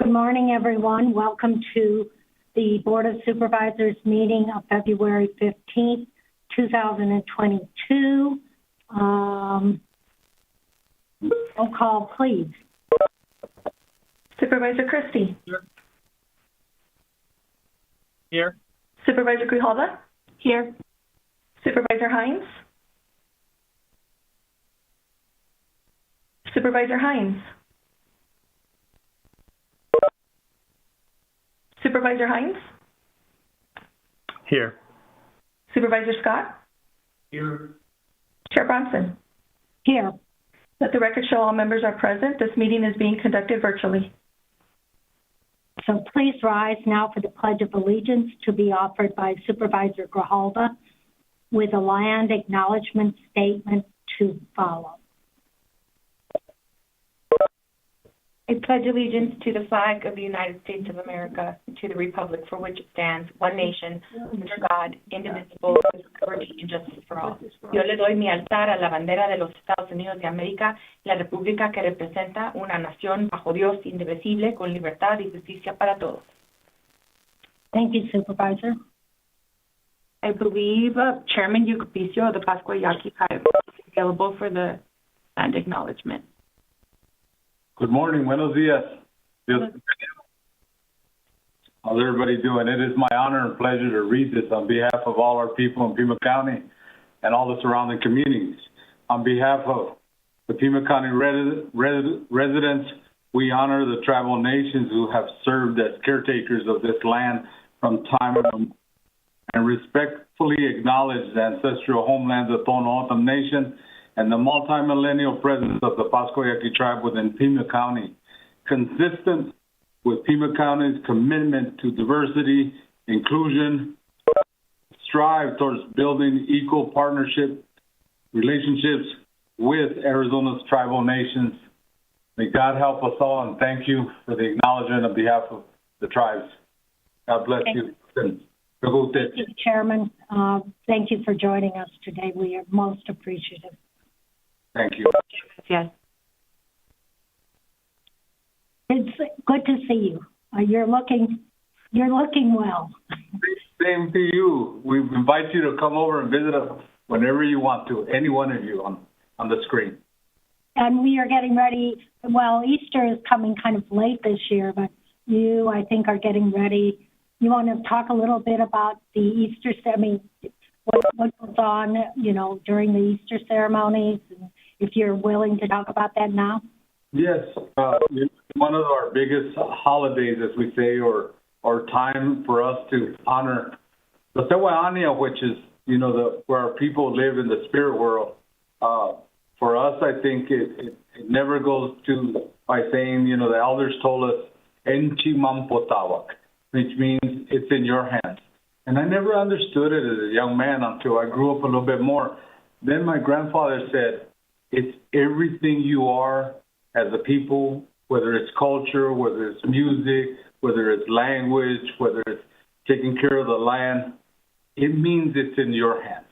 Good morning, everyone. Welcome to the Board of Supervisors meeting of February 15th, 2022. Roll call, please. Supervisor Christie. Here. Supervisor Grijalva. Here. Supervisor Hines. Supervisor Hines. Supervisor Hines. Here. Supervisor Scott. Here. Chair Bronson. Here. Let the record show all members are present. This meeting is being conducted virtually. So please rise now for the Pledge of Allegiance to be offered by Supervisor Grijalva with a land acknowledgement statement to follow. I pledge allegiance to the flag of the United States of America, and to the republic for which it stands, one nation, under God, indivisible, with liberty and justice for all. Yo le doy mi altar a la bandera de los Estados Unidos de América, la república que representa una nación bajo Dios, indivisible, con libertad y justicia para todos. Thank you, Supervisor. I believe Chairman Yaqui of the Pascua Yaqui is available for the land acknowledgement. Good morning. Buenos dias. How's everybody doing? It is my honor and pleasure to read this on behalf of all our people in Pima County and all the surrounding communities. On behalf of the Pima County residents, we honor the tribal nations who have served as caretakers of this land from time and respectfully acknowledge the ancestral homelands of Tohono O'odham Nation and the multi-millennial presence of the Pascua Yaqui tribe within Pima County, consistent with Pima County's commitment to diversity, inclusion, strive towards building equal partnership relationships with Arizona's tribal nations. May God help us all, and thank you for the acknowledgement on behalf of the tribes. God bless you. Thank you, Chairman. Thank you for joining us today. We are most appreciative. Thank you. Yes. It's good to see you. You're looking well. Same to you. We invite you to come over and visit us whenever you want to, any one of you on the screen. And we are getting ready. Well, Easter is coming kind of late this year, but you, I think, are getting ready. You want to talk a little bit about the Easter ceremony, what goes on, during the Easter ceremonies, and if you're willing to talk about that now? Yes. One of our biggest holidays, as we say, or time for us to honor the Tehua'ania, which is, where our people live in the spirit world. For us, I think it never goes to by saying, the elders told us, Enchi Mampotawak, which means it's in your hands. And I never understood it as a young man until I grew up a little bit more. Then my grandfather said, it's everything you are as a people, whether it's culture, whether it's music, whether it's language, whether it's taking care of the land. It means it's in your hands.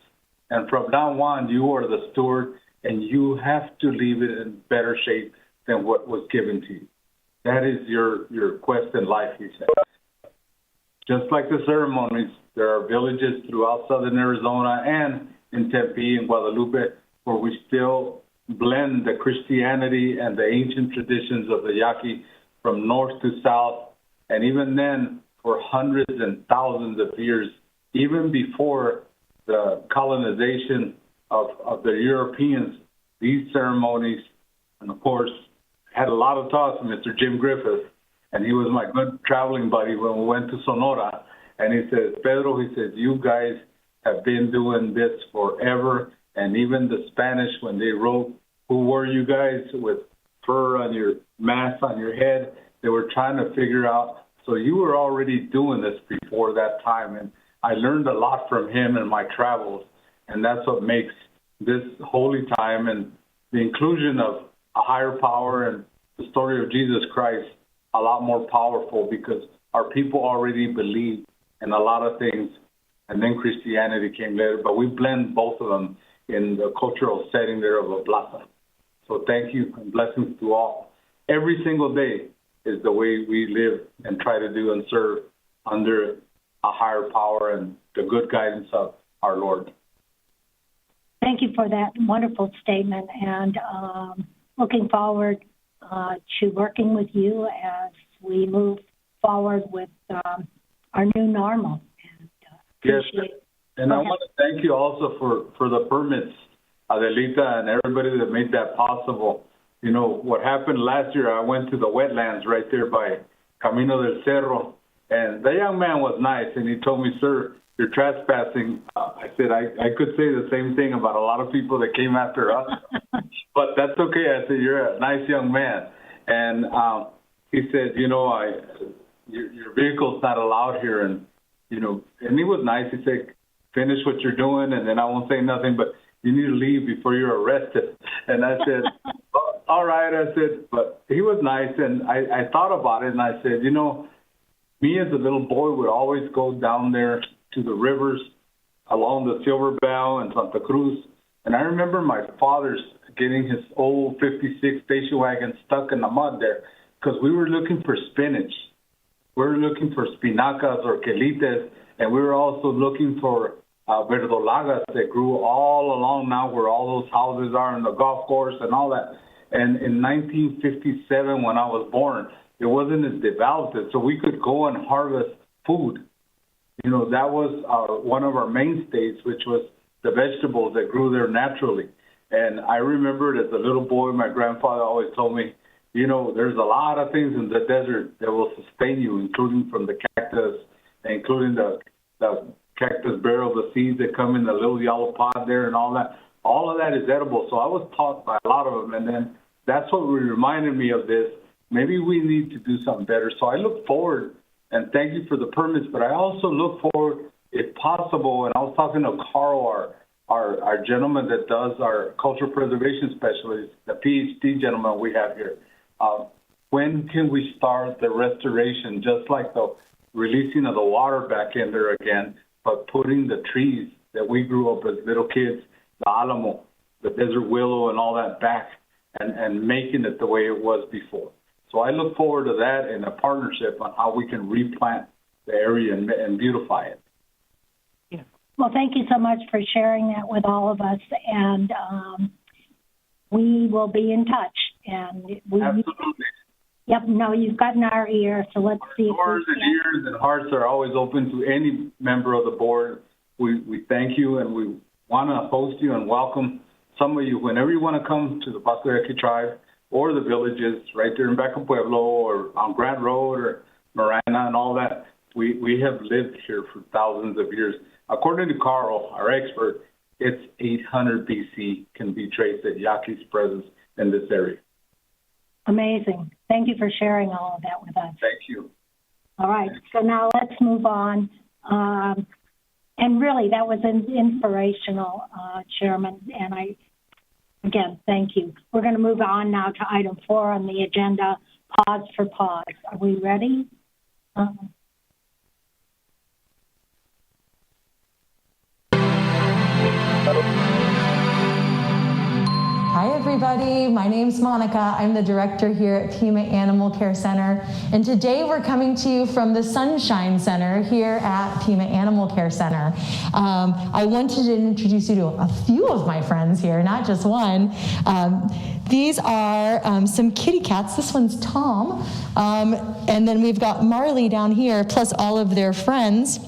And from now on, you are the steward, and you have to leave it in better shape than what was given to you. That is your quest in life, he said. Just like the ceremonies, there are villages throughout southern Arizona and in Tempe and Guadalupe where we still blend the Christianity and the ancient traditions of the Yaqui from north to south. And even then, for hundreds and thousands of years, even before the colonization of the Europeans, these ceremonies, and of course, had a lot of talks with Mr. Jim Griffith, and he was my good traveling buddy when we went to Sonora. And he says, Pedro, he says, you guys have been doing this forever. And even the Spanish, when they wrote, who were you guys, with fur on your mask on your head, they were trying to figure out. So you were already doing this before that time. And I learned a lot from him in my travels. And that's what makes this holy time and the inclusion of a higher power and the story of Jesus Christ a lot more powerful, because our people already believed in a lot of things, and then Christianity came later. But we blend both of them in the cultural setting there of La Plaza. So thank you and blessings to all. Every single day, is the way we live and try to do and serve under a higher power and the good guidance of our Lord. Thank you for that wonderful statement, and looking forward to working with you as we move forward with our new normal. And, yes, and I want to thank you also for the permits, Adelita, and everybody that made that possible. You know, what happened last year, I went to the wetlands right there by Camino del Cerro, and the young man was nice, and he told me, sir, you're trespassing. I said, I could say the same thing about a lot of people that came after us, but that's okay. I said, you're a nice young man. And he said, you know, your vehicle's not allowed here. And, you know, and he was nice. He said, finish what you're doing, and then I won't say nothing, but you need to leave before you're arrested. And I said, all right. I said, but he was nice. And I thought about it, and I said, you know, me as a little boy would always go down there to the rivers along the Silver Bell and Santa Cruz. And I remember my father's getting his old 56 station wagon stuck in the mud there because we were looking for spinach. We were looking for spinacas or quelites, and we were also looking for verdolagas that grew all along now where all those houses are and the golf course and all that. And in 1957, when I was born, it wasn't as developed, so we could go and harvest food. You know, that was one of our mainstays, which was the vegetables that grew there naturally. And I remembered as a little boy, my grandfather always told me, you know, there's a lot of things in the desert that will sustain you, including from the cactus, including the cactus barrel, the seeds that come in the little yellow pod there and all that. All of that is edible. So I was taught by a lot of them. And then that's what reminded me of this. Maybe we need to do something better. So I look forward, and thank you for the permits, but I also look forward, if possible, and I was talking to Carl, our gentleman that does our cultural preservation specialist, the PhD gentleman we have here. When can we start the restoration, just like the releasing of the water back in there again, but putting the trees that we grew up as little kids, the alamo, the desert willow and all that back, and making it the way it was before. So I look forward to that and a partnership on how we can replant the area and beautify it. Yeah. Well, thank you so much for sharing that with all of us, and we will be in touch. And Absolutely. Yep, no, you've gotten our ear, so let's see. Doors and ears and hearts are always open to any member of the board. We thank you, and we want to host you and welcome some of you whenever you want to come to the Pascua Yaqui tribe or the villages right there in Baca Pueblo or on Grant Road or Marana and all that. We have lived here for thousands of years. According to Carl, our expert, it's 800 BC can be traced at Yaqui's presence in this area. Amazing. Thank you for sharing all of that with us. Thank you. All right, so now let's move on. And really, that was inspirational, Chairman, and again, thank you. We're going to move on now to item 4 on the agenda, pause for pause. Are we ready? Hi everybody, my name's Monica. I'm the director here at Pima Animal Care Center, and today we're coming to you from the Sunshine Center here at Pima Animal Care Center. I wanted to introduce you to a few of my friends here, not just one. These are some kitty cats. This one's Tom, and then we've got Marley down here, plus all of their friends.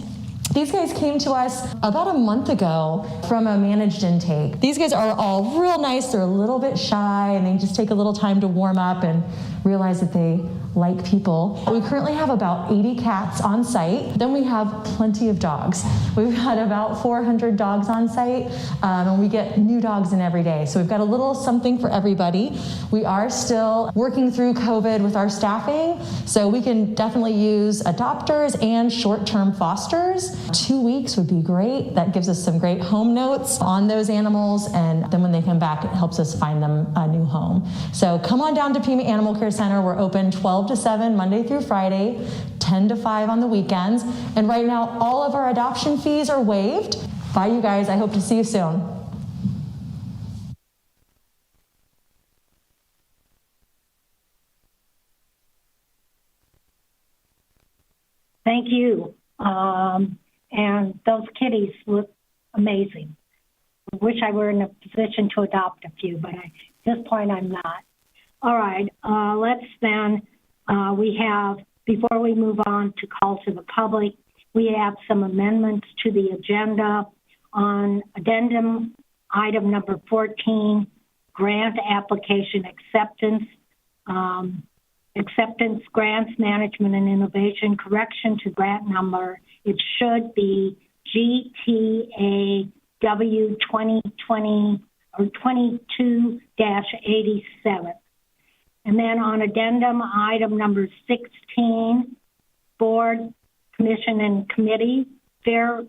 These guys came to us about a month ago from a managed intake. These guys are all real nice. They're a little bit shy, and they just take a little time to warm up and realize that they like people. We currently have about 80 cats on site. Then we have plenty of dogs. We've got about 400 dogs on site, and we get new dogs in every day. So we've got a little something for everybody. We are still working through COVID with our staffing, so we can definitely use adopters and short-term fosters. 2 weeks would be great. That gives us some great home notes on those animals, and then when they come back, it helps us find them a new home. So come on down to Pima Animal Care Center. We're open 12 to 7 Monday through Friday, 10 to 5 on the weekends. And right now, all of our adoption fees are waived. Bye, you guys. I hope to see you soon. thank you. And those kitties look amazing. I wish I were in a position to adopt a few, but at this point I'm not. All right, let's then, we have, before we move on to call to the public, we have some amendments to the agenda on addendum item number 14, grant application acceptance, acceptance, grants, management, and innovation, correction to grant number. It should be GTAW 2020 or 22-87. And then on addendum item number 16, board, commission, and committee, Fair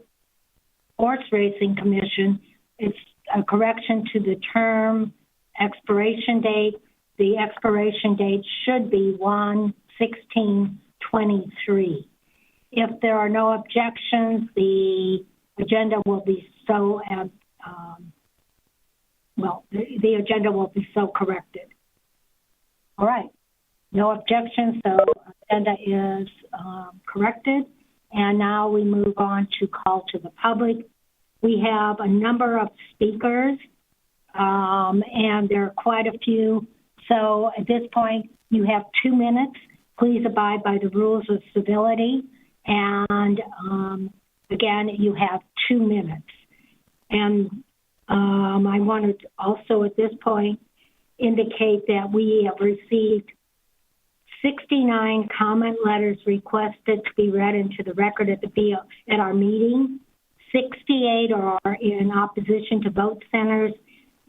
Horse Racing Commission, it's a correction to the term expiration date. The expiration date should be 1/16/23. If there are no objections, the agenda will be so, the agenda will be so corrected. All right, no objections, so agenda is corrected. And now we move on to call to the public. We have a number of speakers, and there are quite a few. So at this point, you have 2 minutes. Please abide by the rules of civility. And again, you have 2 minutes. And I want to also at this point indicate that we have received 69 comment letters requested to be read into the record at our meeting. 68 are in opposition to vote centers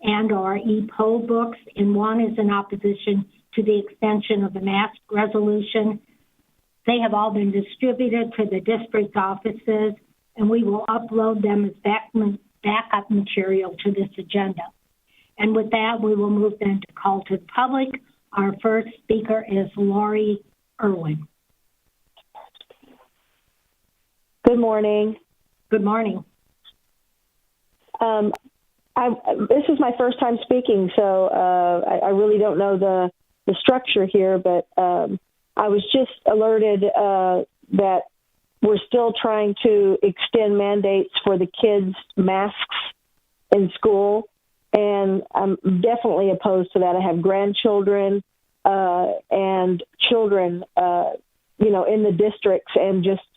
and or e-poll books, and 1 is in opposition to the extension of the mask resolution. They have all been distributed to the district offices, and we will upload them as backup material to this agenda. And with that, we will move then to call to the public. Our first speaker is Lori Irwin. Good morning. Good morning. This is my first time speaking, so I really don't know the structure here, but I was just alerted that we're still trying to extend mandates for the kids' masks in school, and I'm definitely opposed to that. I have grandchildren and children, in the districts, and just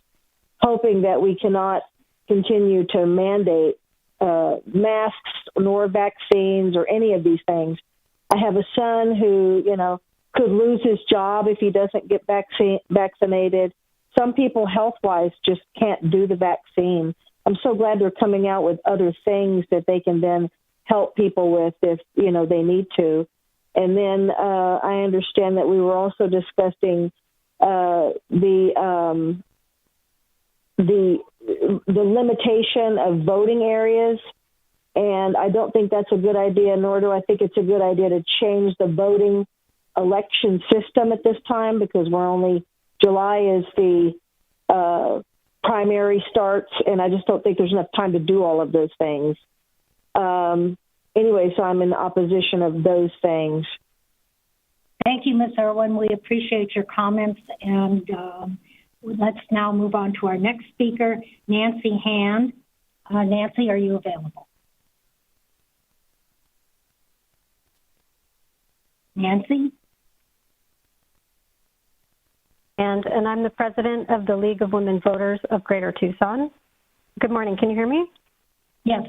hoping that we cannot continue to mandate masks nor vaccines or any of these things. I have a son who, could lose his job if he doesn't get vaccinated. Some people health-wise just can't do the vaccine. I'm so glad they're coming out with other things that they can then help people with if, they need to. And then I understand that we were also discussing the limitation of voting areas, and I don't think that's a good idea, nor do I think it's a good idea to change the voting election system at this time, because July is the primary starts, and I just don't think there's enough time to do all of those things. Anyway, so I'm in opposition of those things. Thank you, Ms. Irwin. We appreciate your comments, and let's now move on to our next speaker, Nancy Hand. Nancy, are you available? Nancy? And I'm the president of the League of Women Voters of Greater Tucson. Good morning. Can you hear me? Yes.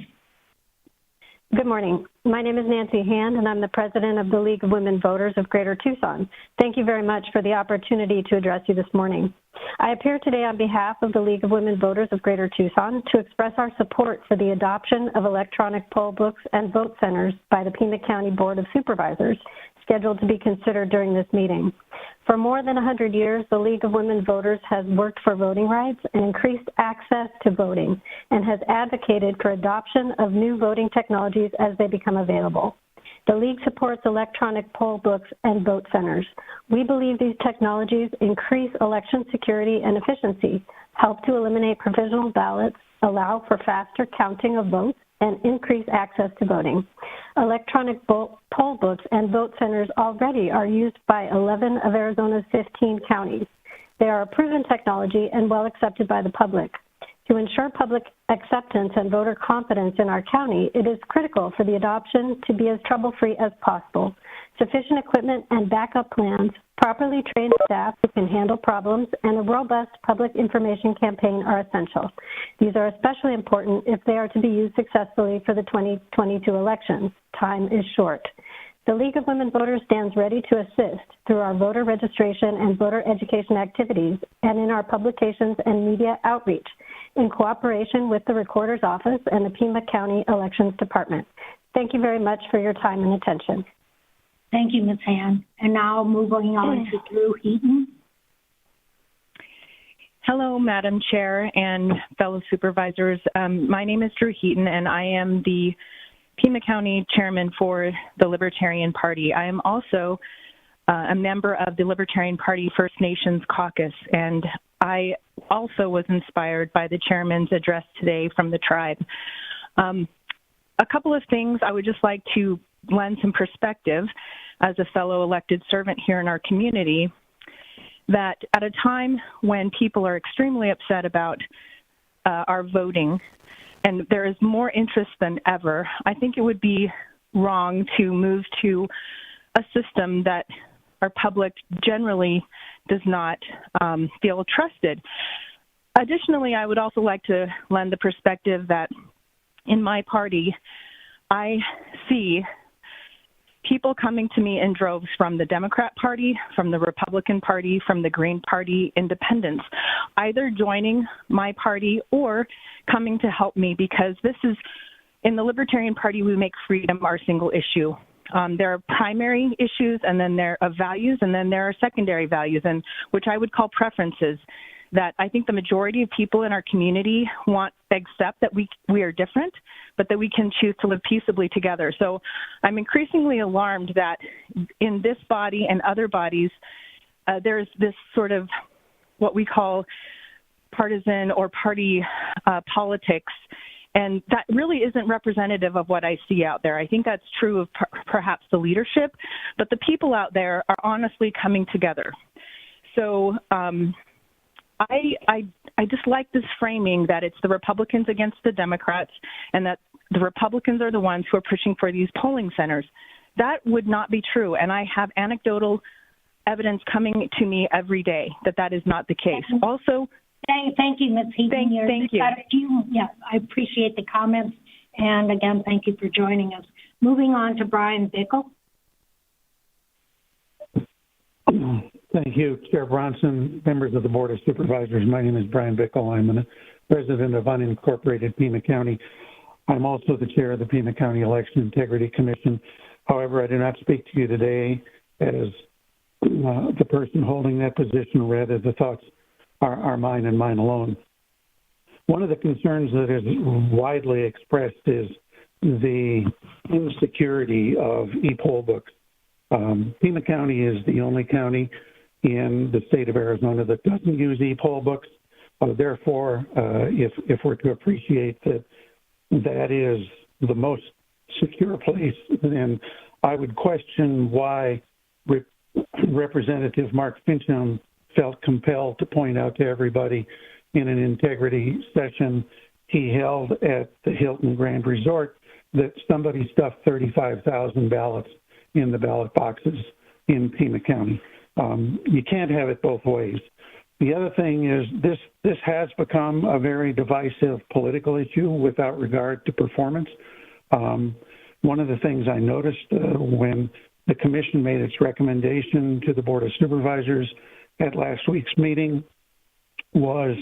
Good morning. My name is Nancy Hand, and I'm the president of the League of Women Voters of Greater Tucson. Thank you very much for the opportunity to address you this morning. I appear today on behalf of the League of Women Voters of Greater Tucson to express our support for the adoption of electronic poll books and vote centers by the Pima County Board of Supervisors, scheduled to be considered during this meeting. For more than 100 years, the League of Women Voters has worked for voting rights and increased access to voting, and has advocated for adoption of new voting technologies as they become available. The League supports electronic poll books and vote centers. We believe these technologies increase election security and efficiency, help to eliminate provisional ballots, allow for faster counting of votes, and increase access to voting. Electronic poll books and vote centers already are used by 11 of Arizona's 15 counties. They are a proven technology and well accepted by the public. To ensure public acceptance and voter confidence in our county, it is critical for the adoption to be as trouble-free as possible. Sufficient equipment and backup plans, properly trained staff who can handle problems, and a robust public information campaign are essential. These are especially important if they are to be used successfully for the 2022 elections. Time is short. The League of Women Voters stands ready to assist through our voter registration and voter education activities and in our publications and media outreach in cooperation with the Recorder's Office and the Pima County Elections Department. Thank you very much for your time and attention. Thank you, Ms. Hand. And now moving on to Drew Heaton. Hello, Madam Chair and fellow supervisors. My name is Drew Heaton, and I am the Pima County Chairman for the Libertarian Party. I am also a member of the Libertarian Party First Nations Caucus, and I also was inspired by the chairman's address today from the tribe. A couple of things I would just like to lend some perspective as a fellow elected servant here in our community, that at a time when people are extremely upset about our voting, and there is more interest than ever, I think it would be wrong to move to a system that our public generally does not feel trusted. Additionally, I would also like to lend the perspective that in my party, I see people coming to me in droves from the Democrat Party, from the Republican Party, from the Green Party, independents, either joining my party or coming to help me, because this is, in the Libertarian Party, we make freedom our single issue. There are primary issues, and then there are values, and then there are secondary values, and which I would call preferences, that I think the majority of people in our community accept that we are different, but that we can choose to live peaceably together. So I'm increasingly alarmed that in this body and other bodies, there's this sort of what we call partisan or party politics, and that really isn't representative of what I see out there. I think that's true of perhaps the leadership, but the people out there are honestly coming together. So I just like this framing that it's the Republicans against the Democrats, and that the Republicans are the ones who are pushing for these polling centers. That would not be true, and I have anecdotal evidence coming to me every day that that is not the case. Also, thank you, Ms. Heaton. Thank you. Yeah, I appreciate the comments, and again, thank you for joining us. Moving on to Brian Bickle. Thank you, Chair Bronson, members of the Board of Supervisors. My name is Brian Bickle. I'm the president of unincorporated Pima County. I'm also the chair of the Pima County Election Integrity Commission. However, I do not speak to you today as the person holding that position. Rather, the thoughts are mine and mine alone. One of the concerns that is widely expressed is the insecurity of e-poll books. Pima County is the only county in the state of Arizona that doesn't use e-poll books. Therefore, if we're to appreciate that that is the most secure place, then I would question why Representative Mark Fincham felt compelled to point out to everybody in an integrity session he held at the Hilton Grand Resort that somebody stuffed 35,000 ballots in the ballot boxes in Pima County. You can't have it both ways. The other thing is this has become a very divisive political issue without regard to performance. One of the things I noticed when the commission made its recommendation to the Board of Supervisors at last week's meeting was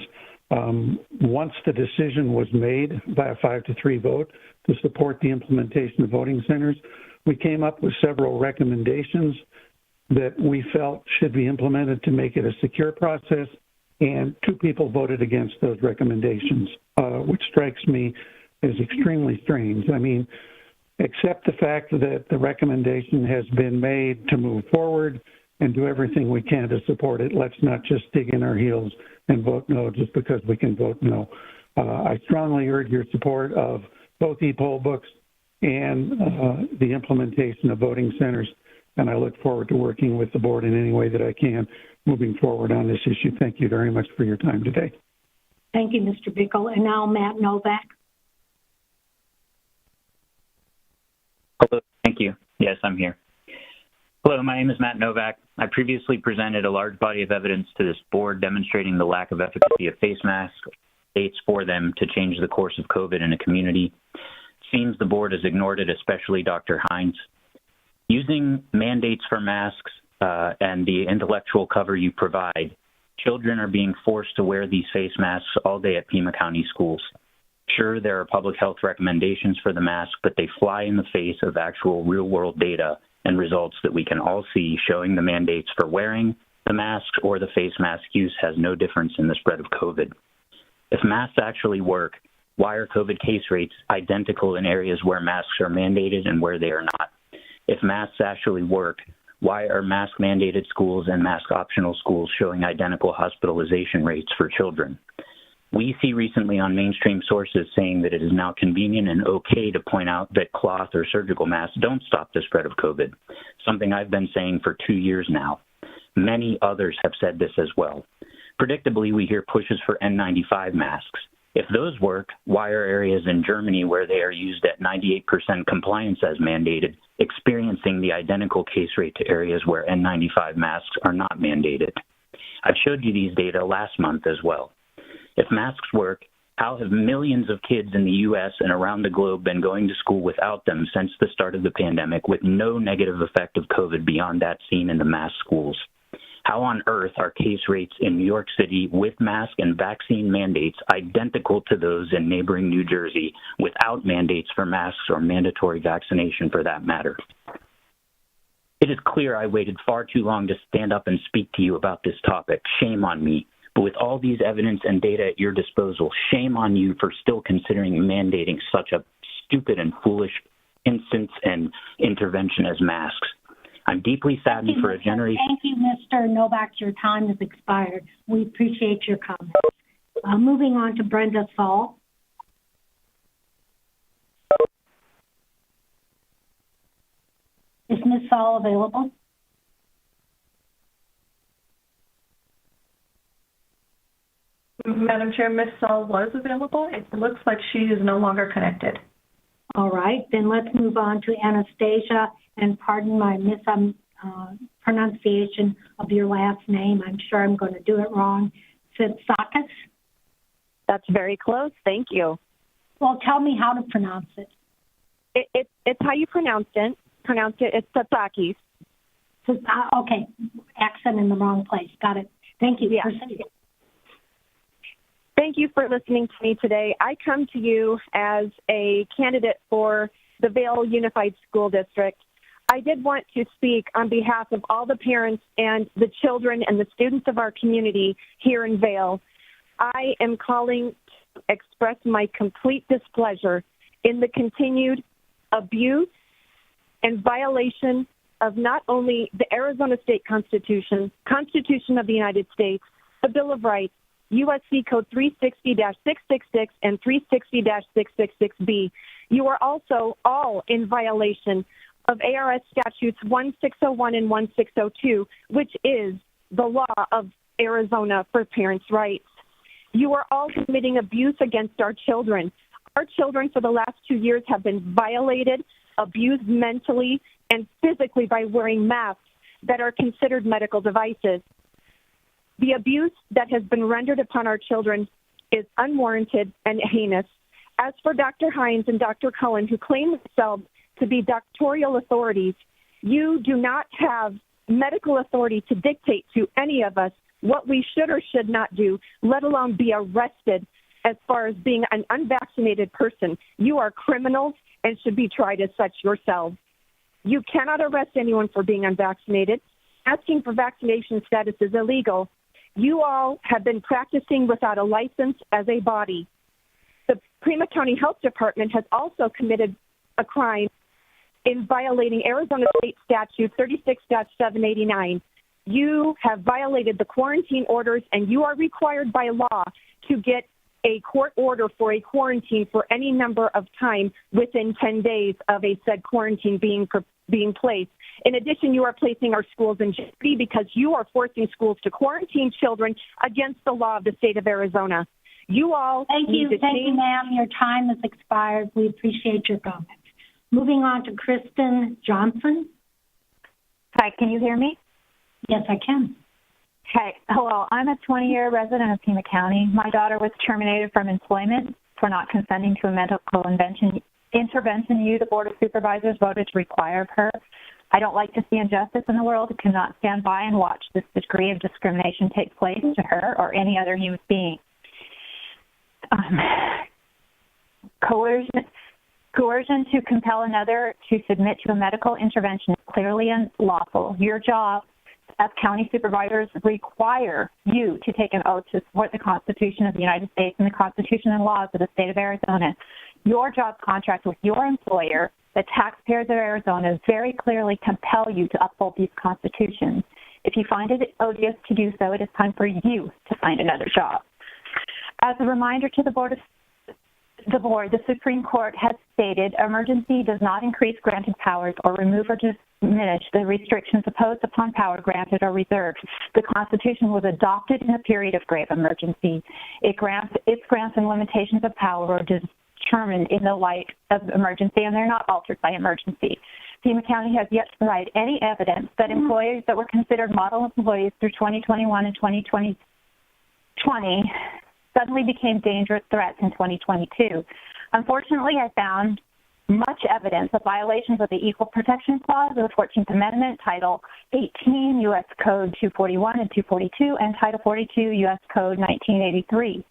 once the decision was made by a 5-3 vote to support the implementation of voting centers, we came up with several recommendations that we felt should be implemented to make it a secure process, and 2 people voted against those recommendations, which strikes me as extremely strange. I mean, accept the fact that the recommendation has been made to move forward and do everything we can to support it. Let's not just dig in our heels and vote no just because we can vote no. I strongly urge your support of both e-poll books and the implementation of voting centers, and I look forward to working with the board in any way that I can moving forward on this issue. Thank you very much for your time today. Thank you, Mr. Bickle. And now Matt Novak. Hello, thank you. Yes, I'm here. Hello, my name is Matt Novak. I previously presented a large body of evidence to this board demonstrating the lack of efficacy of face masks, states for them to change the course of COVID in a community. Seems the board has ignored it, especially Dr. Hines. Using mandates for masks and the intellectual cover you provide, children are being forced to wear these face masks all day at Pima County schools. Sure, there are public health recommendations for the mask, but they fly in the face of actual real-world data and results that we can all see showing the mandates for wearing the mask or the face mask use has no difference in the spread of COVID. If masks actually work, why are COVID case rates identical in areas where masks are mandated and where they are not? If masks actually work, why are mask-mandated schools and mask-optional schools showing identical hospitalization rates for children? We see recently on mainstream sources saying that it is now convenient and okay to point out that cloth or surgical masks don't stop the spread of COVID, something I've been saying for 2 years now. Many others have said this as well. Predictably, we hear pushes for N95 masks. If those work, why are areas in Germany where they are used at 98% compliance as mandated experiencing the identical case rate to areas where N95 masks are not mandated? I showed you these data last month as well. If masks work, how have millions of kids in the U.S. and around the globe been going to school without them since the start of the pandemic with no negative effect of COVID beyond that seen in the mass schools? How on earth are case rates in New York City with mask and vaccine mandates identical to those in neighboring New Jersey without mandates for masks or mandatory vaccination for that matter? It is clear I waited far too long to stand up and speak to you about this topic. Shame on me. But with all these evidence and data at your disposal, shame on you for still considering mandating such a stupid and foolish instance and intervention as masks. I'm deeply saddened for a generation. Thank you, Mr. Novak. Your time has expired. We appreciate your comments. Moving on to Brenda Saul. Is Ms. Saul available? Madam Chair, Ms. Saul was available. It looks like she is no longer connected. All right, then let's move on to Anastasia, and pardon my pronunciation of your last name. I'm sure I'm going to do it wrong. Tsitsakis? That's very close. Thank you. Well, tell me how to pronounce it. It's how you pronounce it. It's Tsitsakis. Okay, accent in the wrong place. Got it. Thank you. Yeah. Proceed. Thank you for listening to me today. I come to you as a candidate for the Vail Unified School District. I did want to speak on behalf of all the parents and the children and the students of our community here in Vail. I am calling to express my complete displeasure in the continued abuse and violation of not only the Arizona State Constitution, Constitution of the United States, the Bill of Rights, USC Code 360-666 and 360-666B. You are also all in violation of ARS statutes 1601 and 1602, which is the law of Arizona for parents' rights. You are all committing abuse against our children. Our children for the last 2 years have been violated, abused mentally and physically by wearing masks that are considered medical devices. The abuse that has been rendered upon our children is unwarranted and heinous. As for Dr. Hines and Dr. Cohen, who claim themselves to be doctoral authorities, you do not have medical authority to dictate to any of us what we should or should not do, let alone be arrested as far as being an unvaccinated person. You are criminals and should be tried as such yourselves. You cannot arrest anyone for being unvaccinated. Asking for vaccination status is illegal. You all have been practicing without a license as a body. The Pima County Health Department has also committed a crime in violating Arizona State Statute 36-789. You have violated the quarantine orders, and you are required by law to get a court order for a quarantine for any number of time within 10 days of a said quarantine being placed. In addition, you are placing our schools in jeopardy because you are forcing schools to quarantine children against the law of the state of Arizona. You all Thank you, ma'am. Your time has expired. We appreciate your comment. Moving on to Kristen Johnson. Hi, can you hear me? Yes, I can. Hey, hello. I'm a 20-year resident of Pima County. My daughter was terminated from employment for not consenting to a medical intervention you, the Board of Supervisors, voted to require of her. I don't like to see injustice in the world and cannot stand by and watch this degree of discrimination take place to her or any other human being. Coercion to compel another to submit to a medical intervention is clearly unlawful. Your job as county supervisors require you to take an oath to support the Constitution of the United States and the Constitution and laws of the state of Arizona. Your job contract with your employer, the taxpayers of Arizona, very clearly compel you to uphold these constitutions. If you find it odious to do so, it is time for you to find another job. As a reminder to the board, the Supreme Court has stated emergency does not increase granted powers or remove or diminish the restrictions imposed upon power granted or reserved. The Constitution was adopted in a period of grave emergency. Its grants and limitations of power are determined in the light of emergency, and they're not altered by emergency. Pima County has yet to provide any evidence that employees that were considered model employees through 2021 and 2020 suddenly became dangerous threats in 2022. Unfortunately, I found much evidence of violations of the Equal Protection Clause of the 14th Amendment, Title 18, U.S. Code 241 and 242, and Title 42, U.S. Code 1983.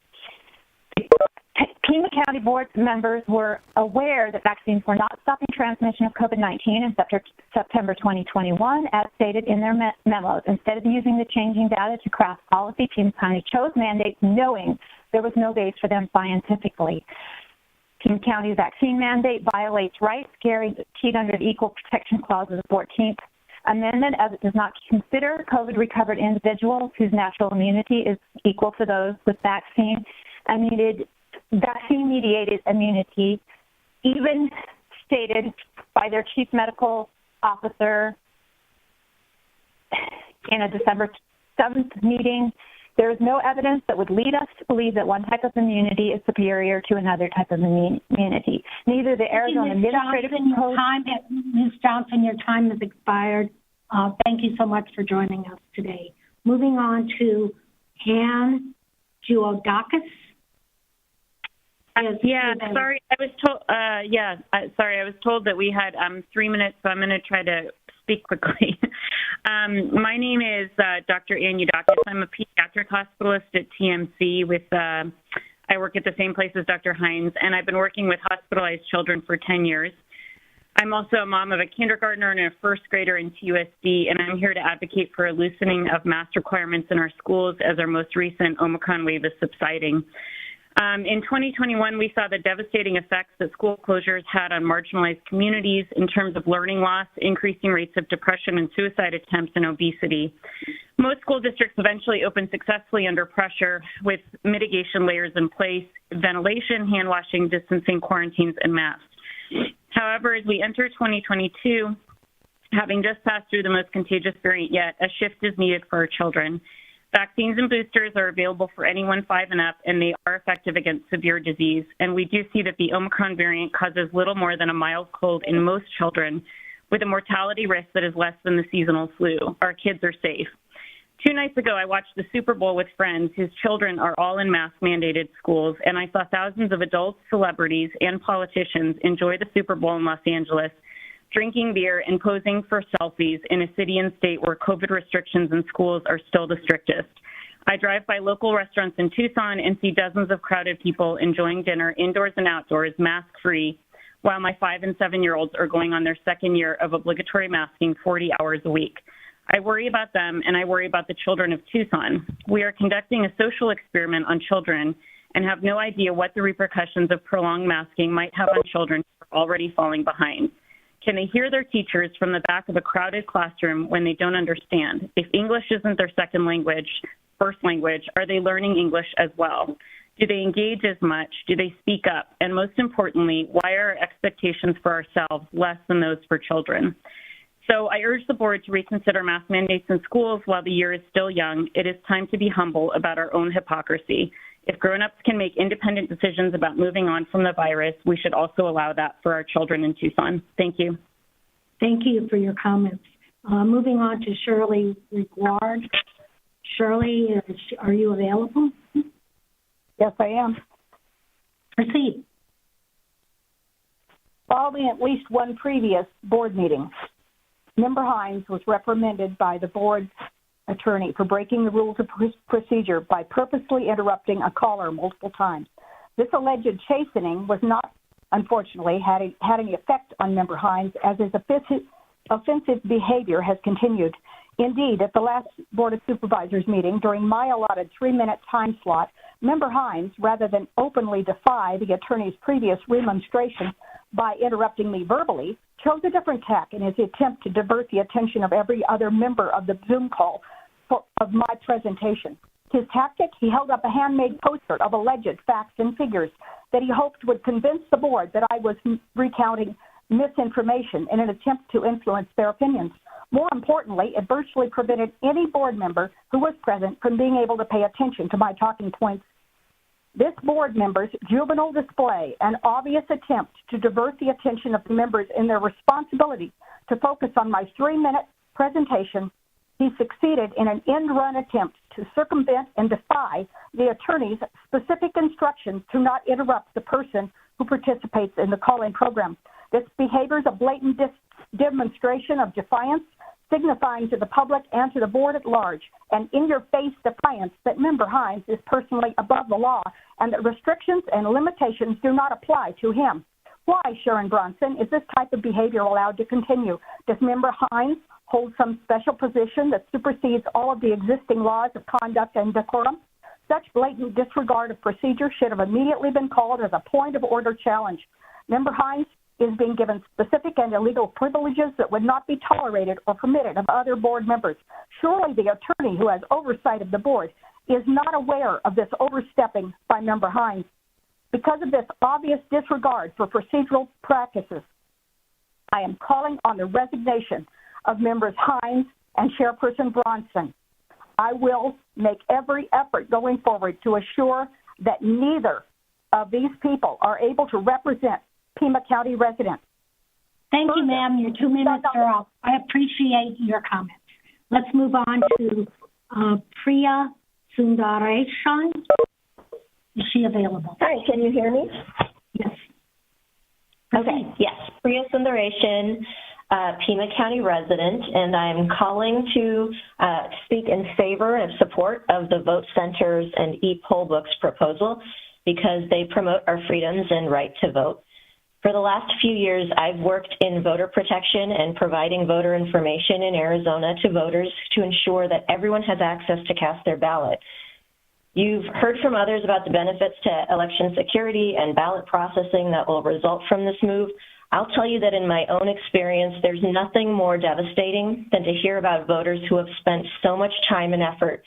Pima County Board members were aware that vaccines were not stopping transmission of COVID-19 in September 2021, as stated in their memos. Instead of using the changing data to craft policy, Pima County chose mandates knowing there was no base for them scientifically. Pima County's vaccine mandate violates rights guaranteed under the Equal Protection Clause of the 14th Amendment, as it does not consider COVID-recovered individuals whose natural immunity is equal to those with vaccine-mediated immunity, even stated by their chief medical officer in a December 7th meeting. There is no evidence that would lead us to believe that one type of immunity is superior to another type of immunity. Neither the Arizona Administrative Code... Ms. Johnson, your time has expired. Thank you so much for joining us today. Moving on to Han Giodakis. Sorry, I was told. I was told that we had 3 minutes, so I'm going to try to speak quickly. My name is Dr. Ann Yudakis. I'm a pediatric hospitalist at TMC. I work at the same place as Dr. Hines, and I've been working with hospitalized children for 10 years. I'm also a mom of a kindergartner and a first grader in TUSD, and I'm here to advocate for a loosening of mask requirements in our schools as our most recent Omicron wave is subsiding. In 2021, we saw the devastating effects that school closures had on marginalized communities in terms of learning loss, increasing rates of depression and suicide attempts, and obesity. Most school districts eventually opened successfully under pressure with mitigation layers in place, ventilation, hand washing, distancing, quarantines, and masks. However, as we enter 2022, having just passed through the most contagious variant yet, a shift is needed for our children. Vaccines and boosters are available for anyone 5 and up, and they are effective against severe disease. And we do see that the Omicron variant causes little more than a mild cold in most children, with a mortality risk that is less than the seasonal flu. Our kids are safe. 2 nights ago, I watched the Super Bowl with friends whose children are all in mask-mandated schools, and I saw thousands of adults, celebrities, and politicians enjoy the Super Bowl in Los Angeles, drinking beer and posing for selfies in a city and state where COVID restrictions in schools are still the strictest. I drive by local restaurants in Tucson and see dozens of crowded people enjoying dinner indoors and outdoors, mask-free, while my 5 and 7-year-olds are going on their second year of obligatory masking 40 hours a week. I worry about them, and I worry about the children of Tucson. We are conducting a social experiment on children and have no idea what the repercussions of prolonged masking might have on children who are already falling behind. Can they hear their teachers from the back of a crowded classroom when they don't understand? If English isn't their second language, first language, are they learning English as well? Do they engage as much? Do they speak up? And most importantly, why are our expectations for ourselves less than those for children? So I urge the board to reconsider mask mandates in schools while the year is still young. It is time to be humble about our own hypocrisy. If grown-ups can make independent decisions about moving on from the virus, we should also allow that for our children in Tucson. Thank you. Thank you for your comments. Moving on to Shirley Riguard. Shirley, are you available? Yes, I am. Proceed. Following at least one previous board meeting, Member Hines was reprimanded by the board attorney for breaking the rules of procedure by purposely interrupting a caller multiple times. This alleged chastening was not, unfortunately, had any effect on Member Hines, as his offensive behavior has continued. Indeed, at the last Board of Supervisors meeting, during my allotted 3-minute time slot, Member Hines, rather than openly defy the attorney's previous remonstration by interrupting me verbally, chose a different tack in his attempt to divert the attention of every other member of the Zoom call of my presentation. His tactic, he held up a handmade poster of alleged facts and figures that he hoped would convince the board that I was recounting misinformation in an attempt to influence their opinions. More importantly, it virtually prevented any board member who was present from being able to pay attention to my talking points. This board member's juvenile display, an obvious attempt to divert the attention of the members in their responsibility to focus on my 3-minute presentation, he succeeded in an end-run attempt to circumvent and defy the attorney's specific instructions to not interrupt the person who participates in the call-in program. This behavior is a blatant demonstration of defiance, signifying to the public and to the board at large an in-your-face defiance that Member Hines is personally above the law and that restrictions and limitations do not apply to him. Why, Sharon Bronson, is this type of behavior allowed to continue? Does Member Hines hold some special position that supersedes all of the existing laws of conduct and decorum? Such blatant disregard of procedure should have immediately been called as a point of order challenge. Member Hines is being given specific and illegal privileges that would not be tolerated or permitted of other board members. Surely the attorney who has oversight of the board is not aware of this overstepping by Member Hines. Because of this obvious disregard for procedural practices, I am calling on the resignation of Members Hines and Chairperson Bronson. I will make every effort going forward to assure that neither of these people are able to represent Pima County residents. Thank you, ma'am. Your 2 minutes are up. I appreciate your comments. Let's move on to Priya Sundaresan. Is she available? Hi, can you hear me? Yes. Okay, yes. Priya Sundaresan, Pima County resident, and I'm calling to speak in favor and support of the vote centers and e-poll books proposal because they promote our freedoms and right to vote. For the last few years, I've worked in voter protection and providing voter information in Arizona to voters to ensure that everyone has access to cast their ballot. You've heard from others about the benefits to election security and ballot processing that will result from this move. I'll tell you that in my own experience, there's nothing more devastating than to hear about voters who have spent so much time and effort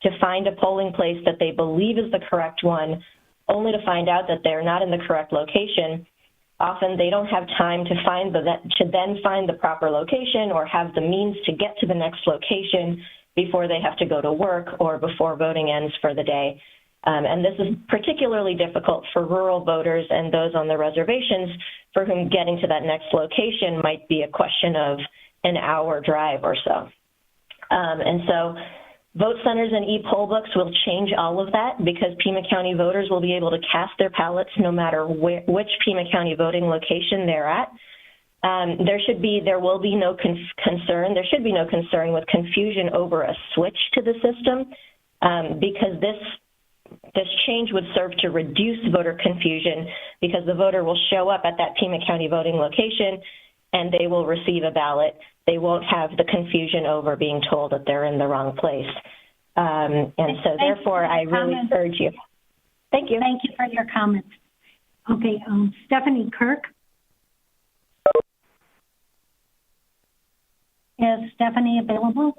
to find a polling place that they believe is the correct one, only to find out that they're not in the correct location. Often they don't have time to then find the proper location or have the means to get to the next location before they have to go to work or before voting ends for the day. And this is particularly difficult for rural voters and those on the reservations for whom getting to that next location might be a question of an hour drive or so. And so vote centers and e-poll books will change all of that because Pima County voters will be able to cast their ballots no matter which Pima County voting location they're at. There should be no concern with confusion over a switch to the system because this change would serve to reduce voter confusion because the voter will show up at that Pima County voting location and they will receive a ballot. They won't have the confusion over being told that they're in the wrong place. And so therefore, I really urge you. Thank you. Thank you for your comments. Okay, Stephanie Kirk. Is Stephanie available?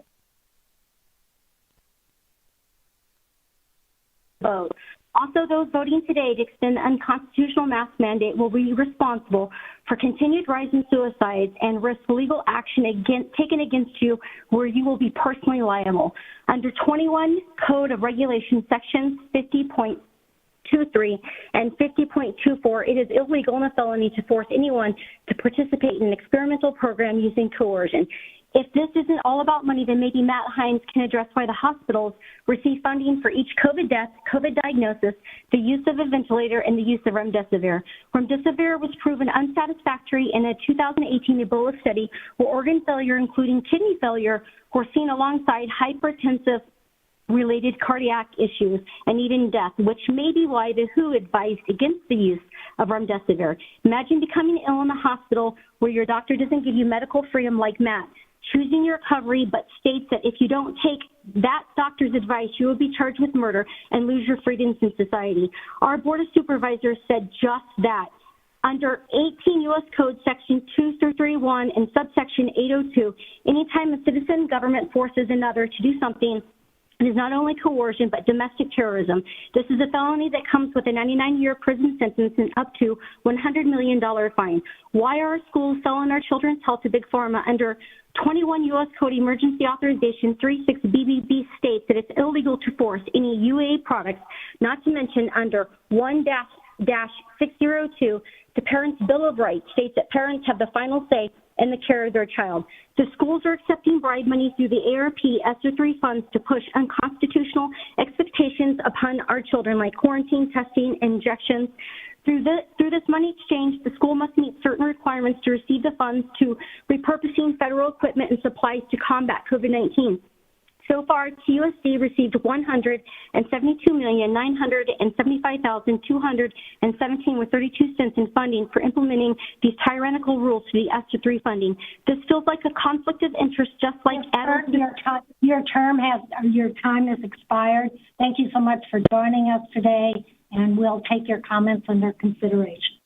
Vote. Also, those voting today to extend the unconstitutional mask mandate will be responsible for continued rise in suicides and risk legal action taken against you where you will be personally liable. Under 21 Code of Regulations, Sections 50.23 and 50.24, it is illegal and a felony to force anyone to participate in an experimental program using coercion. If this isn't all about money, then maybe Matt Hines can address why the hospitals receive funding for each COVID death, COVID diagnosis, the use of a ventilator, and the use of remdesivir. Remdesivir was proven unsatisfactory in a 2018 Ebola study where organ failure, including kidney failure, were seen alongside hypertensive related cardiac issues and even death, which may be why the WHO advised against the use of remdesivir. Imagine becoming ill in a hospital where your doctor doesn't give you medical freedom like Matt, choosing your recovery, but states that if you don't take that doctor's advice, you will be charged with murder and lose your freedoms in society. Our Board of Supervisors said just that. Under 18 U.S. Code Section 231 and subsection 802, anytime a citizen government forces another to do something, it is not only coercion, but domestic terrorism. This is a felony that comes with a 99-year prison sentence and up to $100 million fine. Why are our schools selling our children's health to Big Pharma? Under 21 U.S. Code Emergency Authorization 36 BBB states that it's illegal to force any UA products, not to mention under 1-602, the Parents' Bill of Rights states that parents have the final say in the care of their child. The schools are accepting bribe money through the ARP ESSER 3 funds to push unconstitutional expectations upon our children, like quarantine, testing, injections. Through this money exchange, the school must meet certain requirements to receive the funds to repurposing federal equipment and supplies to combat COVID-19. So far, TUSD received $172,975,217.32 in funding for implementing these tyrannical rules to the ESSER 3 funding. This feels like a conflict of interest, just like your time has expired. Thank you so much for joining us today, and we'll take your comments under consideration.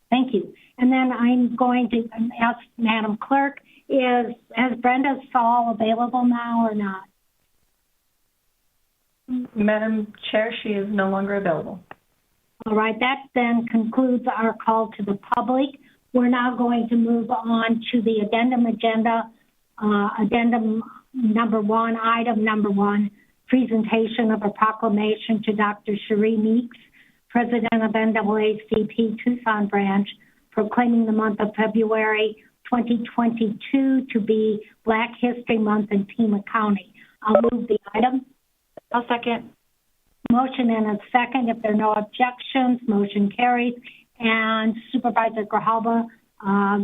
Thank you. And then I'm going to ask Madam Clerk, is Brenda Saul available now or not? Madam Chair, she is no longer available. All right, that then concludes our call to the public. We're now going to move on to the addendum agenda. Addendum number one, item number one, presentation of a proclamation to Dr. Cherie Meeks, President of NAACP Tucson Branch, proclaiming the month of February 2022 to be Black History Month in Pima County. I'll move the item. I'll second. Motion and a second. If there are no objections, motion carries. And Supervisor Grijalva,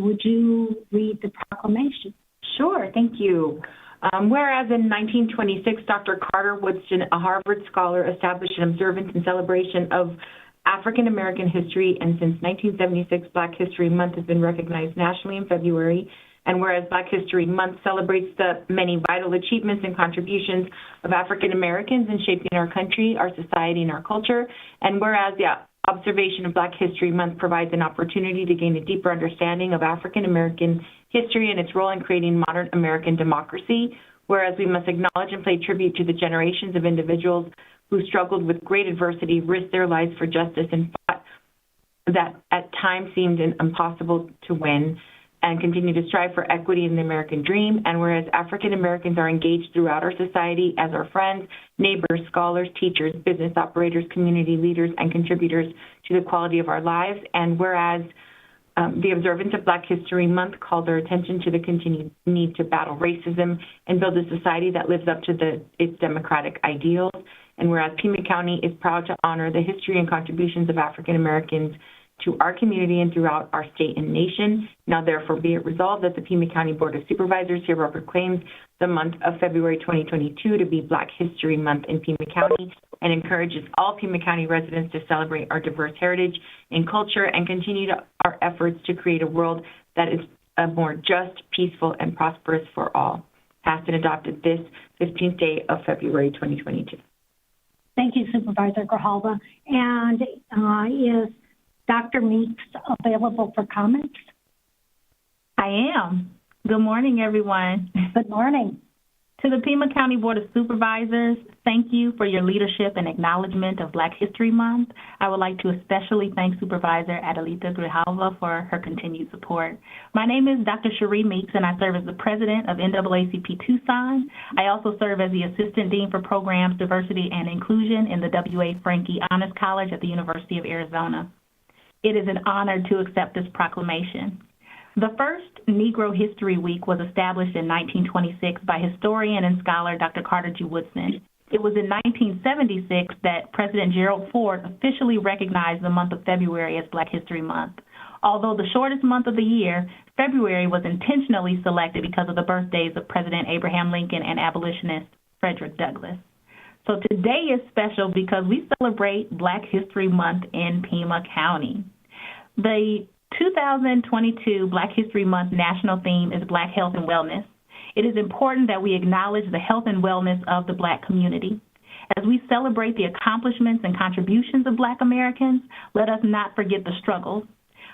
would you read the proclamation? Sure, thank you. Whereas in 1926, Dr. Carter Woodson, a Harvard scholar, established an observance and celebration of African American history, and since 1976, Black History Month has been recognized nationally in February. And whereas Black History Month celebrates the many vital achievements and contributions of African Americans in shaping our country, our society, and our culture, and whereas the observation of Black History Month provides an opportunity to gain a deeper understanding of African American history and its role in creating modern American democracy, whereas we must acknowledge and pay tribute to the generations of individuals who struggled with great adversity, risked their lives for justice, and fought that at times seemed impossible to win, and continue to strive for equity in the American dream. And whereas African Americans are engaged throughout our society as our friends, neighbors, scholars, teachers, business operators, community leaders, and contributors to the quality of our lives. And whereas the observance of Black History Month called our attention to the continued need to battle racism and build a society that lives up to its democratic ideals. And whereas Pima County is proud to honor the history and contributions of African Americans to our community and throughout our state and nation. Now, therefore, be it resolved that the Pima County Board of Supervisors hereby proclaims the month of February 2022 to be Black History Month in Pima County and encourages all Pima County residents to celebrate our diverse heritage and culture and continue our efforts to create a world that is a more just, peaceful, and prosperous for all. Passed and adopted this 15th day of February 2022. Thank you, Supervisor Grijalva. And is Dr. Meeks available for comments? I am. Good morning, everyone. Good morning. To the Pima County Board of Supervisors, thank you for your leadership and acknowledgement of Black History Month. I would like to especially thank Supervisor Adelita Grijalva for her continued support. My name is Dr. Cherie Meeks, and I serve as the president of NAACP Tucson. I also serve as the Assistant Dean for Programs, Diversity, and Inclusion in the W.A. Franke Honors College at the University of Arizona. It is an honor to accept this proclamation. The first Negro History Week was established in 1926 by historian and scholar Dr. Carter G. Woodson. It was in 1976 that President Gerald Ford officially recognized the month of February as Black History Month. Although the shortest month of the year, February was intentionally selected because of the birthdays of President Abraham Lincoln and abolitionist Frederick Douglass. So today is special because we celebrate Black History Month in Pima County. The 2022 Black History Month national theme is Black Health and Wellness. It is important that we acknowledge the health and wellness of the Black community. As we celebrate the accomplishments and contributions of Black Americans, let us not forget the struggles.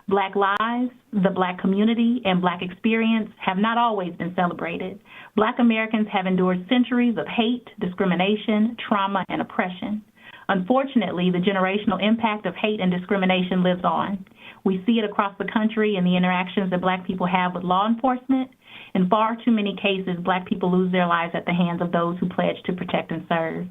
Black lives, the Black community, and Black experience have not always been celebrated. Black Americans have endured centuries of hate, discrimination, trauma, and oppression. Unfortunately, the generational impact of hate and discrimination lives on. We see it across the country in the interactions that Black people have with law enforcement. In far too many cases, Black people lose their lives at the hands of those who pledge to protect and serve.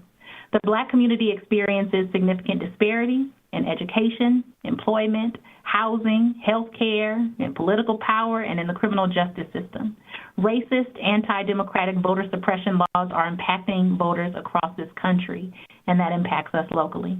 The Black community experiences significant disparities in education, employment, housing, health care, in political power, and in the criminal justice system. Racist, anti-democratic voter suppression laws are impacting voters across this country, and that impacts us locally.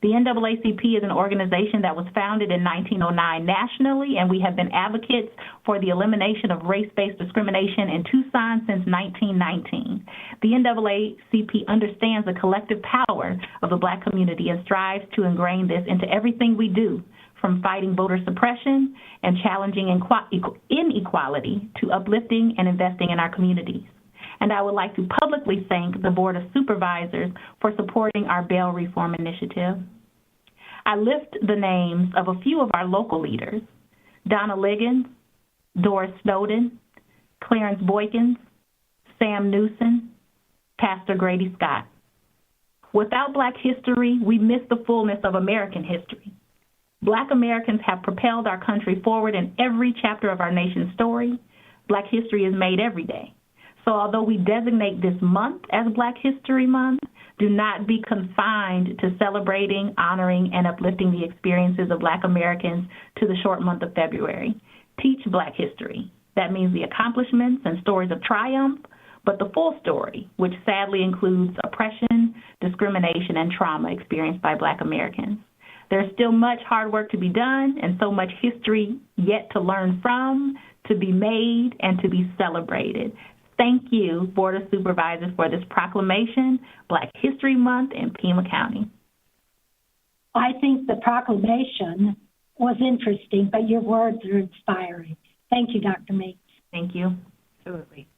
The NAACP is an organization that was founded in 1909 nationally, and we have been advocates for the elimination of race-based discrimination in Tucson since 1919. The NAACP understands the collective power of the Black community and strives to ingrain this into everything we do, from fighting voter suppression and challenging inequality to uplifting and investing in our communities. And I would like to publicly thank the Board of Supervisors for supporting our bail reform initiative. I lift the names of a few of our local leaders: Donna Liggins, Doris Snowden, Clarence Boykins, Sam Newsom, Pastor Grady Scott. Without Black history, we miss the fullness of American history. Black Americans have propelled our country forward in every chapter of our nation's story. Black history is made every day. So although we designate this month as Black History Month, do not be confined to celebrating, honoring, and uplifting the experiences of Black Americans to the short month of February. Teach Black history. That means the accomplishments and stories of triumph, but the full story, which sadly includes oppression, discrimination, and trauma experienced by Black Americans. There's still much hard work to be done and so much history yet to learn from, to be made, and to be celebrated. Thank you, Board of Supervisors, for this proclamation, Black History Month in Pima County. I think the proclamation was interesting, but your words are inspiring. Thank you, Dr. Meeks. Thank you. Absolutely.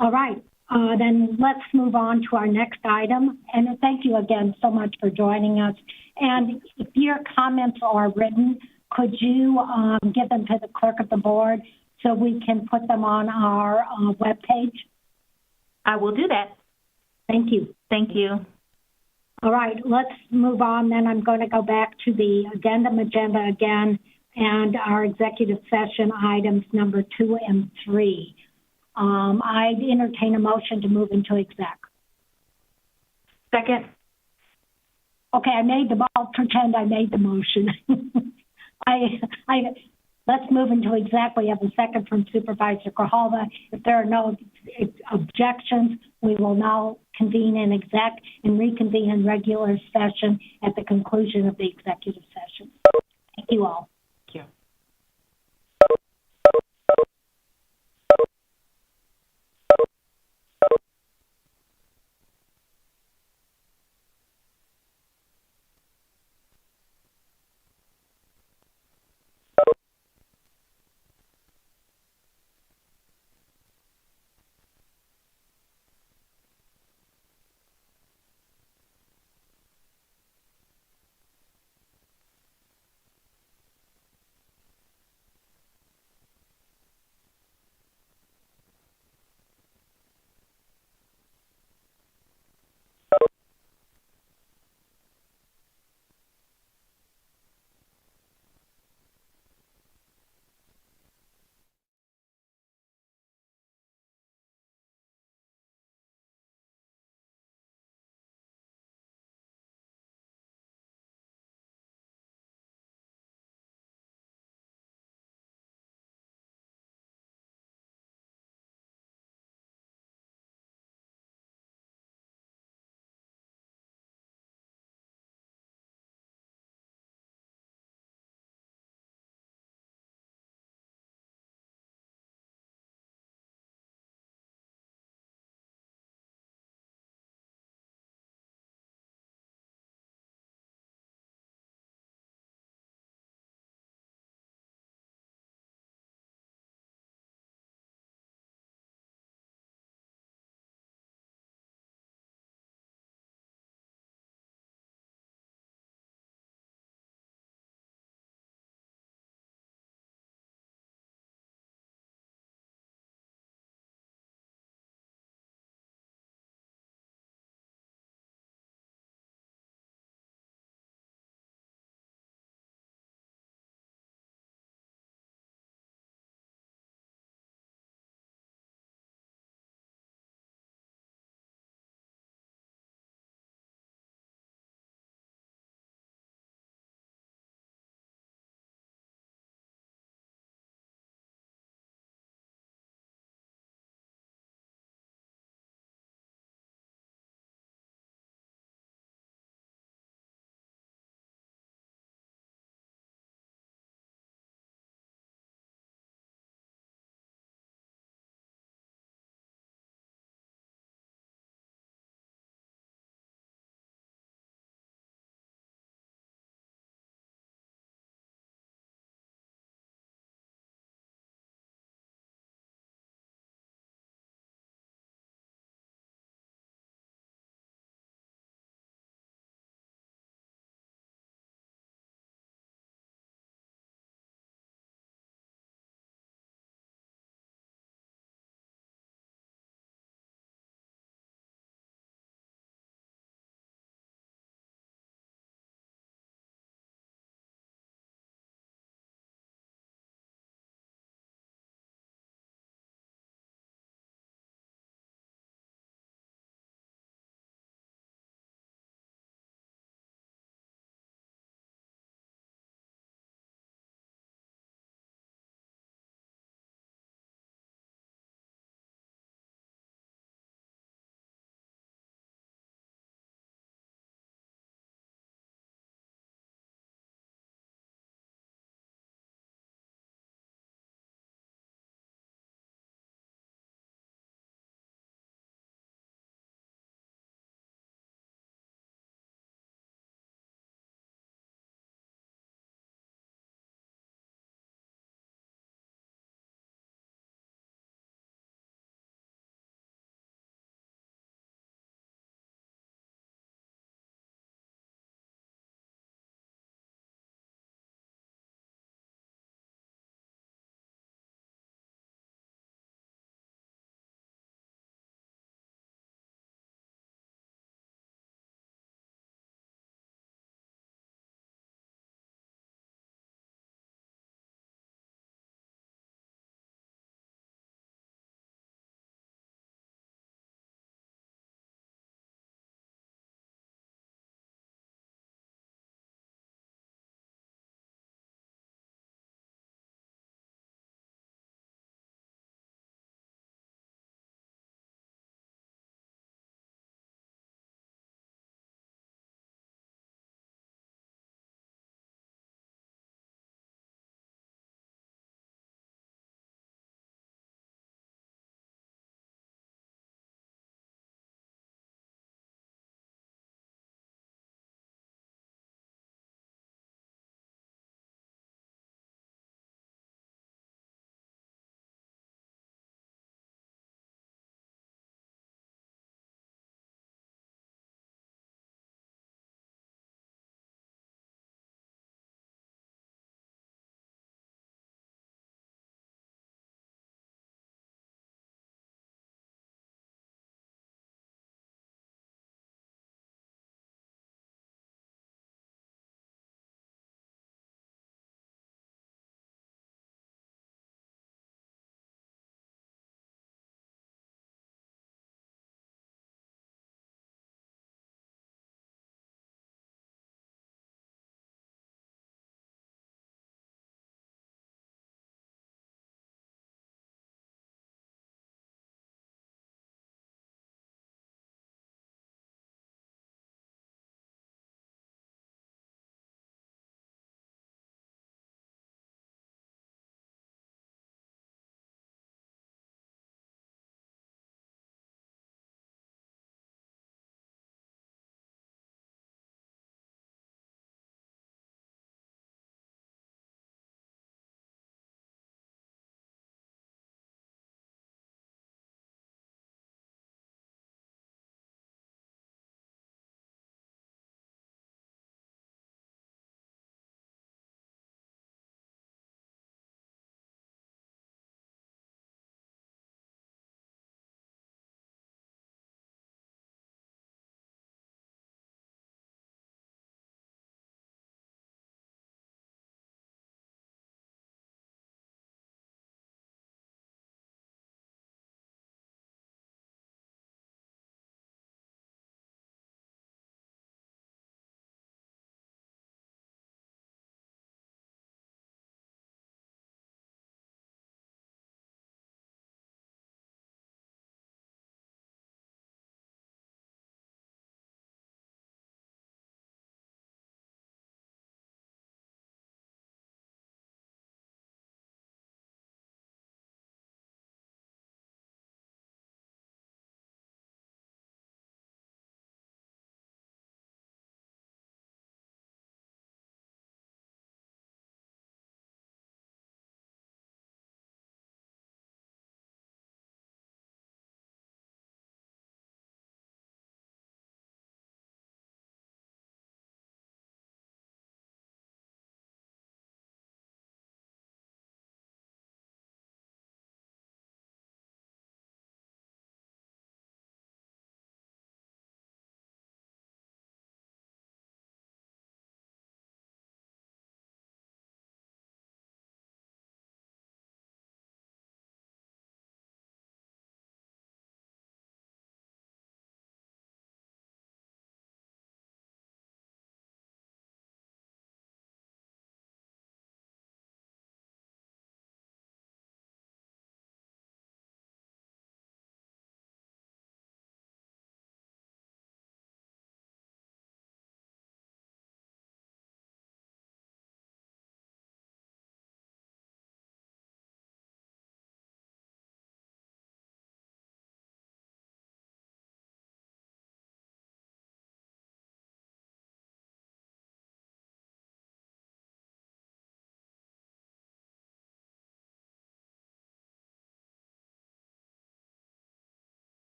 All right, then let's move on to our next item. And thank you again so much for joining us. And if your comments are written, could you give them to the clerk of the board so we can put them on our webpage? I will do that. Thank you. Thank you. All right, let's move on. Then I'm going to go back to the addendum agenda again and our executive session items number 2 and 3. I'd entertain a motion to move into exec. Second. Okay, I'll pretend I made the motion. Let's move into exec. We have a second from Supervisor Grijalva. If there are no objections, we will now convene in exec and reconvene in regular session at the conclusion of the executive session. Thank you all. Thank you.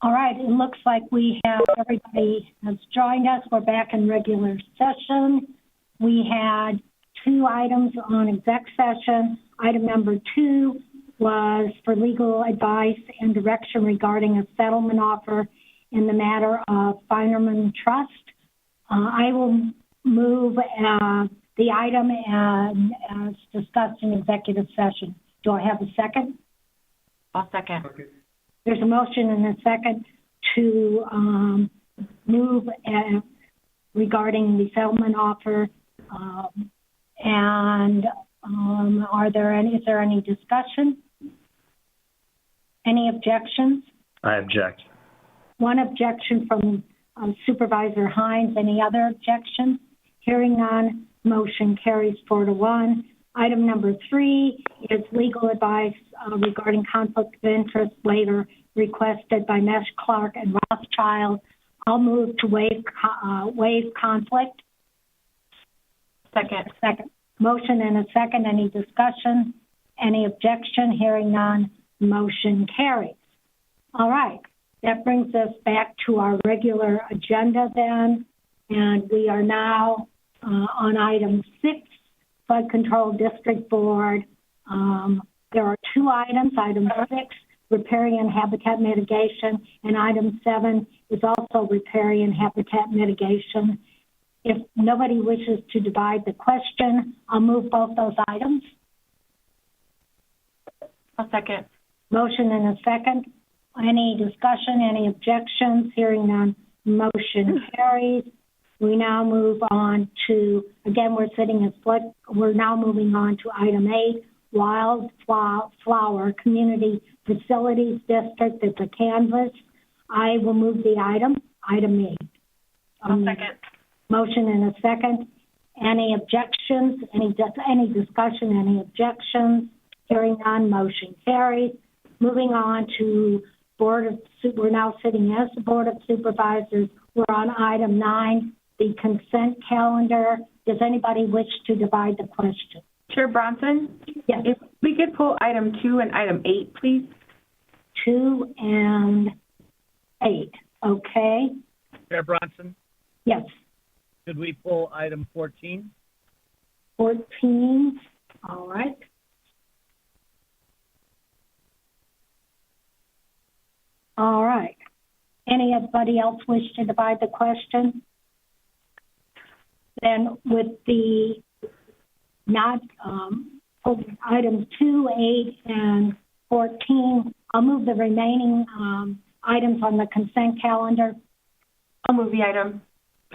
All right, it looks like we have everybody has joined us. We're back in regular session. We had 2 items on exec session. Item number 2 was for legal advice and direction regarding a settlement offer in the matter of Finerman Trust. I will move the item as discussed in executive session. Do I have a second? I'll second. There's a motion and a second to move regarding the settlement offer. Is there any discussion? Any objections? I object. One objection from Supervisor Hines. Any other objections? Hearing none, motion carries 4-1. Item number 3 is legal advice regarding conflict of interest later requested by Mesh, Clark, and Rothschild. I'll move to waive conflict. Second. Motion and a second. Any discussion? Any objection? Hearing none, motion carries. All right. That brings us back to our regular agenda then, and we are now on item 6, Flood Control District Board. There are 2 items. Item 6, riparian habitat mitigation, and item 7 is also riparian habitat mitigation. If nobody wishes to divide the question, I'll move both those items. I'll second. Motion and a second. Any discussion, any objections? Hearing none, motion carries. We now move on to, again, we're now moving on to item 8, Wildflower Community Facilities District. It's a canvas. I will move the item 8. I'll second. Motion and a second. Any objections? Any discussion? Any objections? Hearing none, motion carries. Moving on to we're now sitting as the Board of Supervisors. We're on item 9, the consent calendar. Does anybody wish to divide the question? Chair Bronson? Yes. If we could pull item 2 and item 8, please. 2 and 8. Okay. Chair Bronson, Yes. could we pull item 14? 14. All right. All right. Anybody else wish to divide the question? Then with the not items 2, 8, and 14, I'll move the remaining items on the consent calendar. I'll move the item.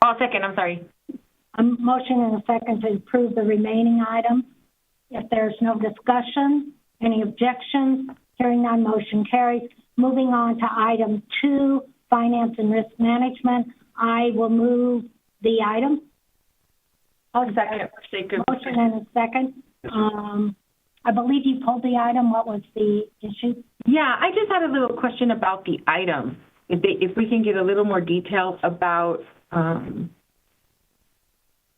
I'll second, I'm sorry. A motion and a second to approve the remaining items. If there's no discussion, any objections, hearing none, motion carries. Moving on to item 2, finance and risk management. I will move the item. I'll second. Motion and a second. I believe you pulled the item. What was the issue? Yeah, I just had a little question about the item. If we can get a little more details about, hold on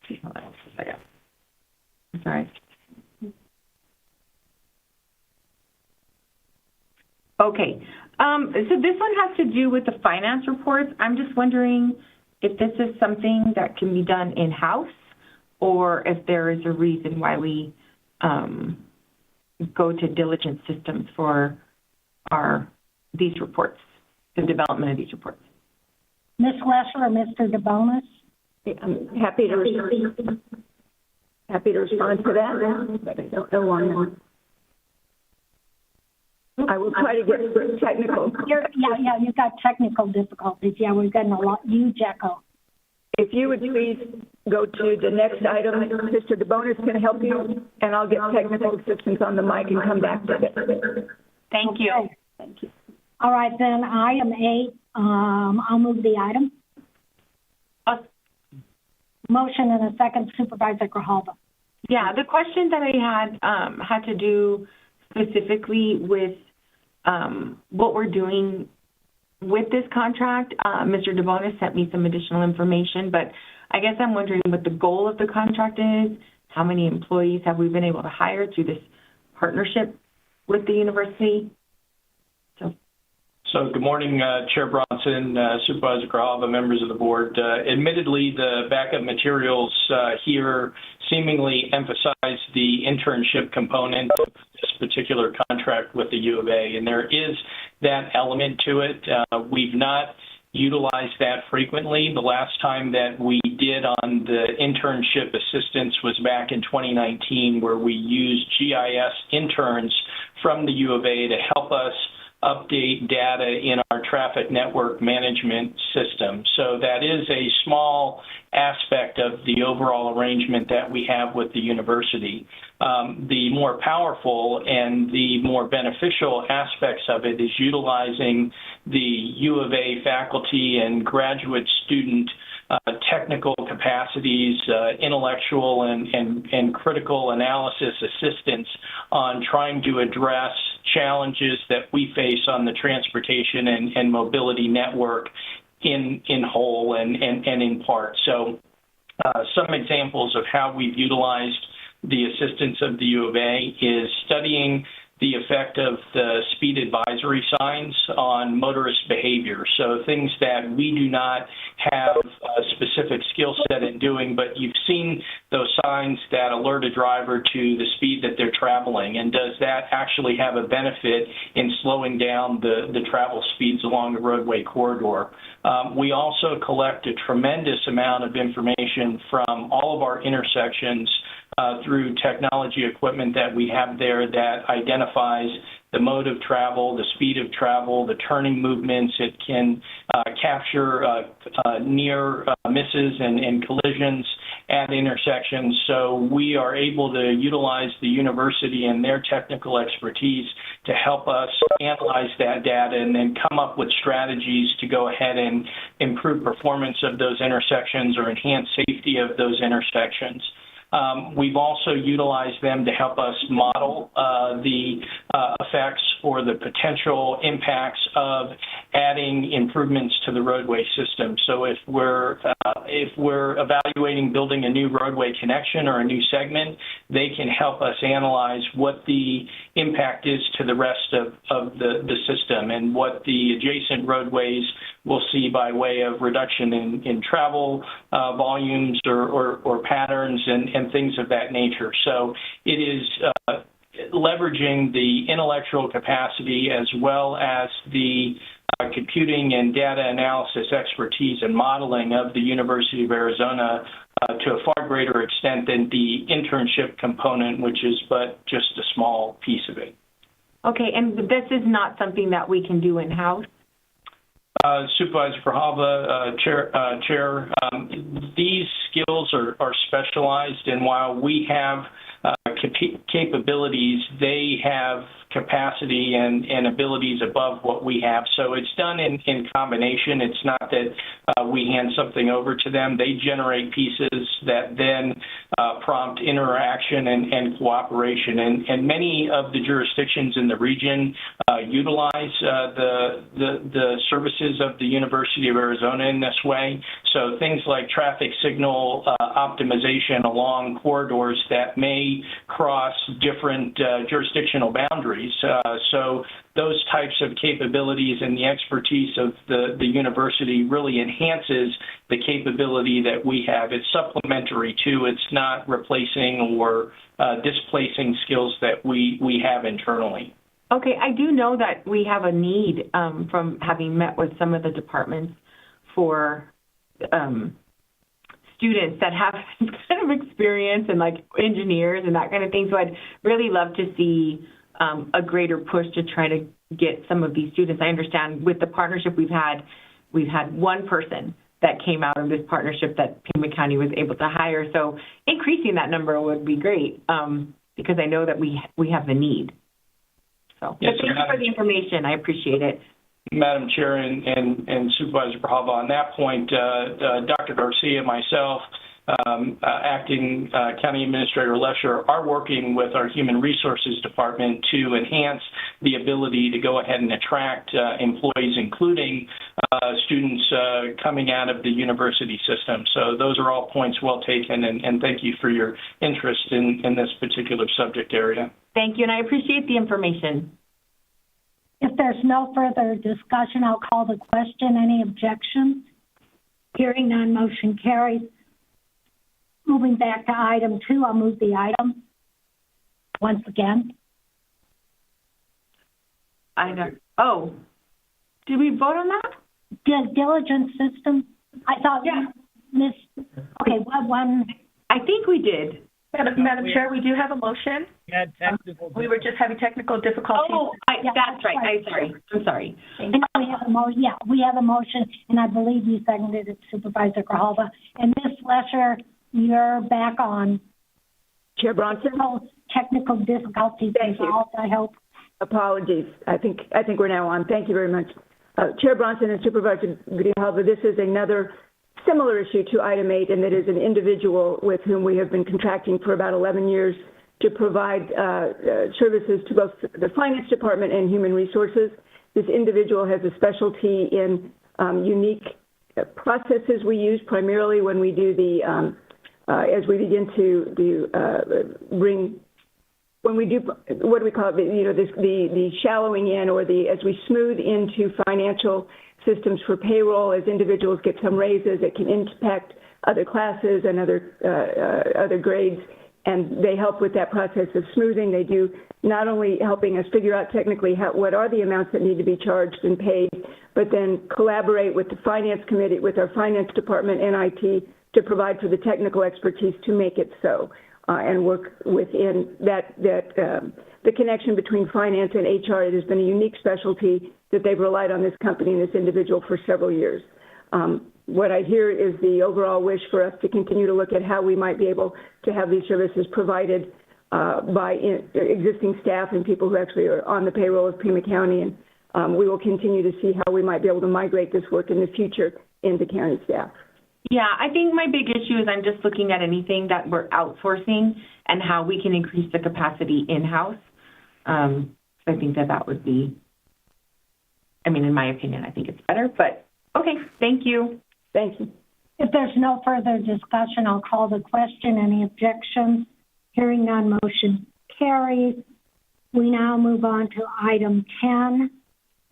a second. I'm sorry. Okay. So this one has to do with the finance reports. I'm just wondering if this is something that can be done in-house or if there is a reason why we go to diligent systems for these reports, the development of these reports. Ms. Lesher or Mr. DeBonis? I'm happy to respond to that, but I don't know why. I will try to get technical. You've got technical difficulties. Yeah, we're getting a lot, huge echo. If you would please go to the next item, Mr. DeBonis can help you, and I'll get technical assistance on the mic and come back to it. Thank you. Okay. Thank you. All right, then, item 8, I'll move the item. Motion and a second, Supervisor Grijalva. Yeah, the question that I had to do specifically with what we're doing with this contract. Mr. DeBonis sent me some additional information, but I guess I'm wondering what the goal of the contract is. How many employees have we been able to hire through this partnership with the university? So So good morning, Chair Bronson, Supervisor Grijalva, members of the board. Admittedly, the backup materials here seemingly emphasize the internship component of this particular contract with the U of A, and there is that element to it. We've not utilized that frequently. The last time that we did on the internship assistance was back in 2019, where we used GIS interns from the U of A to help us update data in our traffic network management system. So that is a small aspect of the overall arrangement that we have with the university. The more powerful and the more beneficial aspects of it is utilizing the U of A faculty and graduate student technical capacities, intellectual and critical analysis assistance on trying to address challenges that we face on the transportation and mobility network in whole and in part. So some examples of how we've utilized the assistance of the U of A is studying the effect of the speed advisory signs on motorist behavior. So things that we do not have a specific skill set in doing, but you've seen those signs that alert a driver to the speed that they're traveling, and does that actually have a benefit in slowing down the travel speeds along the roadway corridor? We also collect a tremendous amount of information from all of our intersections through technology equipment that we have there that identifies the mode of travel, the speed of travel, the turning movements. It can capture near misses and collisions at intersections. So we are able to utilize the university and their technical expertise to help us analyze that data and then come up with strategies to go ahead and improve performance of those intersections or enhance safety of those intersections. We've also utilized them to help us model the effects or the potential impacts of adding improvements to the roadway system. So if we're evaluating building a new roadway connection or a new segment, they can help us analyze what the impact is to the rest of the system and what the adjacent roadways will see by way of reduction in travel volumes or patterns and things of that nature. So it is leveraging the intellectual capacity as well as the computing and data analysis expertise and modeling of the University of Arizona to a far greater extent than the internship component, which is but just a small piece of it. Okay, and this is not something that we can do in-house? Supervisor Grijalva, Chair, these skills are specialized, and while we have capabilities, they have capacity and abilities above what we have. So it's done in combination. It's not that we hand something over to them. They generate pieces that then prompt interaction and cooperation. And many of the jurisdictions in the region utilize the services of the University of Arizona in this way. So things like traffic signal optimization along corridors that may cross different jurisdictional boundaries. So those types of capabilities and the expertise of the university really enhances the capability that we have. It's supplementary too. It's not replacing or displacing skills that we have internally. Okay, I do know that we have a need from having met with some of the departments for students that have kind of experience and like engineers and that kind of thing. So I'd really love to see a greater push to try to get some of these students. I understand with the partnership we've had one person that came out of this partnership that Pima County was able to hire. So increasing that number would be great because I know that we have the need. So yes, thank you for the information. I appreciate it. Madam Chair and Supervisor Grijalva, on that point, Dr. Garcia, myself, Acting County Administrator Lesher are working with our Human Resources Department to enhance the ability to go ahead and attract employees, including students coming out of the university system. So those are all points well taken, and thank you for your interest in this particular subject area. Thank you, and I appreciate the information. If there's no further discussion, I'll call the question. Any objections? Hearing none, motion carries. Moving back to item 2, I'll move the item once again. Oh, did we vote on that? Due diligence system? I thought, Yeah. Miss, okay, one. I think we did. Madam Chair, we do have a motion. We had technical. We were just having technical difficulties. Oh, that's right. I'm sorry. And we have a we have a motion, and I believe you seconded it, Supervisor Grijalva. And Ms. Lesher, you're back on. Chair Bronson? Technical difficulties resolved, I hope. Apologies. I think we're now on. Thank you very much. Chair Bronson and Supervisor Grijalva, this is another similar issue to item 8, and it is an individual with whom we have been contracting for about 11 years to provide services to both the Finance Department and Human Resources. This individual has a specialty in unique processes we use primarily when we do the, as we begin to when we do, what do we call it, the shallowing in, or as we smooth into financial systems for payroll. As individuals get some raises, it can impact other classes and other grades, and they help with that process of smoothing. They do not only helping us figure out technically what are the amounts that need to be charged and paid, but then collaborate with the Finance Committee, with our Finance Department and IT to provide for the technical expertise to make it so, and work within the connection between finance and HR. It has been a unique specialty that they've relied on this company and this individual for several years. What I hear is the overall wish for us to continue to look at how we might be able to have these services provided by existing staff and people who actually are on the payroll of Pima County, and we will continue to see how we might be able to migrate this work in the future into county staff. Yeah, I think my big issue is I'm just looking at anything that we're outsourcing and how we can increase the capacity in-house. So I think that would be, in my opinion, I think it's better, but okay, thank you. Thank you. If there's no further discussion, I'll call the question. Any objections? Hearing none, motion carries. We now move on to item 10,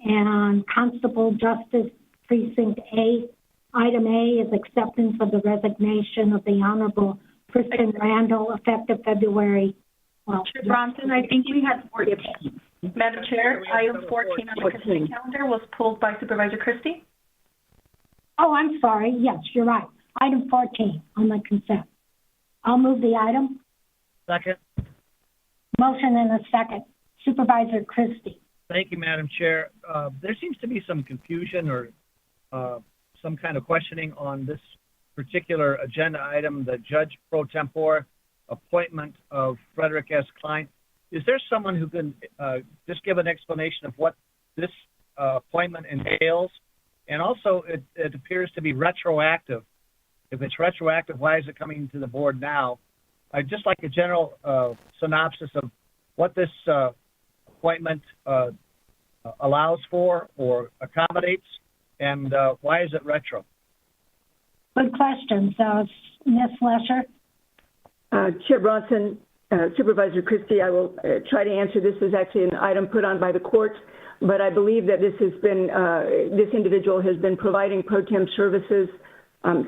and Constable Justice Precinct A. Item A is acceptance of the resignation of the Honorable Kristen Randall, effective February. Chair Bronson, I think we had 14. Madam Chair, item 14 on the consent calendar was pulled by Supervisor Christie. Oh, I'm sorry. Yes, you're right. Item 14 on the consent. I'll move the item. Second. Motion and a second. Supervisor Christie. Thank you, Madam Chair. There seems to be some confusion or some kind of questioning on this particular agenda item, the Judge Pro Tempore appointment of Frederick S. Klein. Is there someone who can just give an explanation of what this appointment entails? And also, it appears to be retroactive. If it's retroactive, why is it coming to the board now? I'd just like a general synopsis of what this appointment allows for or accommodates, and why is it retro? Good question. So, Ms. Lesher? Chair Bronson, Supervisor Christie, I will try to answer. This is actually an item put on by the court, but I believe that this has been, this individual has been providing pro tem services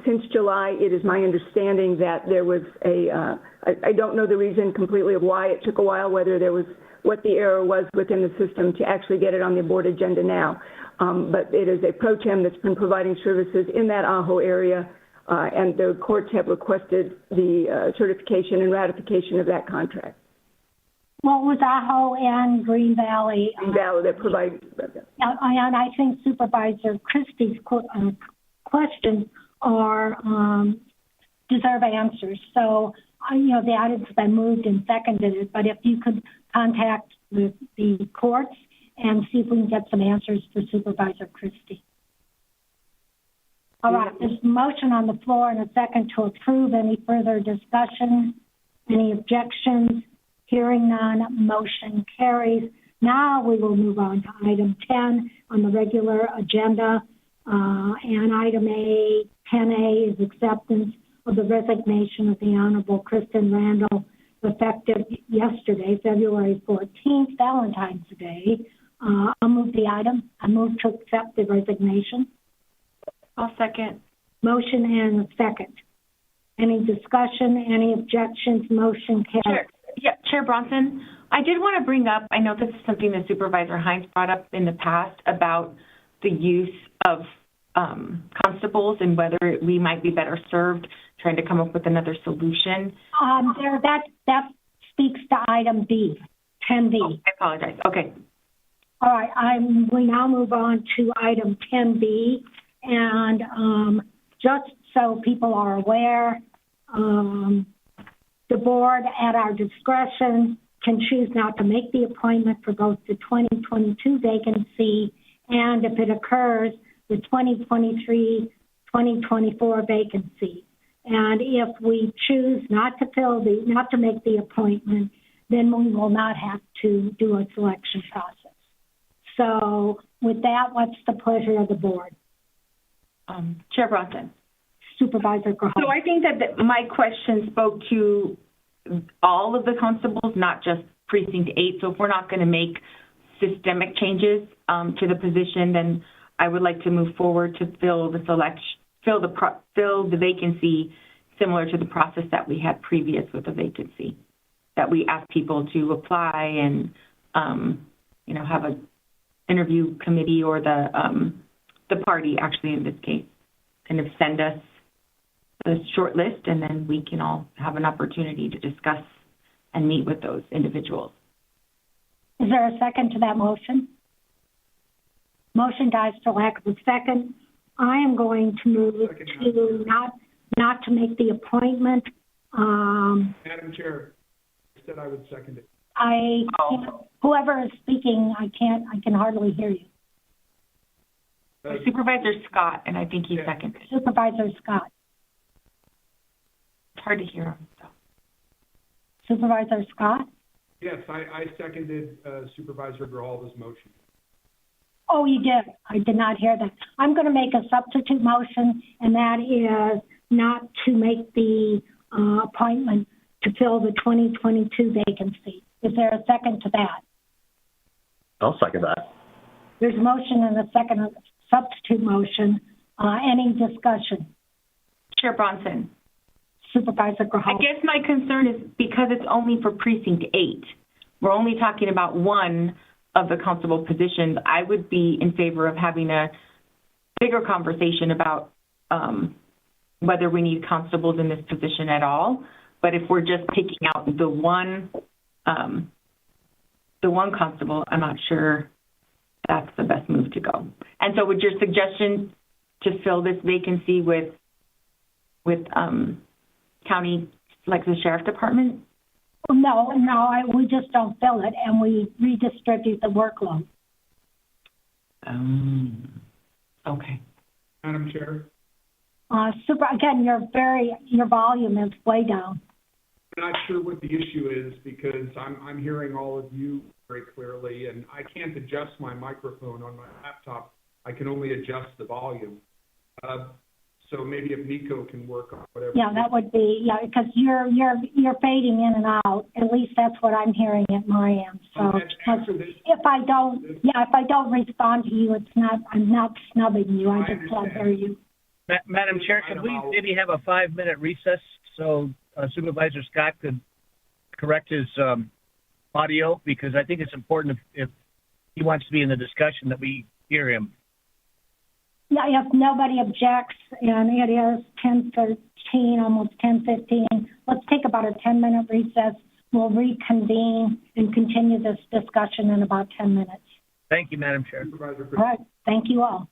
since July. It is my understanding that there was I don't know the reason completely of why it took a while, whether there was, what the error was within the system to actually get it on the board agenda now. But it is a pro tem that's been providing services in that Ajo area, and the courts have requested the certification and ratification of that contract. Well, it was Ajo and Green Valley. Green Valley that provide. And I think Supervisor Christie's questions are deserve answers. So, the item's been moved and seconded, but if you could contact the courts and see if we can get some answers for Supervisor Christie. All right, there's a motion on the floor and a second to approve. Any further discussion? Any objections? Hearing none, motion carries. Now we will move on to item 10 on the regular agenda. And item 10A is acceptance of the resignation of the Honorable Kristen Randall, effective yesterday, February 14th, Valentine's Day, I'll move the item. I move to accept the resignation. I'll second. Motion and a second. Any discussion, any objections? Motion carries. Chair Bronson, I did want to bring up, I know this is something that Supervisor Hines brought up in the past about the use of constables and whether we might be better served trying to come up with another solution. That speaks to item B, 10B. Oh, I apologize. Okay. All right, we now move on to item 10B, and just so people are aware, the board, at our discretion, can choose not to make the appointment for both the 2022 vacancy and, if it occurs, the 2023-2024 vacancy. And if we choose not to make the appointment, then we will not have to do a selection process. So with that, what's the pleasure of the board? Chair Bronson. Supervisor Grijalva. So I think that my question spoke to all of the constables, not just Precinct 8. So if we're not going to make systemic changes to the position, then I would like to move forward to fill the vacancy similar to the process that we had previous with the vacancy, that we asked people to apply and have an interview committee, or the party, actually, in this case, kind of send us a short list, and then we can all have an opportunity to discuss and meet with those individuals. Is there a second to that motion? Motion dies for lack of a second. I am going to move to not to make the appointment. Madam Chair, I said I would second it. Whoever is speaking, I can hardly hear you. Supervisor Scott, and I think he seconded. Supervisor Scott. It's hard to hear him. So. Supervisor Scott? Yes, I seconded Supervisor Grijalva's motion. Oh, you did. I did not hear that. I'm going to make a substitute motion, and that is not to make the appointment to fill the 2022 vacancy. Is there a second to that? I'll second that. There's a motion and a second substitute motion. Any discussion? Chair Bronson. Supervisor Grijalva. I guess my concern is because it's only for Precinct 8. We're only talking about one of the constable positions. I would be in favor of having a bigger conversation about whether we need constables in this position at all. But if we're just picking out the one constable, I'm not sure that's the best move to go. And so would your suggestion to fill this vacancy with county, like the sheriff department? No, we just don't fill it, and we redistribute the workload. Okay. Madam Chair? Again, your volume is way down. I'm not sure what the issue is, because I'm hearing all of you very clearly, and I can't adjust my microphone on my laptop. I can only adjust the volume. So maybe if Nico can work on whatever. Yeah, that would be, because you're fading in and out. At least that's what I'm hearing at my end. So if I don't respond to you, I'm not snubbing you. I just can't hear you. Madam Chair, could we maybe have a 5-minute recess so Supervisor Scott could correct his audio, because I think it's important if he wants to be in the discussion that we hear him. Yeah, if nobody objects, and it is 10:13, almost 10:15, let's take about a 10-minute recess. We'll reconvene and continue this discussion in about 10 minutes. Thank you, Madam Chair. All right. Thank you all.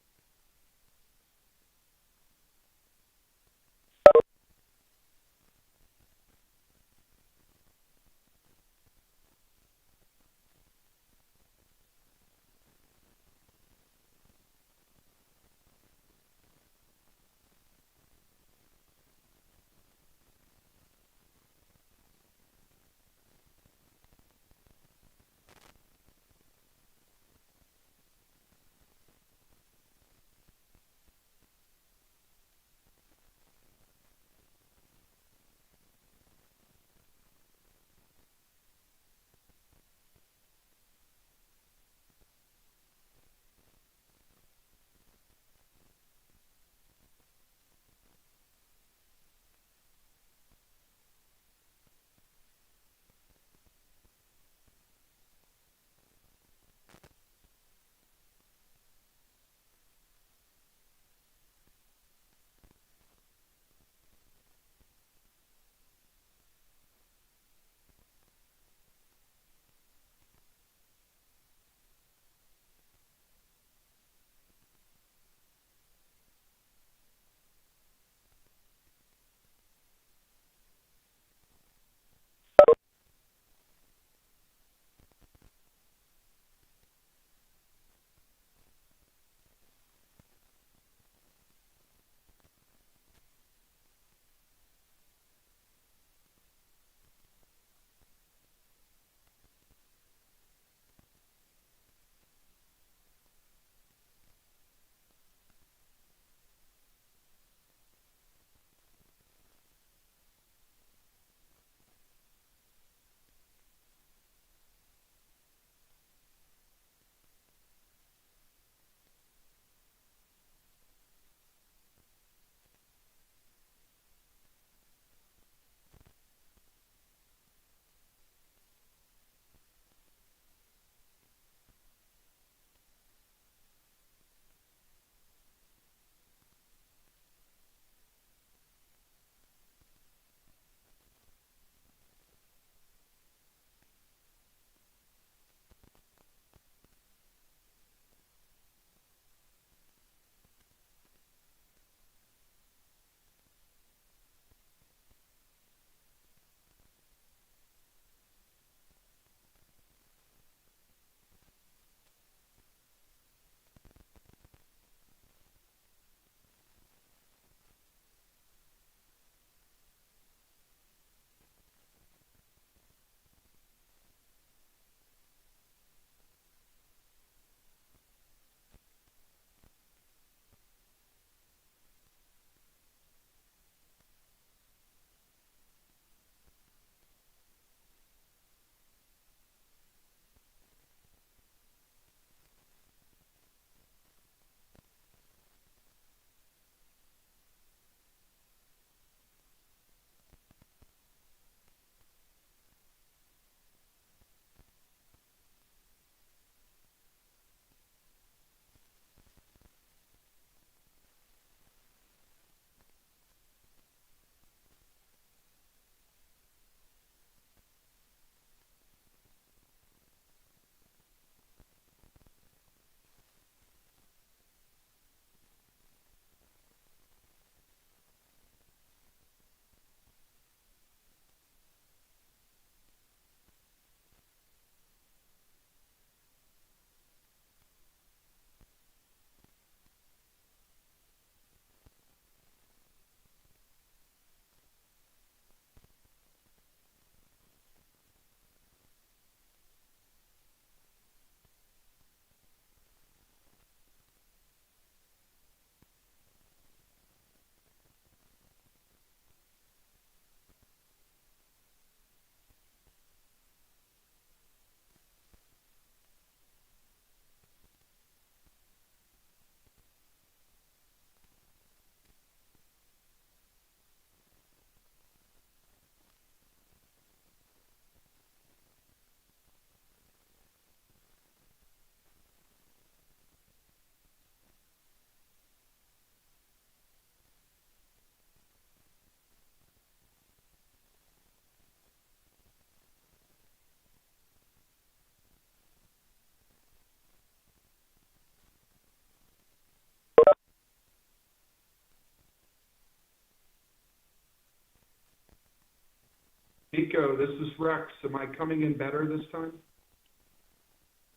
Nico, this is Rex. Am I coming in better this time?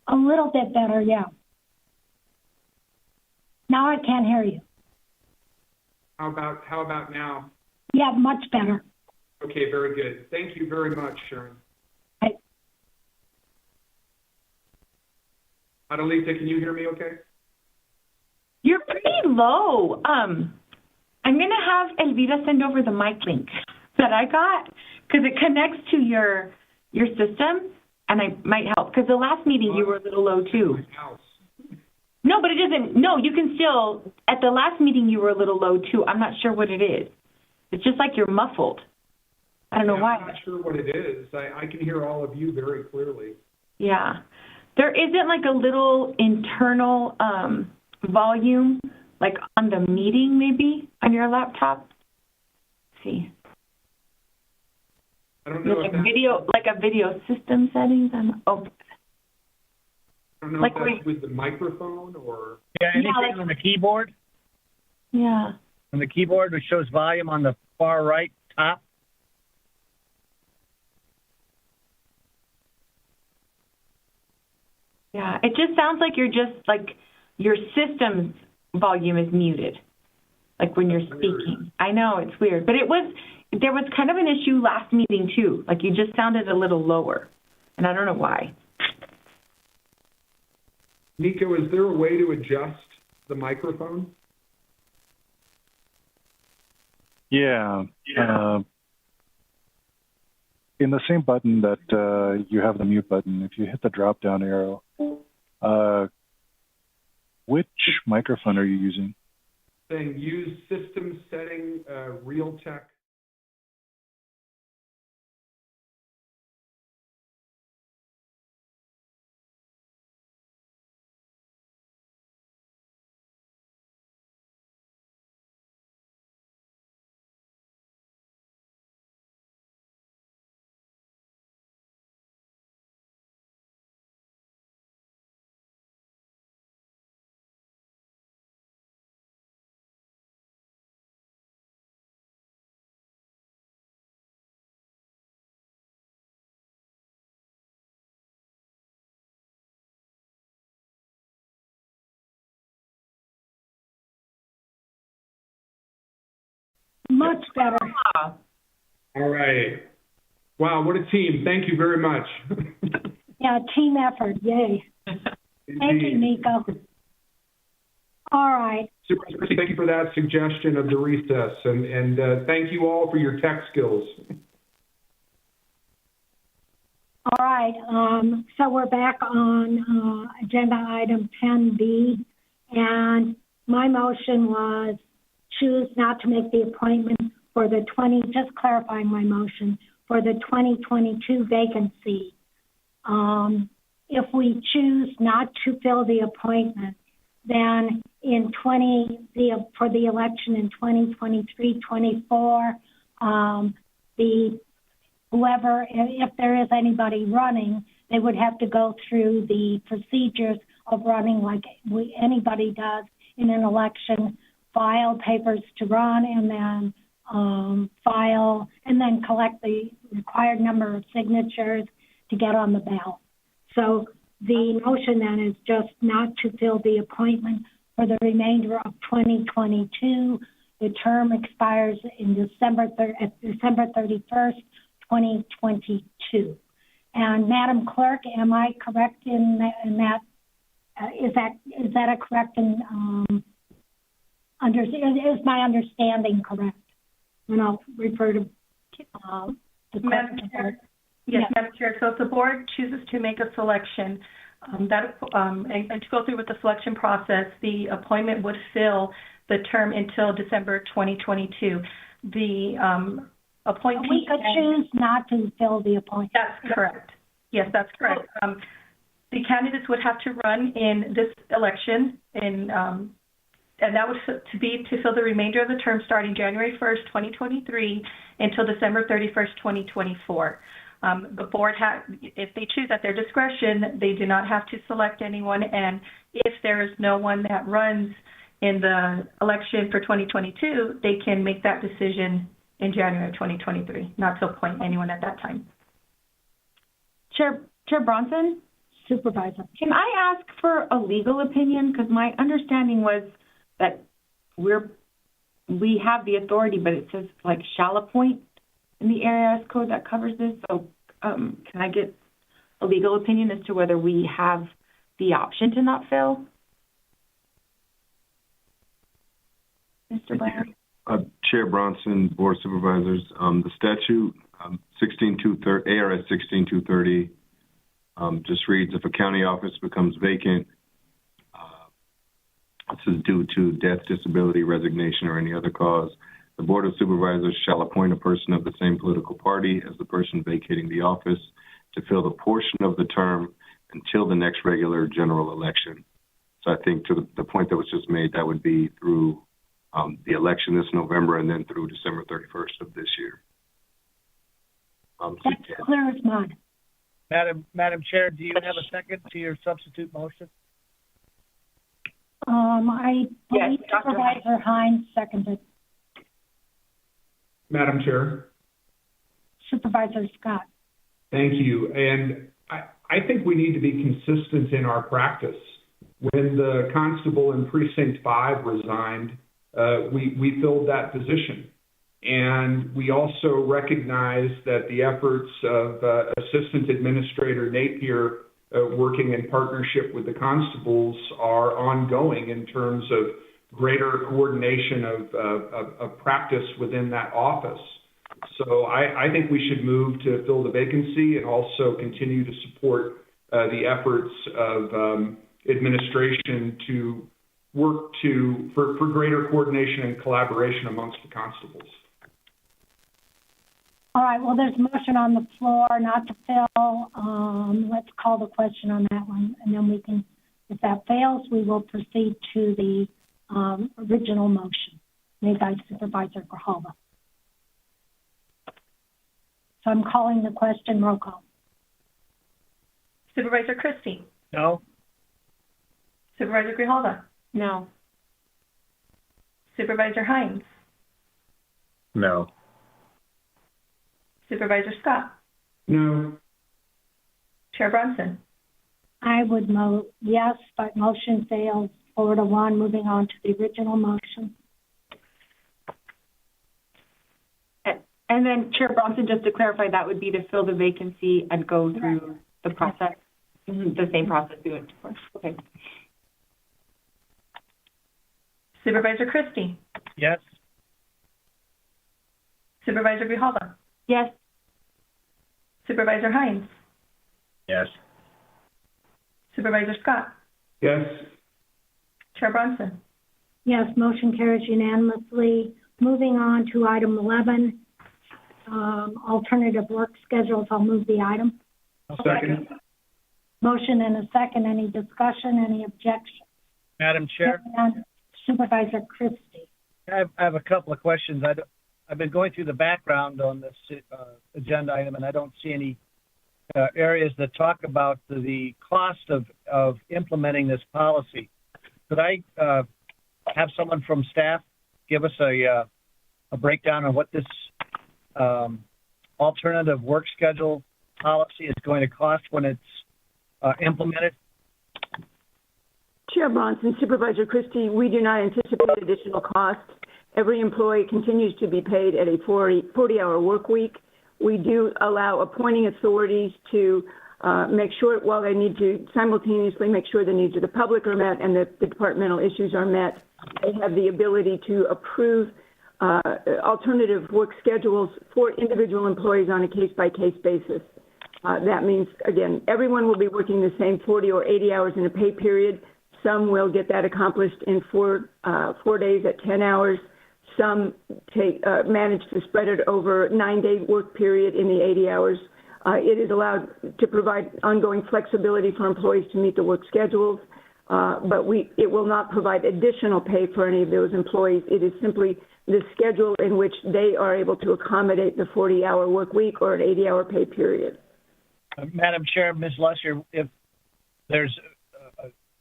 A little bit better, yeah. Now I can't hear you. How about now? Yeah, much better. Okay, very good. Thank you very much, Sharon. Right. Adelita, can you hear me okay? You're pretty low. I'm going to have Elvira send over the mic link that I got because it connects to your system, and I might help because the last meeting you were a little low too. No, but it doesn't. No, you can still. At the last meeting you were a little low too. I'm not sure what it is. It's just like you're muffled. I don't know why. I'm not sure what it is. I can hear all of you very clearly. Yeah. There isn't like a little internal volume, like on the meeting maybe, on your laptop? Let's see. I don't know like a video system settings. I don't know if that's with the microphone or... Yeah, anything on the keyboard? Yeah. On the keyboard, which shows volume on the far right top. Yeah, it just sounds like you're just like your system's volume is muted, like when you're speaking. I know, it's weird, but there was kind of an issue last meeting too. Like you just sounded a little lower, and I don't know why. Nico, is there a way to adjust the microphone? Yeah. In the same button that you have the mute button, if you hit the drop-down arrow, which microphone are you using? Saying use system setting Realtek. Much better. All right. Wow, what a team. Thank you very much. Yeah, team effort. Yay. Thank you, Nico. All right. Supervisor Christie, thank you for that suggestion of the recess, and thank you all for your tech skills. All right. So we're back on agenda item 10B, and my motion was choose not to make the appointment for the just clarifying my motion, for the 2022 vacancy. If we choose not to fill the appointment, then for the election in 2023-24, whoever, if there is anybody running, they would have to go through the procedures of running like anybody does in an election, file papers to run, and then file, and then collect the required number of signatures to get on the ballot. So the motion then is just not to fill the appointment for the remainder of 2022. The term expires in December 31st, 2022. And Madam Clerk, am I correct in that? Is that a correct is my understanding correct? And I'll refer to the Madam Chair. Yes, yeah. Madam Chair. So if the board chooses to make a selection and to go through with the selection process, the appointment would fill the term until December 2022. The appointee... We could choose not to fill the appointment. That's correct. Yes, that's correct. The candidates would have to run in this election, and that would be to fill the remainder of the term starting January 1st, 2023 until December 31st, 2024. The board, if they choose at their discretion, they do not have to select anyone, and if there is no one that runs in the election for 2022, they can make that decision in January of 2023, not to appoint anyone at that time. Chair Bronson? Supervisor. Can I ask for a legal opinion? Because my understanding was that we have the authority, but it says like shall appoint in the ARS code that covers this. So can I get a legal opinion as to whether we have the option to not fill? Mr. Brown? Chair Bronson, Board of Supervisors, the statute, ARS 16230, just reads, if a county office becomes vacant, this is due to death, disability, resignation, or any other cause, the Board of Supervisors shall appoint a person of the same political party as the person vacating the office to fill the portion of the term until the next regular general election. So I think to the point that was just made, that would be through the election this November and then through December 31st of this year. That's clear as mud. Madam Chair, do you have a second to your substitute motion? I believe Supervisor Hines seconded. Madam Chair. Supervisor Scott. Thank you. And I think we need to be consistent in our practice. When the constable in Precinct 5 resigned, we filled that position. And we also recognize that the efforts of Assistant Administrator Napier working in partnership with the constables are ongoing in terms of greater coordination of practice within that office. So I think we should move to fill the vacancy and also continue to support the efforts of administration to work for greater coordination and collaboration amongst the constables. All right, well, there's a motion on the floor not to fill. Let's call the question on that one, and then we can, if that fails, we will proceed to the original motion made by Supervisor Grijalva. So I'm calling the question, roll call. Supervisor Christie? No. Supervisor Grijalva? No. Supervisor Hines? No. Supervisor Scott? No. Chair Bronson? I would vote yes, but motion fails 4-1. Moving on to the original motion. And then, Chair Bronson, just to clarify, that would be to fill the vacancy and go through the process, the same process we went through. Okay. Supervisor Christie? Yes. Supervisor Grijalva? Yes. Supervisor Hines? Yes. Supervisor Scott? Yes. Chair Bronson? Yes, motion carries unanimously. Moving on to item 11, alternative work schedules. I'll move the item. Second. Motion and a second. Any discussion? Any objection? Madam Chair? Supervisor Christie. I have a couple of questions. I've been going through the background on this agenda item, and I don't see any areas that talk about the cost of implementing this policy. Could I have someone from staff give us a breakdown on what this alternative work schedule policy is going to cost when it's implemented? Chair Bronson, Supervisor Christie, we do not anticipate additional costs. Every employee continues to be paid at a 40-hour work week. We do allow appointing authorities to make sure, while they need to simultaneously make sure the needs of the public are met and that the departmental issues are met, they have the ability to approve alternative work schedules for individual employees on a case-by-case basis. That means, again, everyone will be working the same 40 or 80 hours in a pay period. Some will get that accomplished in 4 days at 10 hours. Some manage to spread it over 9-day work period in the 80 hours. It is allowed to provide ongoing flexibility for employees to meet the work schedules, but it will not provide additional pay for any of those employees. It is simply the schedule in which they are able to accommodate the 40-hour work week or an 80-hour pay period. Madam Chair, Ms. Lusher, if there's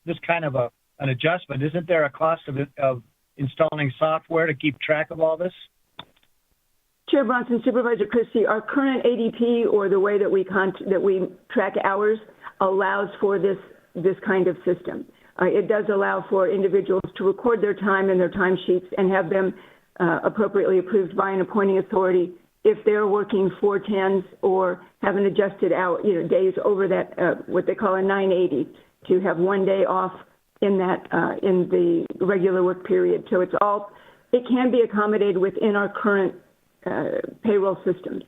this kind of an adjustment, isn't there a cost of installing software to keep track of all this? Chair Bronson, Supervisor Christie, our current ADP, or the way that we track hours, allows for this kind of system. It does allow for individuals to record their time in their timesheets and have them appropriately approved by an appointing authority if they're working 410s or have an adjusted out, days over that, what they call a 980, to have one day off in that in the regular work period. So it can be accommodated within our current payroll systems.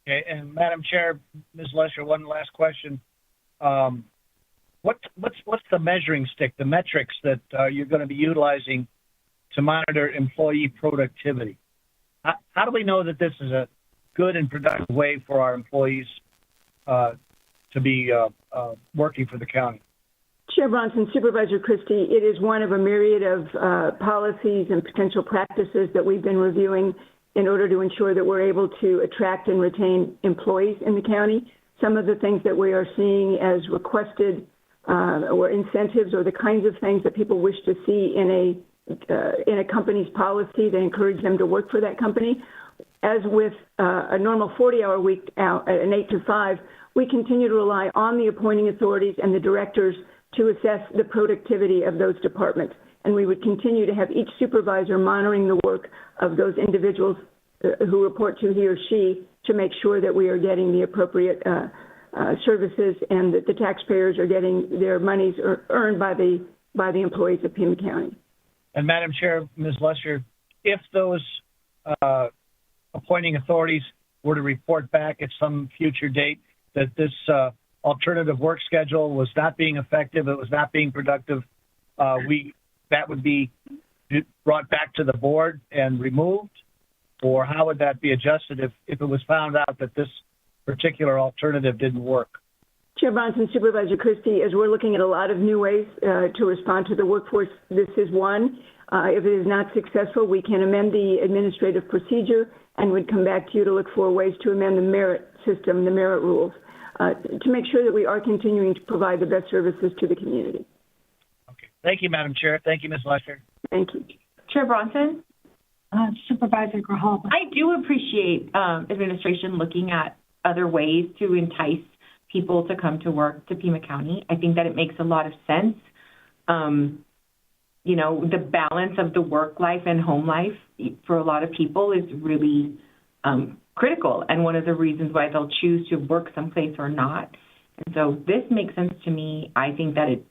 Okay, and Madam Chair, Ms. Lesher, one last question. What's the measuring stick, the metrics that you're going to be utilizing to monitor employee productivity? How do we know that this is a good and productive way for our employees to be working for the county? Chair Bronson, Supervisor Christie, it is one of a myriad of policies and potential practices that we've been reviewing in order to ensure that we're able to attract and retain employees in the county. Some of the things that we are seeing as requested or incentives, or the kinds of things that people wish to see in a company's policy that encourage them to work for that company. As with a normal 40-hour week out, an 8 to 5, we continue to rely on the appointing authorities and the directors to assess the productivity of those departments. And we would continue to have each supervisor monitoring the work of those individuals who report to he or she to make sure that we are getting the appropriate services and that the taxpayers are getting their monies earned by the employees of Pima County. And Madam Chair, Ms. Lesher, if those appointing authorities were to report back at some future date that this alternative work schedule was not being effective, it was not being productive, that would be brought back to the board and removed? Or how would that be adjusted if it was found out that this particular alternative didn't work? Chair Bronson, Supervisor Christie, as we're looking at a lot of new ways to respond to the workforce, this is one. If it is not successful, we can amend the administrative procedure and would come back to you to look for ways to amend the merit system, the merit rules, to make sure that we are continuing to provide the best services to the community. Okay. Thank you, Madam Chair. Thank you, Ms. Lesher. Thank you. Chair Bronson? Supervisor Grijalva. I do appreciate administration looking at other ways to entice people to come to work to Pima County. I think that it makes a lot of sense. The balance of the work life and home life for a lot of people is really critical, and one of the reasons why they'll choose to work someplace or not. And so this makes sense to me. I think that it,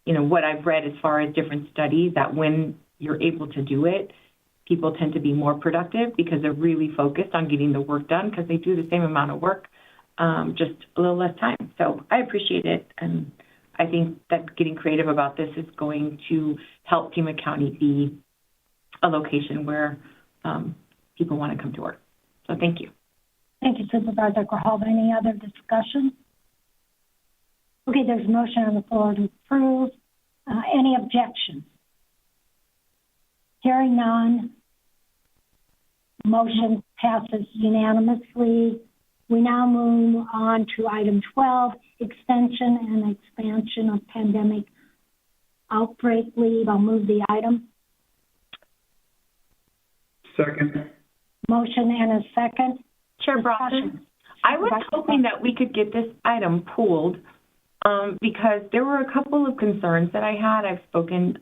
what I've read as far as different studies, that when you're able to do it, people tend to be more productive because they're really focused on getting the work done because they do the same amount of work, just a little less time. So I appreciate it, and I think that getting creative about this is going to help Pima County be a location where people want to come to work. So thank you. Thank you, Supervisor Grijalva. Any other discussion? Okay, there's a motion on the floor to approve. Any objections? Hearing none, motion passes unanimously. We now move on to item 12, extension and expansion of pandemic outbreak leave. I'll move the item. Second. Motion and a second. Chair Bronson, I was hoping that we could get this item pulled because there were a couple of concerns that I had. I've spoken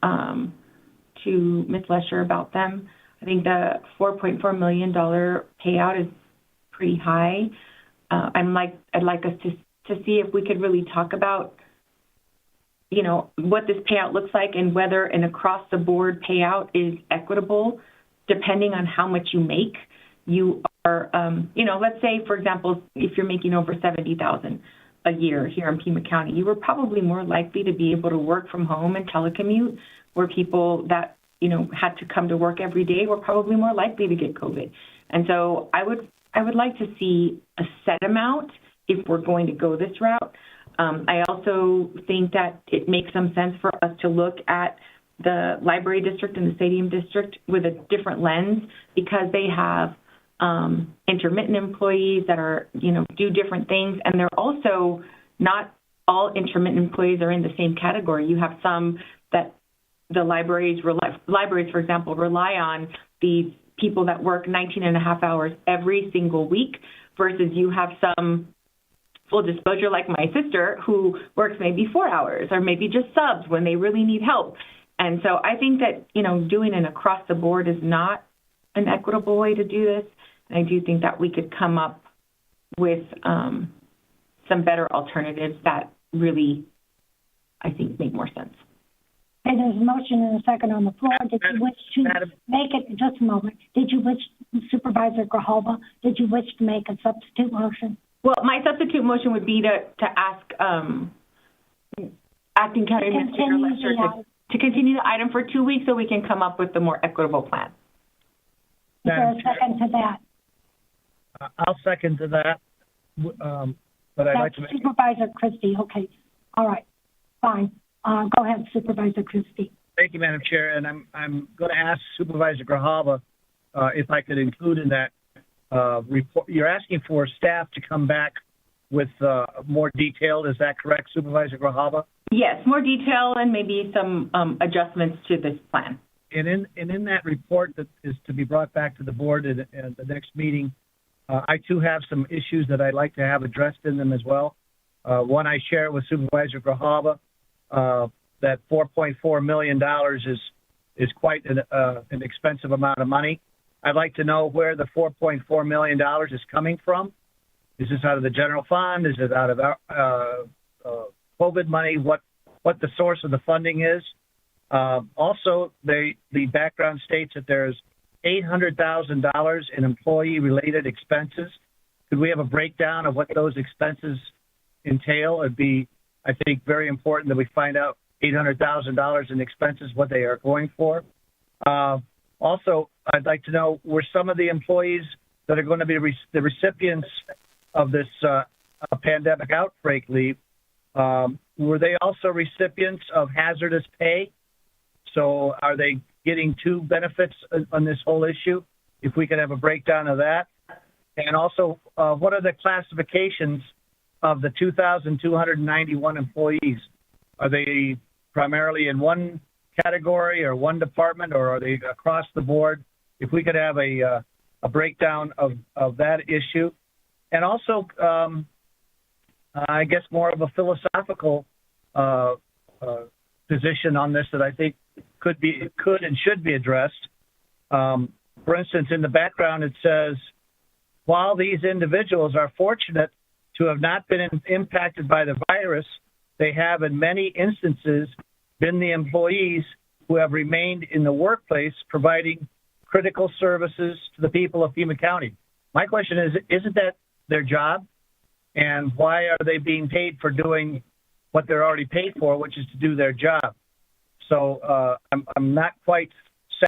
to Ms. Lesher about them. I think the $4.4 million payout is pretty high. I'd like us to see if we could really talk about, what this payout looks like and whether an across-the-board payout is equitable, depending on how much you make. You are, let's say, for example, if you're making over $70,000 a year here in Pima County, you were probably more likely to be able to work from home and telecommute, where people that, had to come to work every day were probably more likely to get COVID. And so I would like to see a set amount if we're going to go this route. I also think that it makes some sense for us to look at the library district and the stadium district with a different lens, because they have intermittent employees that are, do different things. And they're also not all intermittent employees are in the same category. You have some that the libraries, for example, rely on these people that work 19 and a half hours every single week versus you have some, full disclosure, like my sister who works maybe 4 hours or maybe just subs when they really need help. And so I think that, doing an across the board is not an equitable way to do this. And I do think that we could come up with some better alternatives that really, I think, make more sense. Okay, there's a motion and a second on the floor. Did you wish to make it, just a moment, did you wish, Supervisor Grijalva, did you wish to make a substitute motion? Well, my substitute motion would be to ask Acting County Administrator Lester to continue the item for 2 weeks so we can come up with a more equitable plan. Is there a second to that? I'll second to that. But I'd like to make... Supervisor Christie. Okay. All right. Fine. Go ahead, Supervisor Christie. Thank you, Madam Chair. And I'm going to ask Supervisor Grijalva if I could include in that report. You're asking for staff to come back with more detail. Is that correct, Supervisor Grijalva? Yes, more detail and maybe some adjustments to this plan. And in that report that is to be brought back to the board at the next meeting, I too have some issues that I'd like to have addressed in them as well. One, I share with Supervisor Grijalva that $4.4 million is quite an expensive amount of money. I'd like to know where the $4.4 million is coming from. Is this out of the general fund? Is it out of COVID money? What the source of the funding is? Also, the background states that there's $800,000 in employee-related expenses. Could we have a breakdown of what those expenses entail? It'd be, I think, very important that we find out $800,000 in expenses, what they are going for. Also, I'd like to know, were some of the employees that are going to be the recipients of this pandemic outbreak leave, were they also recipients of hazardous pay? So are they getting two benefits on this whole issue? If we could have a breakdown of that. And also, what are the classifications of the 2,291 employees? Are they primarily in one category or one department, or are they across the board? If we could have a breakdown of that issue. And also, I guess more of a philosophical position on this that I think could and should be addressed. For instance, in the background, it says, while these individuals are fortunate to have not been impacted by the virus, they have in many instances been the employees who have remained in the workplace providing critical services to the people of Pima County. My question is, isn't that their job? And why are they being paid for doing what they're already paid for, which is to do their job? So I'm not quite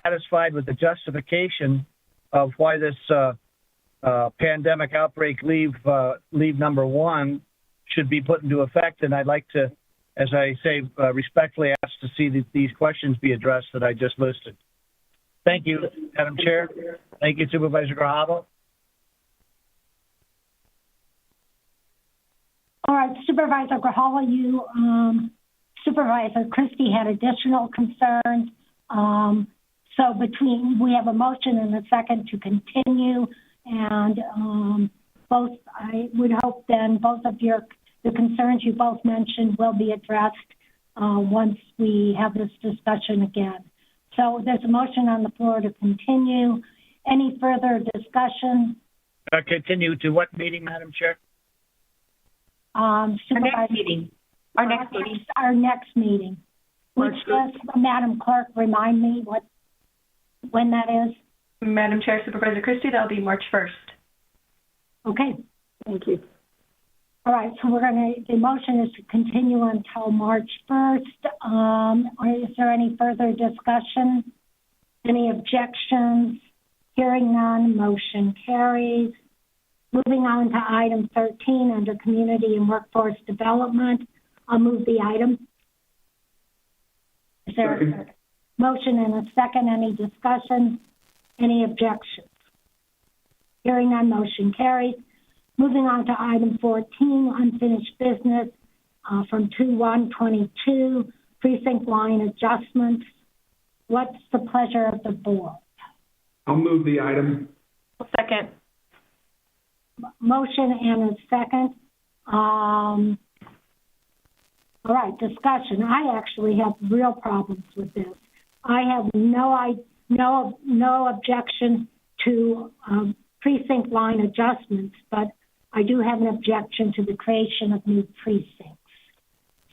satisfied with the justification of why this pandemic outbreak leave number one should be put into effect. And I'd like to, as I say, respectfully ask to see these questions be addressed that I just listed. Thank you, Madam Chair. Thank you, Supervisor Grijalva. All right, Supervisor Grijalva, Supervisor Christie had additional concerns. So we have a motion and a second to continue, and I would hope then both of the concerns you both mentioned will be addressed once we have this discussion again. So there's a motion on the floor to continue. Any further discussion? Continue to what meeting, Madam Chair? Our next meeting. Our next meeting. Which does, Madam Clerk, remind me when that is? Madam Chair, Supervisor Christie, that'll be March 1st. Okay. Thank you. All right, so the motion is to continue until March 1st. Is there any further discussion? Any objections? Hearing none, motion carries. Moving on to item 13 under Community and Workforce Development. I'll move the item. Is there a motion and a second? Any discussion? Any objections? Hearing none, motion carries. Moving on to item 14, unfinished business from 2/1/22, precinct line adjustments. What's the pleasure of the board? I'll move the item. Second. Motion and a second. All right, discussion. I actually have real problems with this. I have no objection to precinct line adjustments, but I do have an objection to the creation of new precincts.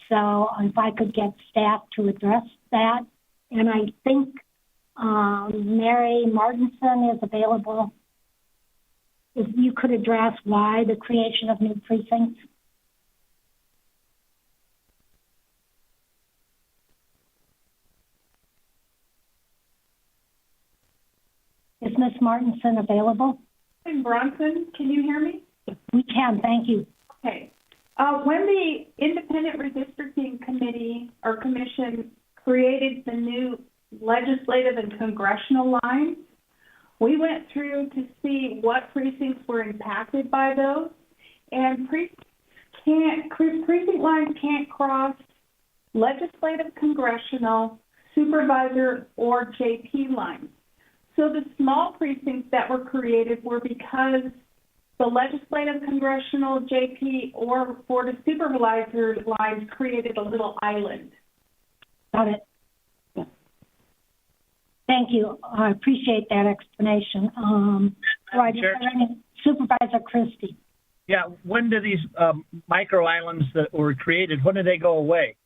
So if I could get staff to address that, and I think Mary Martinson is available. If you could address why the creation of new precincts. Is Ms. Martinson available? Bronson, can you hear me? We can, thank you. Okay. When the Independent Redistricting Committee or Commission created the new legislative and congressional lines, we went through to see what precincts were impacted by those, and precinct lines can't cross legislative, congressional, supervisor, or JP lines. So the small precincts that were created were because the legislative, congressional, JP, or Board of Supervisors lines created a little island. Got it. Yeah. Thank you. I appreciate that explanation. Right, Supervisor Christie. Yeah, when do these micro islands that were created, when do they go away?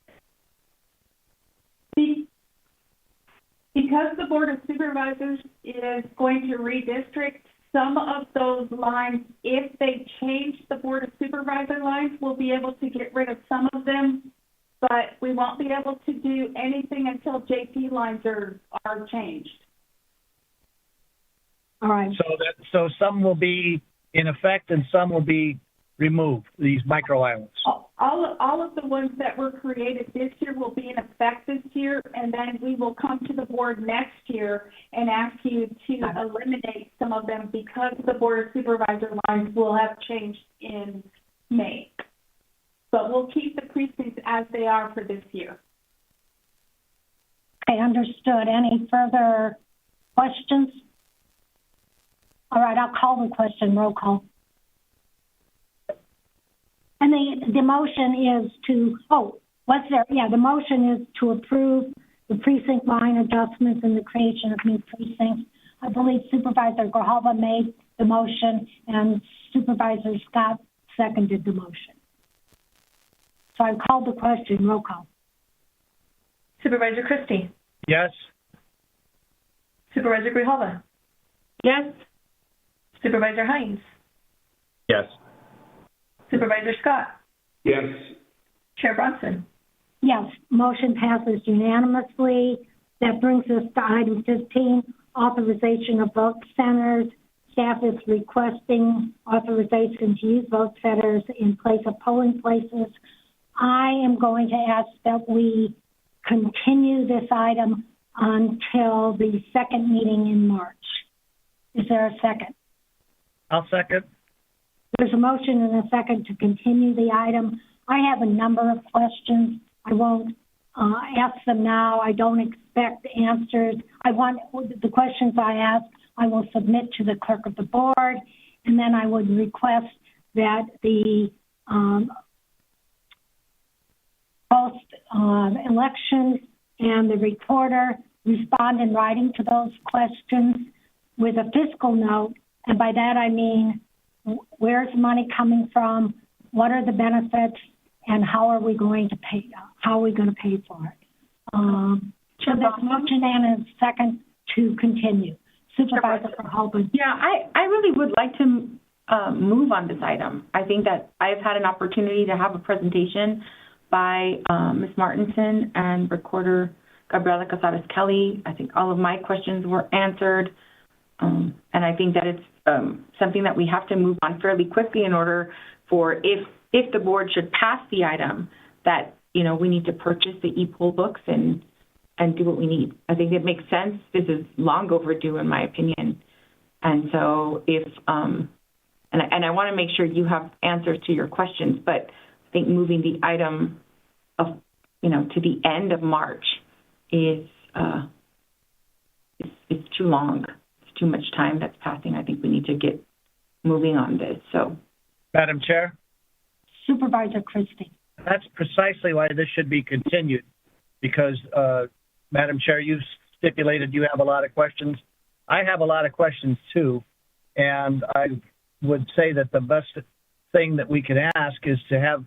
Because the Board of Supervisors is going to redistrict some of those lines, if they change the Board of Supervisor lines, we'll be able to get rid of some of them, but we won't be able to do anything until JP lines are changed. All right. So some will be in effect and some will be removed, these micro islands. All of the ones that were created this year will be in effect this year, and then we will come to the board next year and ask you to eliminate some of them because the Board of Supervisor lines will have changed in May. But we'll keep the precincts as they are for this year. Okay, understood. Any further questions? All right, I'll call the question. Roll call. And the motion is to, the motion is to approve the precinct line adjustments and the creation of new precincts. I believe Supervisor Grijalva made the motion and Supervisor Scott seconded the motion. So I called the question. Roll call. Supervisor Christie? Yes. Supervisor Grijalva? Yes. Supervisor Hines? Yes. Supervisor Scott? Yes. Chair Bronson? Yes, motion passes unanimously. That brings us to item 15, authorization of vote centers. Staff is requesting authorization to use vote centers in place of polling places. I am going to ask that we continue this item until the second meeting in March. Is there a second? I'll second. There's a motion and a second to continue the item. I have a number of questions. I won't ask them now. I don't expect answers. I want the questions I ask, I will submit to the clerk of the board, and then I would request that the post-elections and the recorder respond in writing to those questions with a fiscal note, and by that I mean where's money coming from, what are the benefits, and how are we going to pay? How are we going to pay for it? So there's a motion and a second to continue. Supervisor Grijalva. Yeah, I really would like to move on this item. I think that I've had an opportunity to have a presentation by Ms. Martinson and Recorder Gabriela Casares-Kelly. I think all of my questions were answered, and I think that it's something that we have to move on fairly quickly in order for, if the board should pass the item, that, you know, we need to purchase the e-poll books and do what we need. I think it makes sense. This is long overdue, in my opinion. And so if, and I want to make sure you have answers to your questions, but I think moving the item of, you know, to the end of March is too long. It's too much time that's passing. I think we need to get moving on this. So, Madam Chair? Supervisor Christie. That's precisely why this should be continued, because, Madam Chair, you stipulated you have a lot of questions. I have a lot of questions too, and I would say that the best thing that we can ask is to have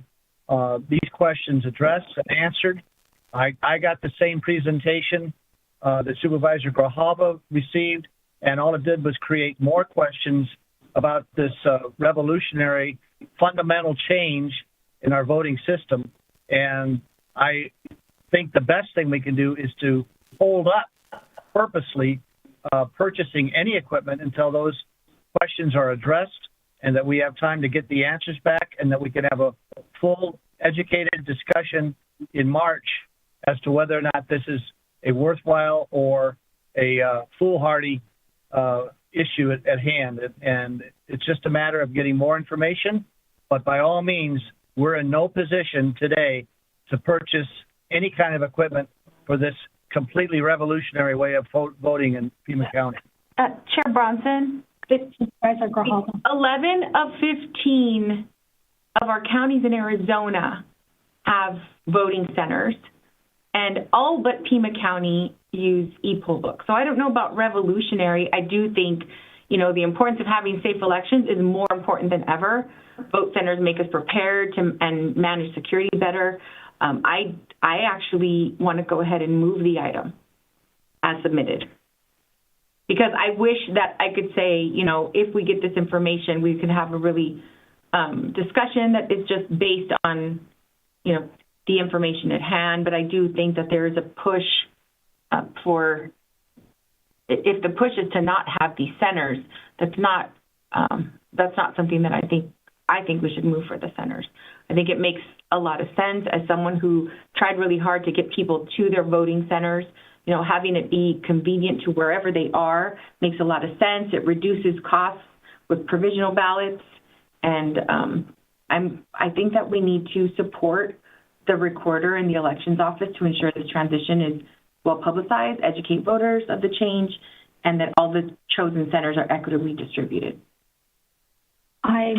these questions addressed and answered. I got the same presentation that Supervisor Grijalva received, and all it did was create more questions about this revolutionary fundamental change in our voting system. And I think the best thing we can do is to hold up purposely purchasing any equipment until those questions are addressed and that we have time to get the answers back, and that we can have a full educated discussion in March as to whether or not this is a worthwhile or a foolhardy issue at hand. And it's just a matter of getting more information. But by all means, we're in no position today to purchase any kind of equipment for this completely revolutionary way of voting in Pima County. Chair Bronson, 11 of 15 of our counties in Arizona have voting centers, and all but Pima County use e-poll books. So I don't know about revolutionary. I do think, the importance of having safe elections is more important than ever. Vote centers make us prepared and manage security better. I actually want to go ahead and move the item as submitted, because I wish that I could say, if we get this information, we can have a really discussion that is just based on, the information at hand. But I do think that there is a push if the push is to not have these centers, that's not something that I think we should move for the centers. I think it makes a lot of sense. As someone who tried really hard to get people to their voting centers, having it be convenient to wherever they are makes a lot of sense. It reduces costs with provisional ballots. And I think that we need to support the recorder and the elections office to ensure this transition is well publicized, educate voters of the change, and that all the chosen centers are equitably distributed. I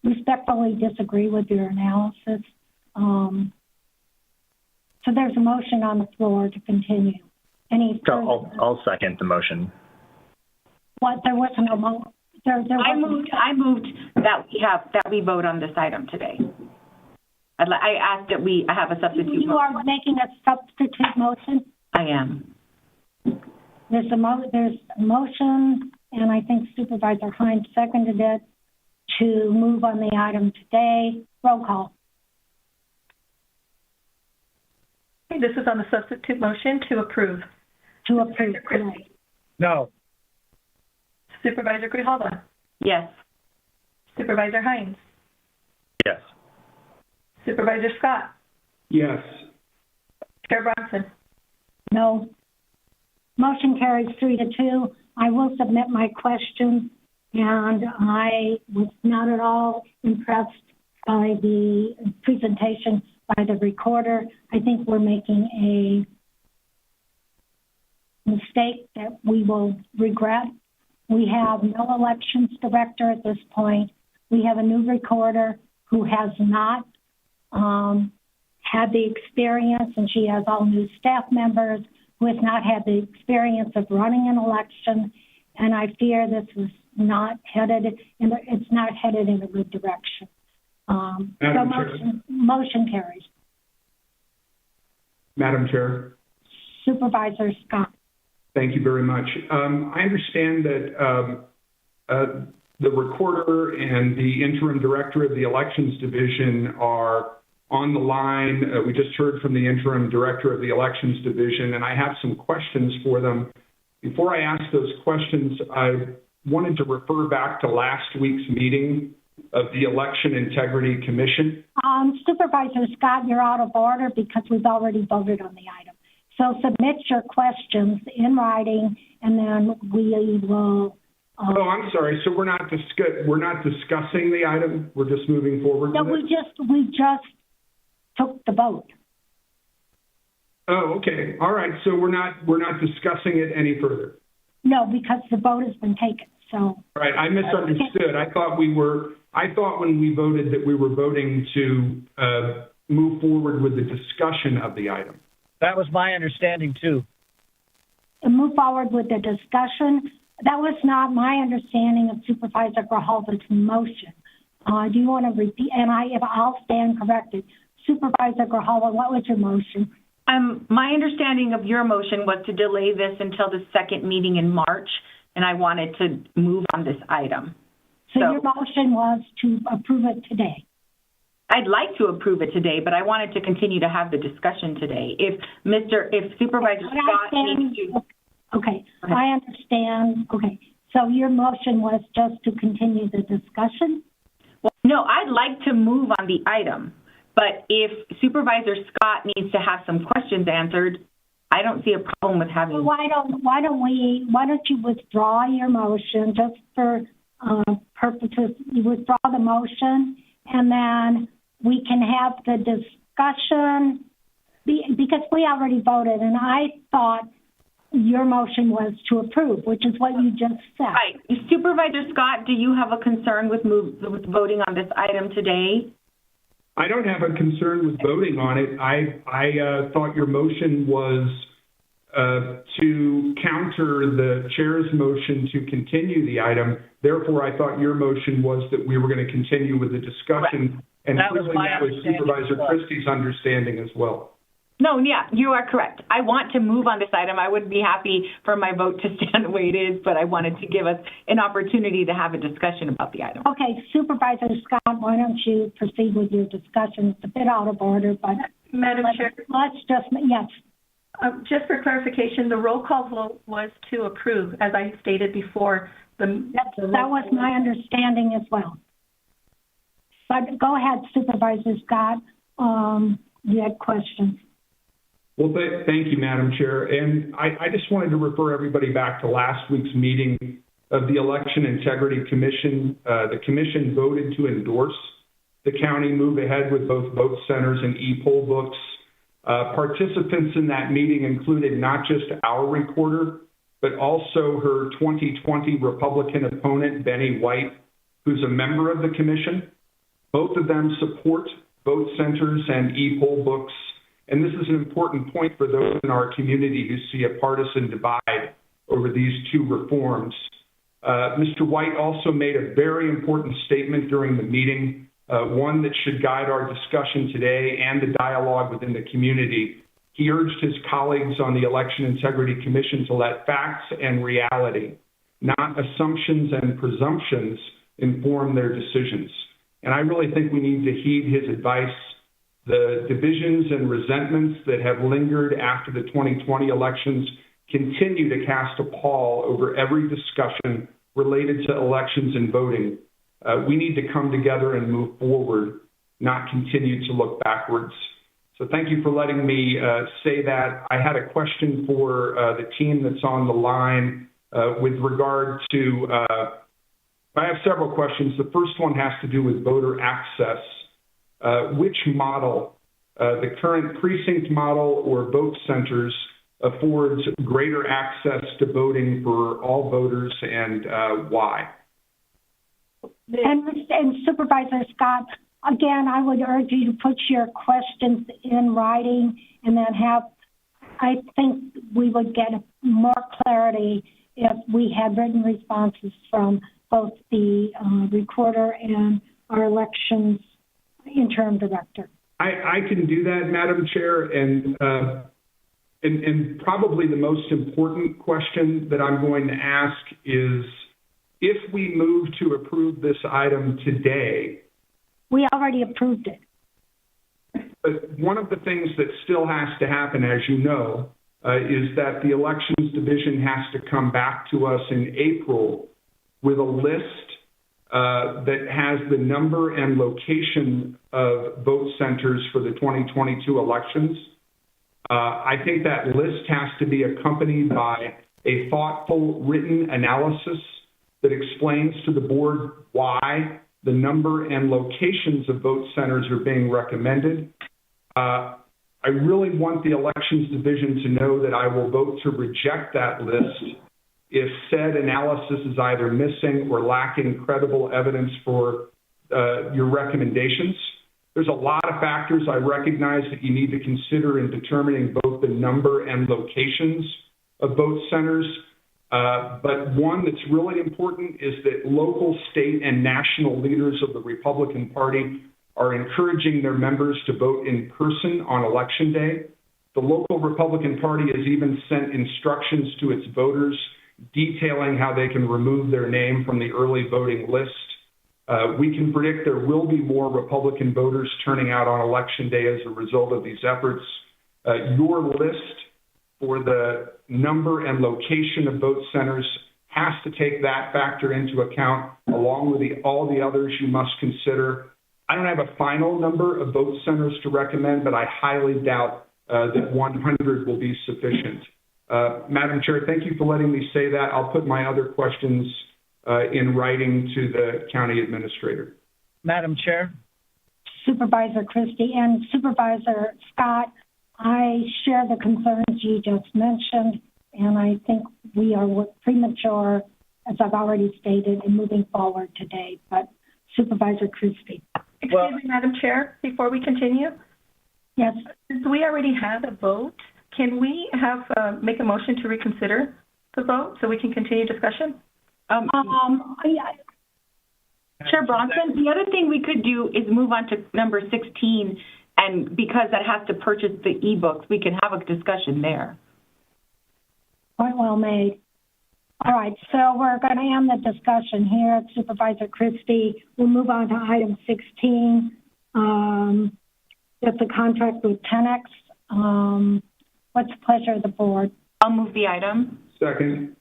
respectfully disagree with your analysis. So there's a motion on the floor to continue. I'll second the motion. What? There was no motion. I moved that we vote on this item today. I asked that I have a substitute. You are making a substitute motion? I am. There's a motion, and I think Supervisor Hines seconded it, to move on the item today. Roll call. This is on the substitute motion to approve. To approve. No. Supervisor Grijalva? Yes. Supervisor Hines? Yes. Supervisor Scott? Yes. Chair Bronson? No. Motion carries 3-2. I will submit my question, and I was not at all impressed by the presentation by the recorder. I think we're making a mistake that we will regret. We have no elections director at this point. We have a new recorder who has not had the experience, and she has all new staff members who has not had the experience of running an election. And I fear this was not headed in a good direction. Motion carries. Madam Chair. Supervisor Scott. Thank you very much. I understand that the recorder and the interim director of the elections division are on the line. We just heard from the interim director of the elections division, and I have some questions for them. Before I ask those questions, I wanted to refer back to last week's meeting of the Election Integrity Commission. Supervisor Scott, you're out of order because we've already voted on the item. So submit your questions in writing, and then we will. Oh, I'm sorry. So we're not discussing the item. We're just moving forward. No, we just took the vote. Oh, okay. All right. So we're not discussing it any further. No, because the vote has been taken, so. Right, I misunderstood. I thought when we voted that we were voting to move forward with the discussion of the item. That was my understanding too. And move forward with the discussion. That was not my understanding of Supervisor Grijalva's motion. Do you want to repeat? And I'll stand corrected. Supervisor Grijalva, what was your motion? My understanding of your motion was to delay this until the second meeting in March, and I wanted to move on this item. So your motion was to approve it today? I'd like to approve it today, but I wanted to continue to have the discussion today. If Supervisor Scott needs to... Okay, I understand. Okay, so your motion was just to continue the discussion? Well, no, I'd like to move on the item, but if Supervisor Scott needs to have some questions answered, I don't see a problem with having... Well, why don't you withdraw your motion just for purposes? You withdraw the motion, and then we can have the discussion, because we already voted, and I thought your motion was to approve, which is what you just said. Right. Supervisor Scott, do you have a concern with voting on this item today? I don't have a concern with voting on it. I thought your motion was to counter the chair's motion to continue the item. Therefore, I thought your motion was that we were going to continue with the discussion. Right. And clearly that was Supervisor Christie's understanding as well. No, yeah, you are correct. I want to move on this item. I would be happy for my vote to stand the way it is, but I wanted to give us an opportunity to have a discussion about the item. Okay, Supervisor Scott, why don't you proceed with your discussion? It's a bit out of order, but Madam Chair, yes. Just for clarification, the roll call vote was to approve, as I stated before. That was my understanding as well. But go ahead, Supervisor Scott. You had questions. Well, thank you, Madam Chair. And I just wanted to refer everybody back to last week's meeting of the Election Integrity Commission. The commission voted to endorse the county move ahead with both vote centers and e-poll books. Participants in that meeting included not just our recorder, but also her 2020 Republican opponent, Benny White, who's a member of the commission. Both of them support vote centers and e-poll books. And this is an important point for those in our community who see a partisan divide over these two reforms. Mr. White also made a very important statement during the meeting, one that should guide our discussion today and the dialogue within the community. He urged his colleagues on the Election Integrity Commission to let facts and reality, not assumptions and presumptions, inform their decisions. And I really think we need to heed his advice. The divisions and resentments that have lingered after the 2020 elections continue to cast a pall over every discussion related to elections and voting. We need to come together and move forward, not continue to look backwards. So thank you for letting me say that. I had a question for the team that's on the line with regard to, I have several questions. The first one has to do with voter access. Which model, the current precinct model or vote centers, affords greater access to voting for all voters, and why? And Supervisor Scott, again, I would urge you to put your questions in writing and then I think we would get more clarity if we had written responses from both the recorder and our elections interim director. I can do that, Madam Chair, and probably the most important question that I'm going to ask is, if we move to approve this item today... We already approved it. But one of the things that still has to happen, as you know, is that the Elections Division has to come back to us in April with a list that has the number and location of vote centers for the 2022 elections. I think that list has to be accompanied by a thoughtful written analysis that explains to the board why the number and locations of vote centers are being recommended. I really want the Elections Division to know that I will vote to reject that list if said analysis is either missing or lacking credible evidence for your recommendations. There's a lot of factors I recognize that you need to consider in determining both the number and locations of vote centers. But one that's really important is that local, state, and national leaders of the Republican Party are encouraging their members to vote in person on Election Day. The local Republican Party has even sent instructions to its voters detailing how they can remove their name from the early voting list. We can predict there will be more Republican voters turning out on Election Day as a result of these efforts. Your list for the number and location of vote centers has to take that factor into account, along with all the others you must consider. I don't have a final number of vote centers to recommend, but I highly doubt that 100 will be sufficient. Madam Chair, thank you for letting me say that. I'll put my other questions in writing to the county administrator. Madam Chair? Supervisor Christie and Supervisor Scott, I share the concerns you just mentioned, and I think we are premature, as I've already stated, in moving forward today. But Supervisor Christie. Excuse me, Madam Chair, before we continue? Yes. Since we already had a vote, can we have make a motion to reconsider the vote so we can continue discussion? Chair Bronson, the other thing we could do is move on to number 16, and because that has to purchase the e-books, we can have a discussion there. Point well made. All right, so we're going to end the discussion here. Supervisor Christie, we'll move on to item 16. That's a contract with 10X. What's the pleasure of the board? I'll move the item. Second.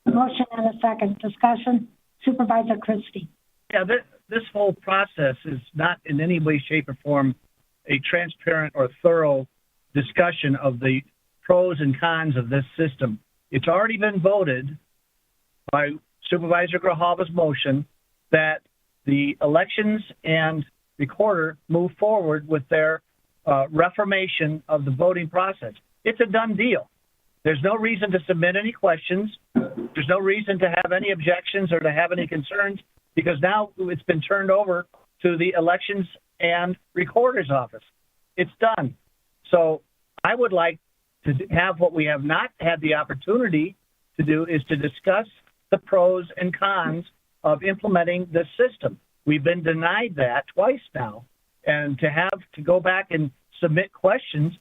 Motion and a second. Discussion. Supervisor Christie. Yeah, this whole process is not in any way, shape, or form a transparent or thorough discussion of the pros and cons of this system. It's already been voted by Supervisor Grijalva's motion that the elections and recorder move forward with their reformation of the voting process. It's a done deal. There's no reason to submit any questions. There's no reason to have any objections or to have any concerns, because now it's been turned over to the elections and recorder's office. It's done. So I would like to have what we have not had the opportunity to do is to discuss the pros and cons of implementing this system. We've been denied that twice now. And to have to go back and submit questions,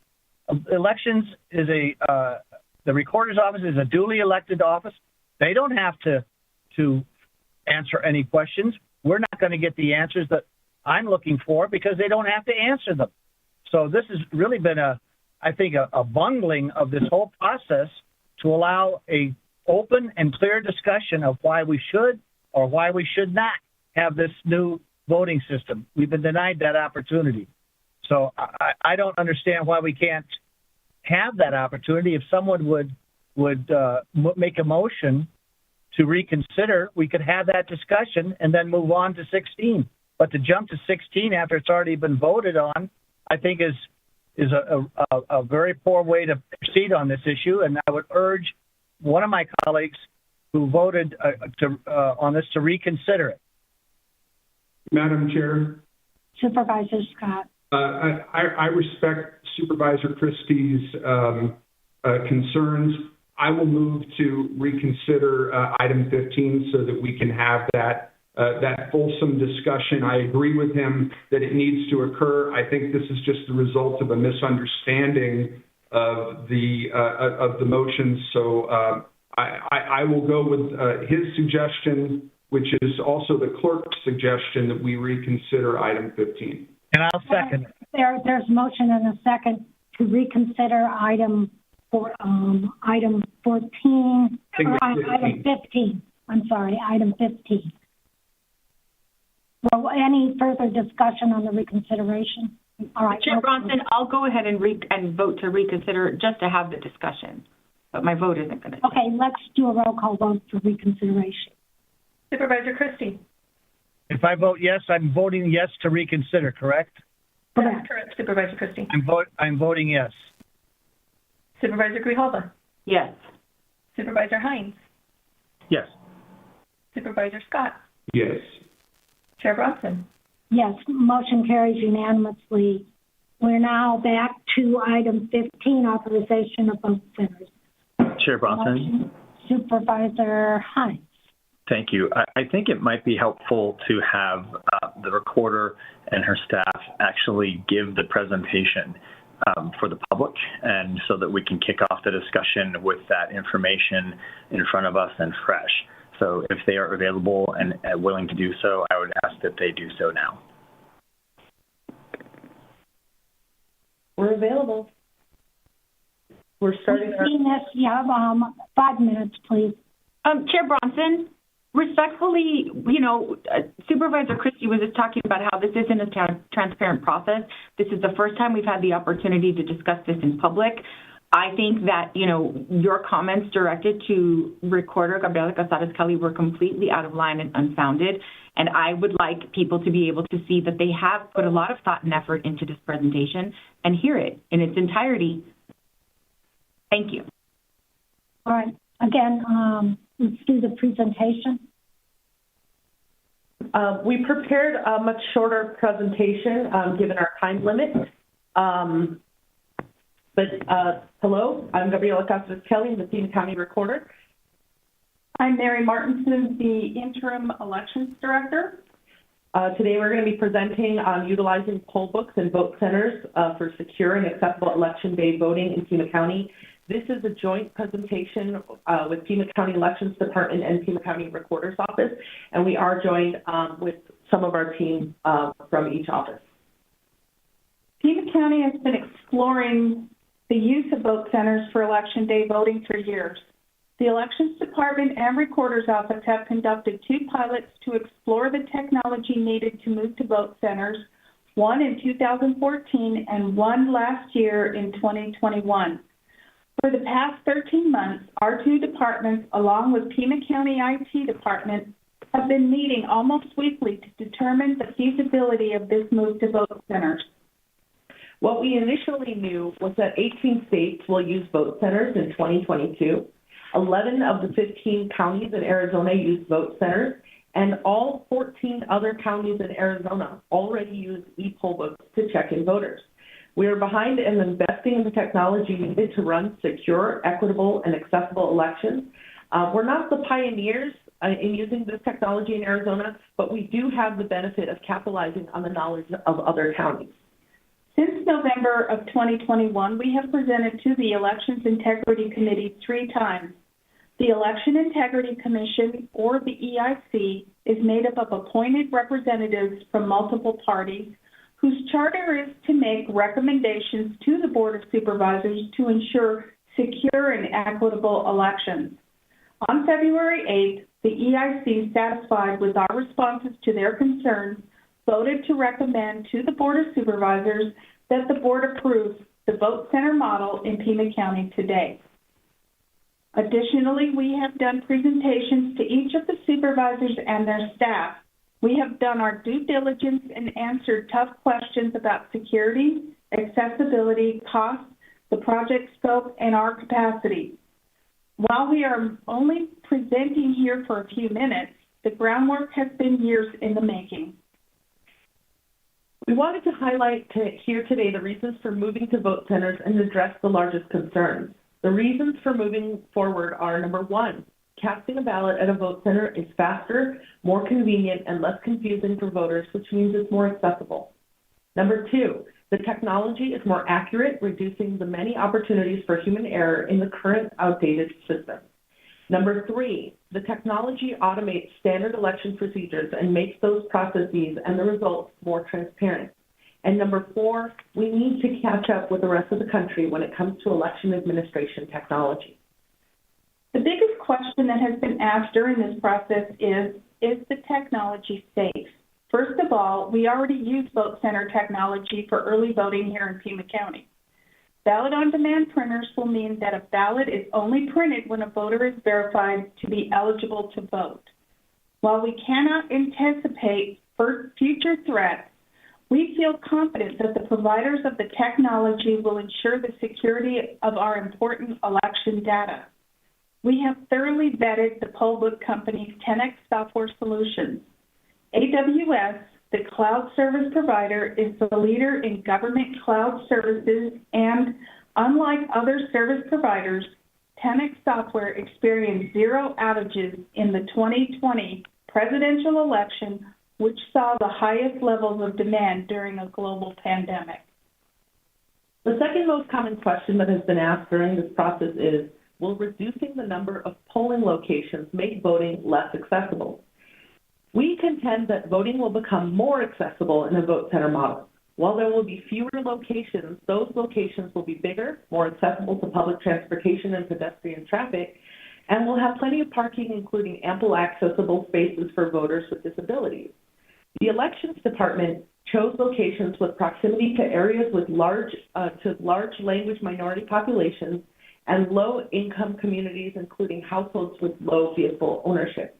elections is the recorder's office is a duly elected office. They don't have to answer any questions. We're not going to get the answers that I'm looking for because they don't have to answer them. So this has really been I think a bungling of this whole process to allow a open and clear discussion of why we should or why we should not have this new voting system. We've been denied that opportunity. So I don't understand why we can't have that opportunity. If someone would make a motion to reconsider, we could have that discussion and then move on to 16. But to jump to 16 after it's already been voted on, I think is a very poor way to proceed on this issue. And I would urge one of my colleagues who voted on this to reconsider it. Madam Chair. Supervisor Scott. I respect Supervisor Christie's concerns. I will move to reconsider item 15 so that we can have that fulsome discussion. I agree with him that it needs to occur. I think this is just the result of a misunderstanding of the motion. So I will go with his suggestion, which is also the clerk's suggestion that we reconsider item 15. And I'll second it. There's a motion and a second to reconsider item 14, item 15. I'm sorry, item 15. Well, any further discussion on the reconsideration? All right. Chair Bronson, I'll go ahead and vote to reconsider just to have the discussion, but my vote isn't going to. Okay, let's do a roll call vote for reconsideration. Supervisor Christie. If I vote yes, I'm voting yes to reconsider, correct? That's correct, Supervisor Christie. I'm voting yes. Supervisor Grijalva. Yes. Supervisor Hines. Yes. Supervisor Scott? Yes. Chair Bronson? Yes, motion carries unanimously. We're now back to item 15, authorization of vote centers. Chair Bronson? Supervisor Hines. Thank you. I think it might be helpful to have the recorder and her staff actually give the presentation for the public, and so that we can kick off the discussion with that information in front of us and fresh. So if they are available and willing to do so, I would ask that they do so now. We're available. We're starting our... Yeah, 5 minutes, please. Chair Bronson, respectfully, Supervisor Christie was just talking about how this isn't a transparent process. This is the first time we've had the opportunity to discuss this in public. I think that, your comments directed to Recorder Gabriela Casares-Kelly were completely out of line and unfounded. And I would like people to be able to see that they have put a lot of thought and effort into this presentation and hear it in its entirety. Thank you. All right. Again, let's do the presentation. We prepared a much shorter presentation given our time limit. Hello, I'm Gabriela Casares-Kelly, the Pima County Recorder. I'm Mary Martinson, the Interim Elections Director. Today we're going to be presenting on utilizing poll books and vote centers for secure and accessible election day voting in Pima County. This is a joint presentation with Pima County Elections Department and Pima County Recorder's Office, and we are joined with some of our team from each office. Pima County has been exploring the use of vote centers for election day voting for years. The Elections Department and Recorder's Office have conducted 2 pilots to explore the technology needed to move to vote centers, one in 2014 and one last year in 2021. For the past 13 months, our 2 departments, along with Pima County IT Department, have been meeting almost weekly to determine the feasibility of this move to vote centers. What we initially knew was that 18 states will use vote centers in 2022. 11 of the 15 counties in Arizona use vote centers, and all 14 other counties in Arizona already use e-poll books to check in voters. We are behind in investing in the technology needed to run secure, equitable, and accessible elections. We're not the pioneers in using this technology in Arizona, but we do have the benefit of capitalizing on the knowledge of other counties. Since November of 2021, we have presented to the Elections Integrity Committee 3 times. The Election Integrity Commission, or the EIC, is made up of appointed representatives from multiple parties whose charter is to make recommendations to the Board of Supervisors to ensure secure and equitable elections. On February 8th, the EIC, satisfied with our responses to their concerns, voted to recommend to the Board of Supervisors that the Board approve the vote center model in Pima County today. Additionally, we have done presentations to each of the supervisors and their staff. We have done our due diligence and answered tough questions about security, accessibility, cost, the project scope, and our capacity. While we are only presenting here for a few minutes, the groundwork has been years in the making. We wanted to highlight here today the reasons for moving to vote centers and address the largest concerns. The reasons for moving forward are, number 1, casting a ballot at a vote center is faster, more convenient, and less confusing for voters, which means it's more accessible. Number 2, the technology is more accurate, reducing the many opportunities for human error in the current outdated system. Number 3, the technology automates standard election procedures and makes those processes and the results more transparent. And number 4, we need to catch up with the rest of the country when it comes to election administration technology. The biggest question that has been asked during this process is the technology safe? First of all, we already use vote center technology for early voting here in Pima County. Ballot-on-demand printers will mean that a ballot is only printed when a voter is verified to be eligible to vote. While we cannot anticipate future threats, we feel confident that the providers of the technology will ensure the security of our important election data. We have thoroughly vetted the poll book company's 10X software solutions. AWS, the cloud service provider, is the leader in government cloud services, and unlike other service providers, 10X software experienced zero outages in the 2020 presidential election, which saw the highest levels of demand during a global pandemic. The second most common question that has been asked during this process is, will reducing the number of polling locations make voting less accessible? We contend that voting will become more accessible in a vote center model. While there will be fewer locations, those locations will be bigger, more accessible to public transportation and pedestrian traffic, and will have plenty of parking, including ample accessible spaces for voters with disabilities. The Elections Department chose locations with proximity to areas with large language minority populations and low-income communities, including households with low vehicle ownership.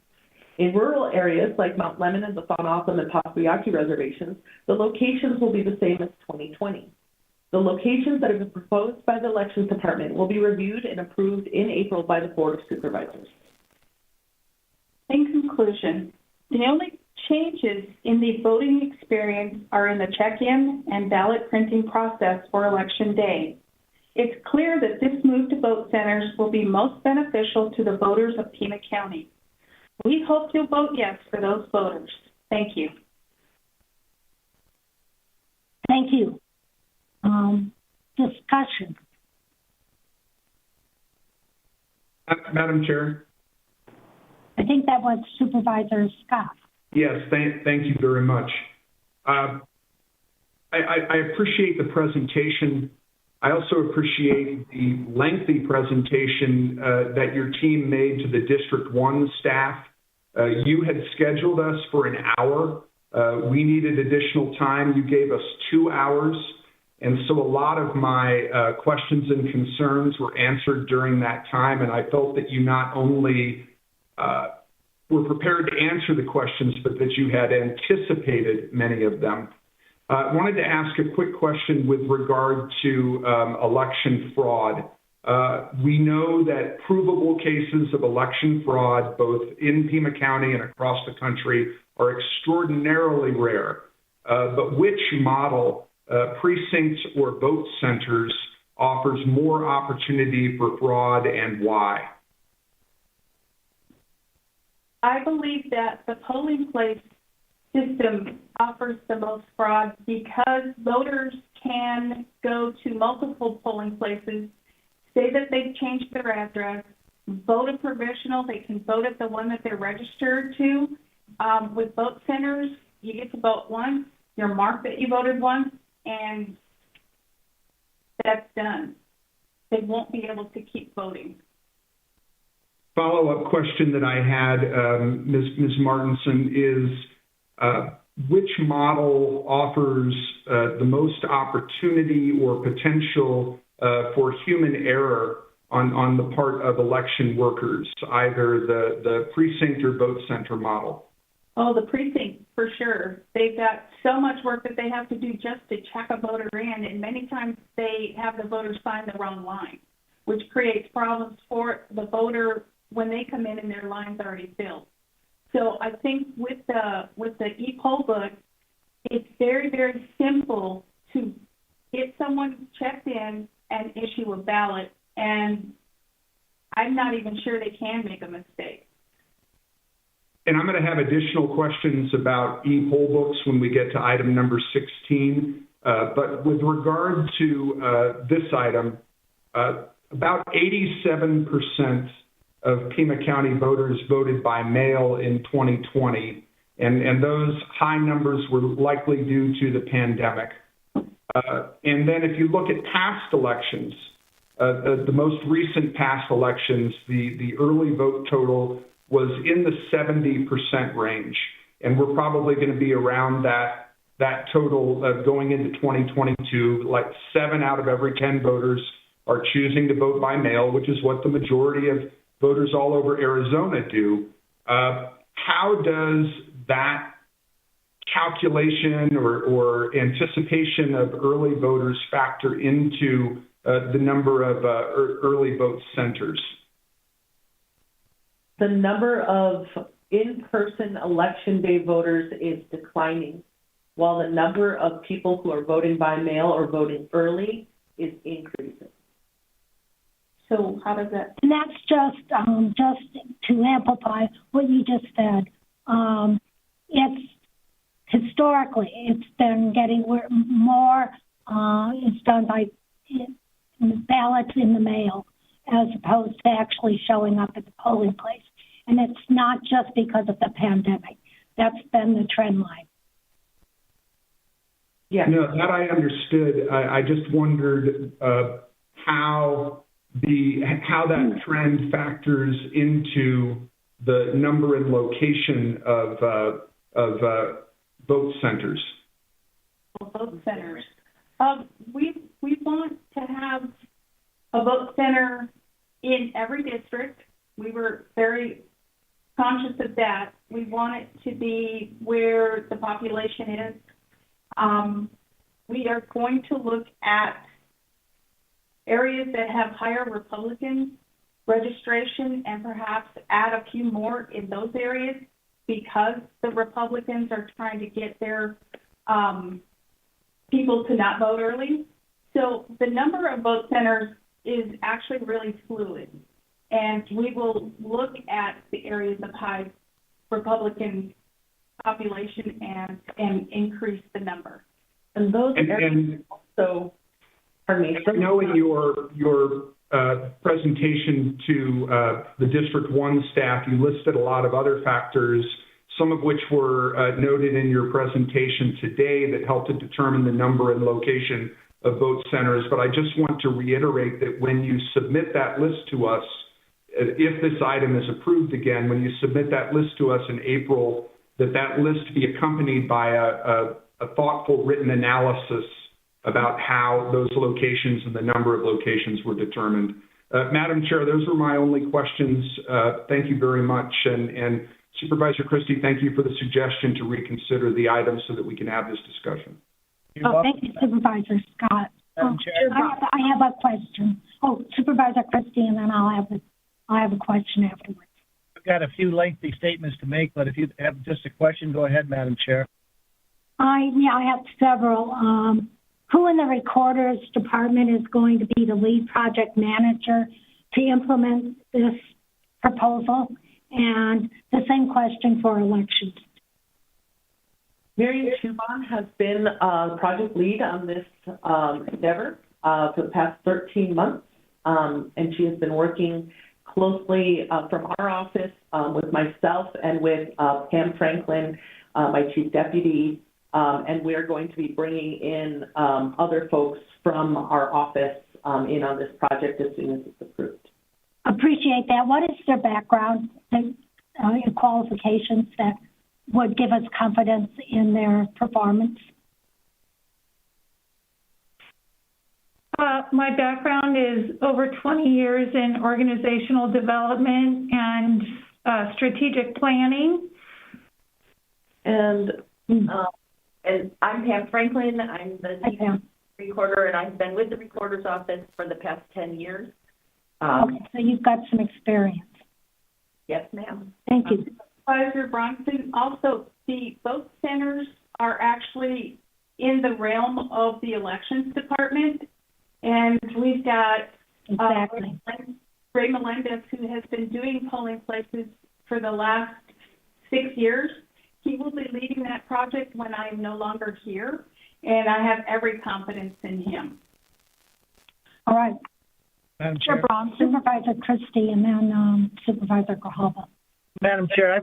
In rural areas like Mount Lemmon and the Thon-Otham and Pascua Yaqui reservations, the locations will be the same as 2020. The locations that have been proposed by the Elections Department will be reviewed and approved in April by the Board of Supervisors. In conclusion, the only changes in the voting experience are in the check-in and ballot printing process for Election Day. It's clear that this move to vote centers will be most beneficial to the voters of Pima County. We hope you'll vote yes for those voters. Thank you. Thank you. Discussion. Madam Chair? I think that was Supervisor Scott. Yes, thank you very much. I appreciate the presentation. I also appreciate the lengthy presentation that your team made to the District 1 staff. You had scheduled us for an hour. We needed additional time. You gave us 2 hours. And so a lot of my questions and concerns were answered during that time. And I felt that you not only were prepared to answer the questions, but that you had anticipated many of them. I wanted to ask a quick question with regard to election fraud. We know that provable cases of election fraud, both in Pima County and across the country, are extraordinarily rare. But which model, precincts or vote centers, offers more opportunity for fraud, and why? I believe that the polling place system offers the most fraud because voters can go to multiple polling places, say that they've changed their address, vote a provisional, they can vote at the one that they're registered to. With vote centers, you get to vote once, you're marked that you voted once, and that's done. They won't be able to keep voting. Follow-up question that I had, Ms. Martinson, is which model offers the most opportunity or potential for human error on the part of election workers, either the precinct or vote center model? Oh, the precinct, for sure. They've got so much work that they have to do just to check a voter in, and many times they have the voters sign the wrong line, which creates problems for the voter when they come in and their line's already filled. So I think with the e-poll book, it's very, very simple to get someone checked in and issue a ballot, and I'm not even sure they can make a mistake. And I'm going to have additional questions about e-poll books when we get to item number 16. But with regard to this item, about 87% of Pima County voters voted by mail in 2020, and those high numbers were likely due to the pandemic. And then if you look at past elections, the most recent past elections, the early vote total was in the 70% range, and we're probably going to be around that total going into 2022. Like 7 out of every 10 voters are choosing to vote by mail, which is what the majority of voters all over Arizona do. How does that calculation or anticipation of early voters factor into the number of early vote centers? the number of in-person election day voters is declining, while the number of people who are voting by mail or voting early is increasing. So how does that? And that's just to amplify what you just said. It's historically, it's been getting more, it's done by ballots in the mail as opposed to actually showing up at the polling place. And it's not just because of the pandemic. That's been the trend line. Yeah. No, that I understood. I just wondered how that trend factors into the number and location of vote centers. Vote centers. We want to have a vote center in every district. We were very conscious of that. We want it to be where the population is. We are going to look at areas that have higher Republican registration and perhaps add a few more in those areas because the Republicans are trying to get their people to not vote early. So the number of vote centers is actually really fluid. And we will look at the areas of high Republican population and increase the number. And those areas also, pardon me. I know in your presentation to the District 1 staff, you listed a lot of other factors, some of which were noted in your presentation today that helped to determine the number and location of vote centers. But I just want to reiterate that when you submit that list to us, if this item is approved again, when you submit that list to us in April, that list be accompanied by a thoughtful written analysis about how those locations and the number of locations were determined. Madam Chair, those were my only questions. Thank you very much. And Supervisor Christie, thank you for the suggestion to reconsider the item so that we can have this discussion. Thank you, Supervisor Scott. I have a question. Supervisor Christie, and then I have a question afterwards. I've got a few lengthy statements to make, but if you have just a question, go ahead, Madam Chair. I have several. Who in the Recorder's Department is going to be the lead project manager to implement this proposal? And the same question for elections. Mary Chuban has been project lead on this endeavor for the past 13 months, and she has been working closely from our office with myself and with Pam Franklin, my chief deputy, and we're going to be bringing in other folks from our office in on this project as soon as it's approved. Appreciate that. What is their background and qualifications that would give us confidence in their performance? My background is over 20 years in organizational development and strategic planning. And I'm Pam Franklin. I'm the chief recorder, and I've been with the recorder's office for the past 10 years. Okay, so you've got some experience. Yes, ma'am. Thank you. Supervisor Bronson, also the vote centers are actually in the realm of the elections department, and we've got Ray Melendez, who has been doing polling places for the last 6 years. He will be leading that project when I'm no longer here, and I have every confidence in him. All right. Madam Chair. Supervisor Christie, and then Supervisor Grijalva. Madam Chair,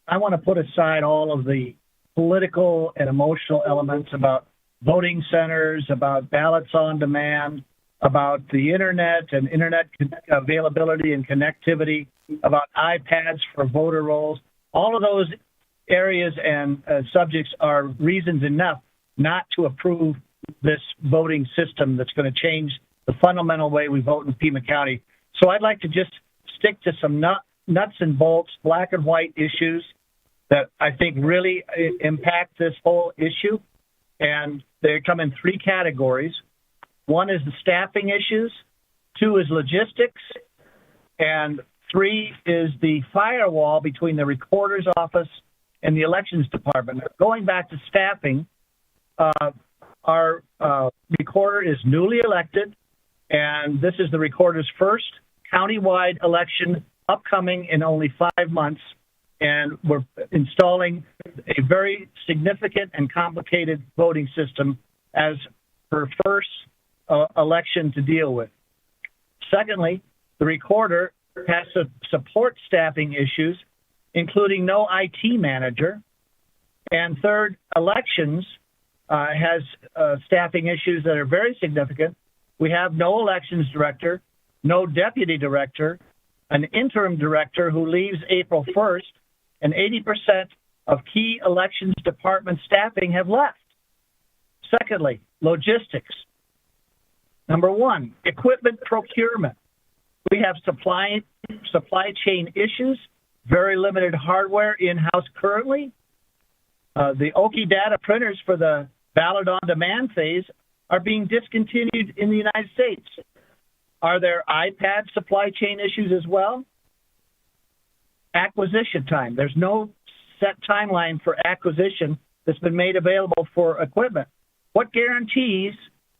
I want to put aside all of the political and emotional elements about voting centers, about ballots on demand, about the internet and internet availability and connectivity, about iPads for voter rolls. All of those areas and subjects are reasons enough not to approve this voting system that's going to change the fundamental way we vote in Pima County. So I'd like to just stick to some nuts and bolts, black and white issues that I think really impact this whole issue. And they come in 3 categories. 1 is the staffing issues, 2 is logistics, and 3 is the firewall between the recorder's office and the elections department. Going back to staffing, our recorder is newly elected, and this is the recorder's first countywide election upcoming in only 5 months, and we're installing a very significant and complicated voting system as her first election to deal with. Secondly, the recorder has to support staffing issues, including no IT manager. And third, elections has staffing issues that are very significant. We have no elections director, no deputy director, an interim director who leaves April 1st, and 80% of key elections department staffing have left. Secondly, logistics. Number 1, equipment procurement. We have supply chain issues, very limited hardware in-house currently. The Oki data printers for the ballot on demand phase are being discontinued in the United States. Are there iPad supply chain issues as well? Acquisition time. There's no set timeline for acquisition that's been made available for equipment. What guarantees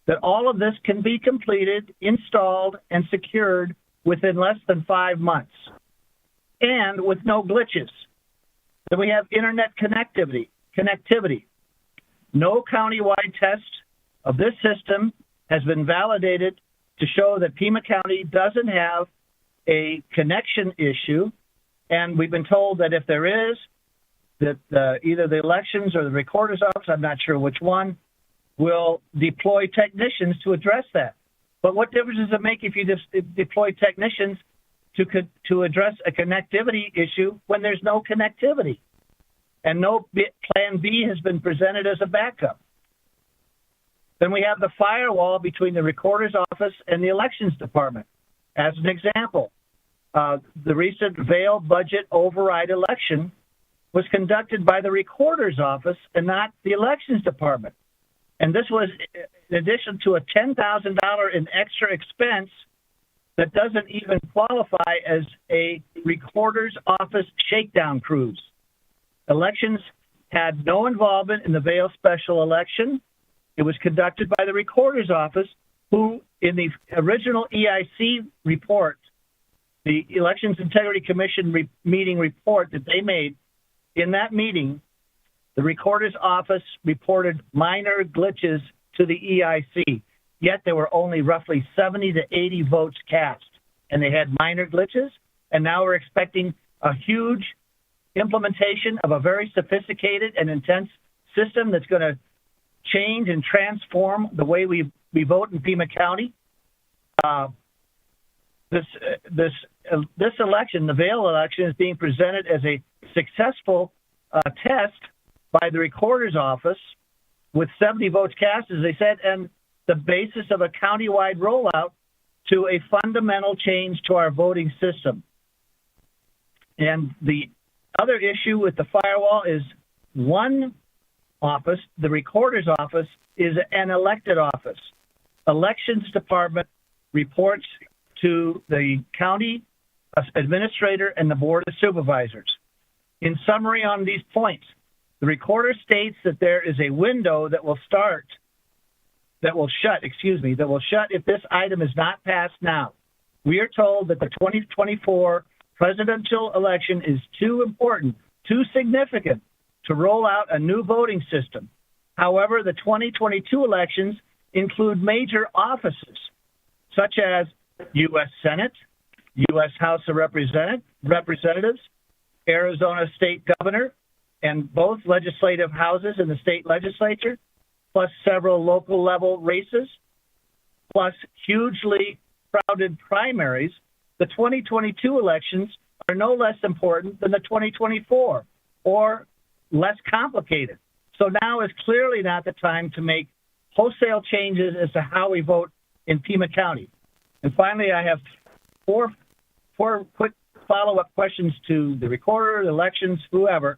that all of this can be completed, installed, and secured within less than 5 months and with no glitches? Then we have internet connectivity. No countywide test of this system has been validated to show that Pima County doesn't have a connection issue, and we've been told that if there is, that either the elections or the recorder's office, I'm not sure which one, will deploy technicians to address that. But what difference does it make if you just deploy technicians to address a connectivity issue when there's no connectivity and no plan B has been presented as a backup? Then we have the firewall between the recorder's office and the elections department. As an example, the recent Vail budget override election was conducted by the recorder's office and not the elections department. And this was in addition to a $10,000 in extra expense that doesn't even qualify as a recorder's office shakedown cruise. Elections had no involvement in the Vail special election. It was conducted by the recorder's office, who in the original EIC report, the Elections Integrity Commission meeting report that they made, in that meeting, the recorder's office reported minor glitches to the EIC, yet there were only roughly 70 to 80 votes cast, and they had minor glitches, and now we're expecting a huge implementation of a very sophisticated and intense system that's going to change and transform the way we vote in Pima County. This election, the Vail election, is being presented as a successful test by the recorder's office with 70 votes cast, as they said, and the basis of a countywide rollout to a fundamental change to our voting system. And the other issue with the firewall is one office, the recorder's office, is an elected office. Elections department reports to the county administrator and the board of supervisors. In summary on these points, the recorder states that there is a window that will shut if this item is not passed now. We are told that the 2024 presidential election is too important, too significant to roll out a new voting system. However, the 2022 elections include major offices such as U.S. Senate, U.S. House of Representatives, Arizona State Governor, and both legislative houses in the state legislature, plus several local level races, plus hugely crowded primaries. The 2022 elections are no less important than the 2024 or less complicated. So now is clearly not the time to make wholesale changes as to how we vote in Pima County. And finally, I have four quick follow-up questions to the recorder, the elections, whoever,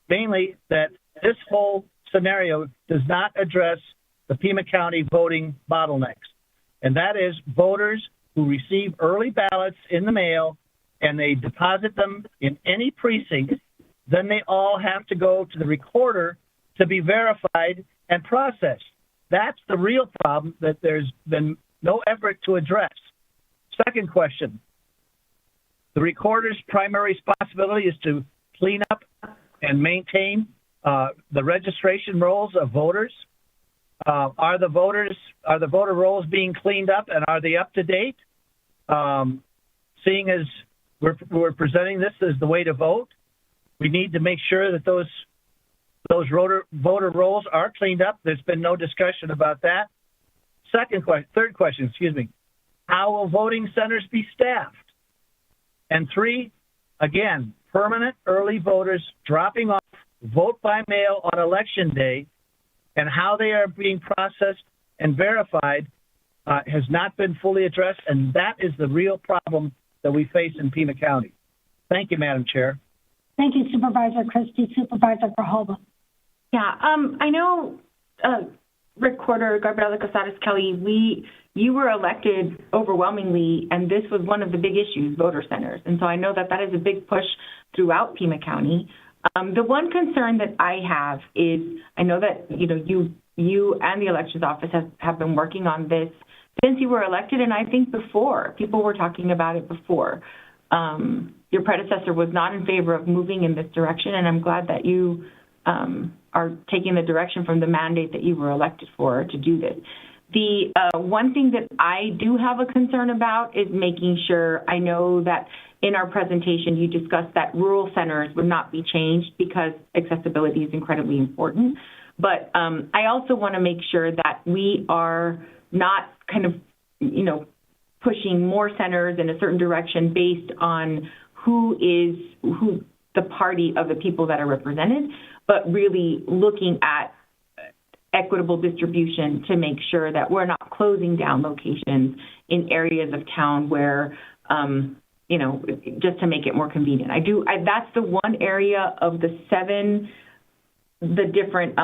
mainly that this whole scenario does not address the Pima County voting bottlenecks. And that is voters who receive early ballots in the mail and they deposit them in any precinct, then they all have to go to the recorder to be verified and processed. That's the real problem that there's been no effort to address. Second question. The recorder's primary responsibility is to clean up and maintain the registration rolls of voters. Are the voter rolls being cleaned up, and are they up to date? Seeing as we're presenting this as the way to vote, we need to make sure that those voter rolls are cleaned up. There's been no discussion about that. Third question, how will voting centers be staffed? And 3, again, permanent early voters dropping off vote by mail on election day and how they are being processed and verified has not been fully addressed, and that is the real problem that we face in Pima County. Thank you, Madam Chair. Thank you, Supervisor Christie. Supervisor Grijalva. Yeah, I know, Recorder Gabriela Casares-Kelly, you were elected overwhelmingly, and this was one of the big issues, voter centers. And so I know that is a big push throughout Pima County. The one concern that I have is I know that, you and the elections office have been working on this since you were elected, and I think before. People were talking about it before. Your predecessor was not in favor of moving in this direction, and I'm glad that you are taking the direction from the mandate that you were elected for to do this. The one thing that I do have a concern about is making sure, I know that in our presentation you discussed that rural centers would not be changed because accessibility is incredibly important. But I also want to make sure that we are not kind of, pushing more centers in a certain direction based on who the party of the people that are represented, but really looking at equitable distribution to make sure that we're not closing down locations in areas of town where, just to make it more convenient. That's the one area of the 7, the different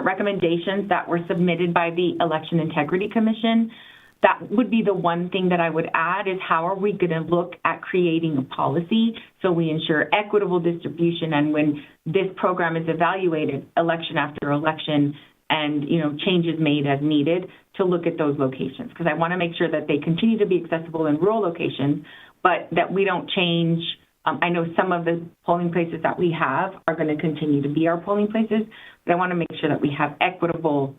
recommendations that were submitted by the Election Integrity Commission. That would be the one thing that I would add is how are we going to look at creating a policy so we ensure equitable distribution, and when this program is evaluated election after election and, changes made as needed to look at those locations. Because I want to make sure that they continue to be accessible in rural locations, but that we don't change. I know some of the polling places that we have are going to continue to be our polling places, but I want to make sure that we have equitable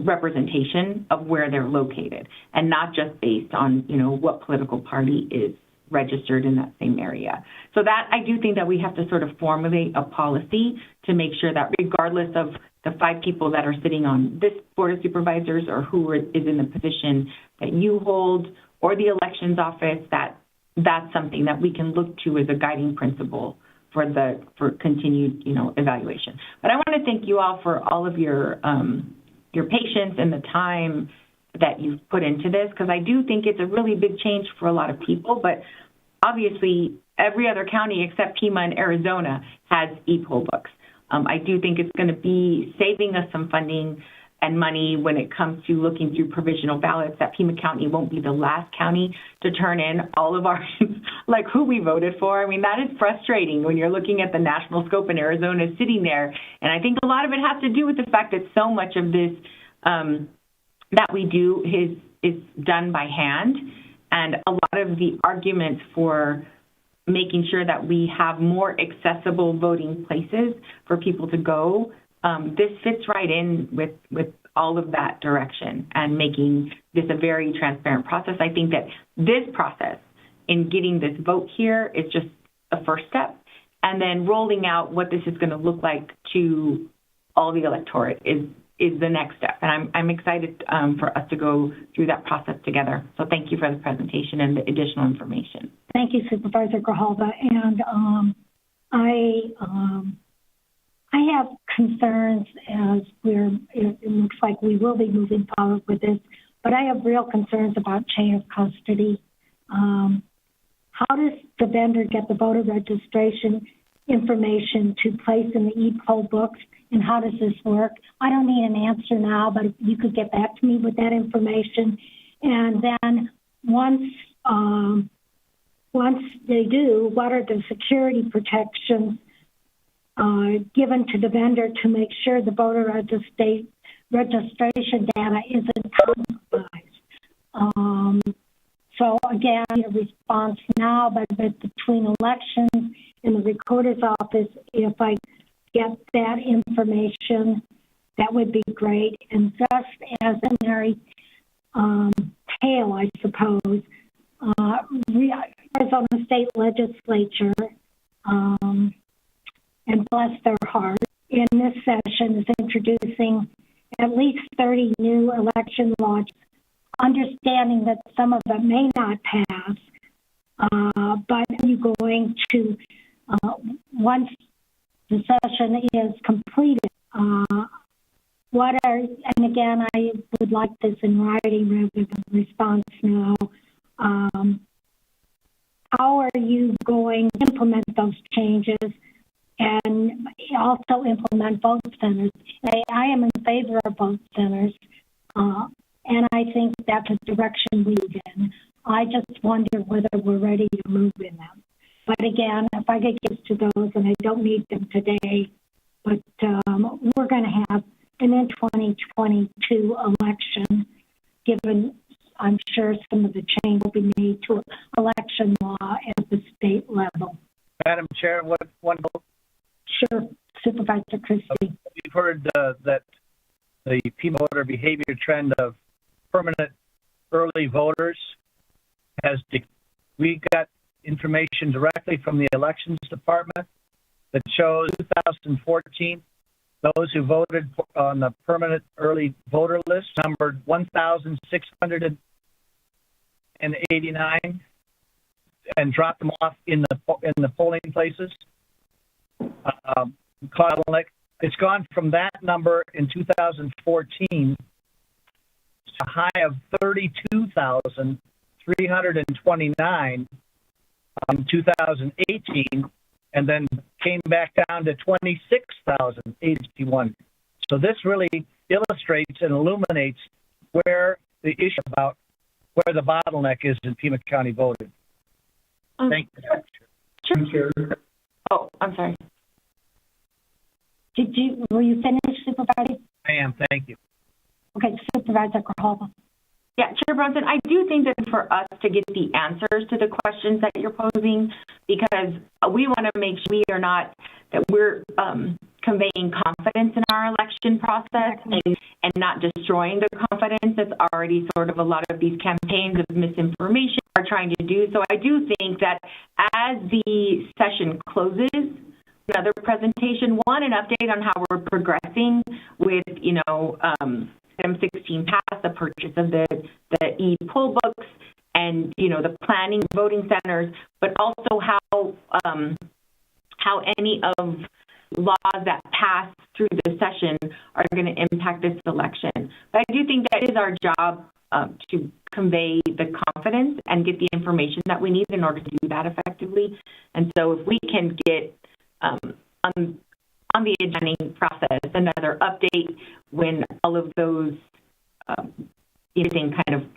representation of where they're located and not just based on, what political party is registered in that same area. So that I do think that we have to sort of formulate a policy to make sure that regardless of the 5 people that are sitting on this Board of Supervisors or who is in the position that you hold or the elections office, that's something that we can look to as a guiding principle for continued, evaluation. But I want to thank you all for all of your patience and the time that you've put into this, because I do think it's a really big change for a lot of people. But obviously, every other county except Pima and Arizona has e-poll books. I do think it's going to be saving us some funding and money when it comes to looking through provisional ballots, that Pima County won't be the last county to turn in all of our, who we voted for. I mean, that is frustrating when you're looking at the national scope and Arizona sitting there. And I think a lot of it has to do with the fact that so much of this that we do is done by hand. And a lot of the arguments for making sure that we have more accessible voting places for people to go, this fits right in with all of that direction and making this a very transparent process. I think that this process in getting this vote here is just a first step, and then rolling out what this is going to look like to all the electorate is the next step. And I'm excited for us to go through that process together. So thank you for the presentation and the additional information. Thank you, Supervisor Grijalva. And I have concerns as it looks like we will be moving forward with this, but I have real concerns about chain of custody. How does the vendor get the voter registration information to place in the e-poll books, and how does this work? I don't need an answer now, but if you could get back to me with that information. And then once once they do, what are the security protections given to the vendor to make sure the voter registration data isn't compromised? So again, a response now, but between elections and the recorder's office, if I get that information, that would be great. And just as a very tale, I suppose, Arizona State Legislature, and bless their heart, in this session is introducing at least 30 new election laws, understanding that some of them may not pass, but you're going to, once the session is completed, and again, I would like this in writing rather than response now, how are you going to implement those changes and also implement vote centers? I am in favor of vote centers, and I think that's a direction we move in. I just wonder whether we're ready to move in them. But again, if I get used to those, and I don't need them today, but we're going to have an in 2022 election, given I'm sure some of the change will be made to election law at the state level. Madam Chair, one vote? Sure, Supervisor Christie. We've heard that the Pima voter behavior trend of permanent early voters we got information directly from the elections department that shows 2014, those who voted on the permanent early voter list numbered 1,689 and dropped them off in the polling places. It's gone from that number in 2014 to a high of 32,329 in 2018, and then came back down to 26,081. So this really illustrates and illuminates where the issue about where the bottleneck is in Pima County voting. Thank you. Sure. Oh, I'm sorry. Were you finished, Supervisor? I am, thank you. Okay, Supervisor Grijalva. Yeah, Chair Bronson, I do think that for us to get the answers to the questions that you're posing, because we want to make sure we're conveying confidence in our election process and not destroying the confidence that's already sort of a lot of these campaigns of misinformation are trying to do. So I do think that as the session closes, another presentation, an update on how we're progressing with, item 16 pass, the purchase of the e-poll books and, the planning voting centers, but also how any of laws that pass through the session are going to impact this election. But I do think that is our job to convey the confidence and get the information that we need in order to do that effectively. And so if we can get on the adjourning process, another update when all of those everything kind of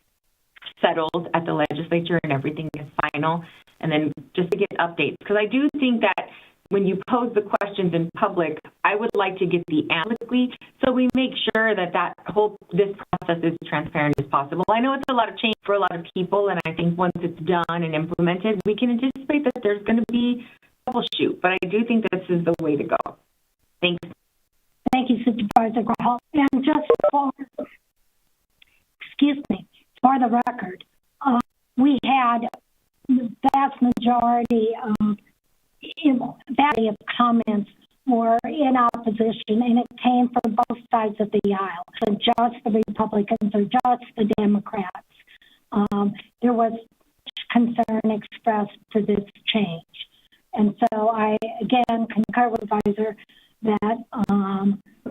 settled at the legislature and everything is final, and then just to get updates. Because I do think that when you pose the questions in public, I would like to get the answers quickly so we make sure that this process is transparent as possible. I know it's a lot of change for a lot of people, and I think once it's done and implemented, we can anticipate that there's going to be troubleshoot, but I do think this is the way to go. Thanks. Thank you, Supervisor Grijalva. And just for the record, we had the vast majority of comments were in opposition, and it came from both sides of the aisle, so just the Republicans or just the Democrats. There was concern expressed for this change. And so I, again, concur with the advisor that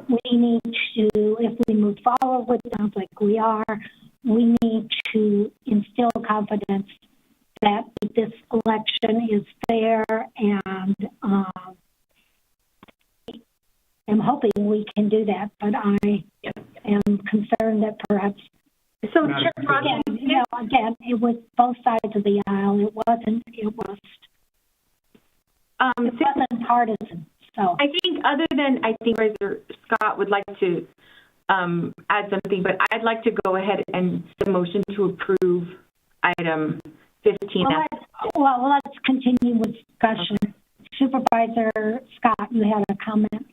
we need to, if we move forward with things like we are, we need to instill confidence that this election is fair, and I'm hoping we can do that, but I am concerned that perhaps So, again, it was both sides of the aisle. It wasn't partisan. So I think other than, I think Supervisor Scott would like to add something, but I'd like to go ahead and the motion to approve item 15. Well, let's continue with discussion. Supervisor Scott, you had a comment.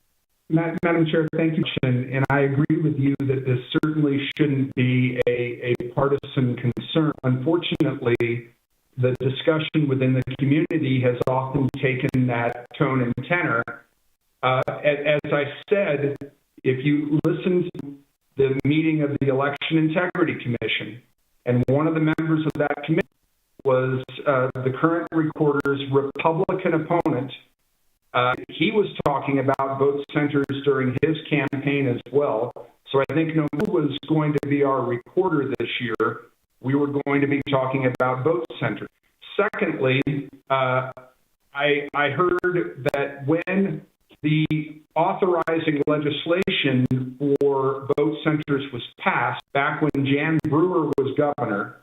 Madam Chair, thank you. And I agree with you that this certainly shouldn't be a partisan concern. Unfortunately, the discussion within the community has often taken that tone and tenor. As I said, if you listen to the meeting of the Election Integrity Commission, and one of the members of that committee was the current recorder's Republican opponent, he was talking about vote centers during his campaign as well. So I think no matter who was going to be our recorder this year, we were going to be talking about vote centers. Secondly, I heard that when the authorizing legislation for vote centers was passed, back when Jan Brewer was governor,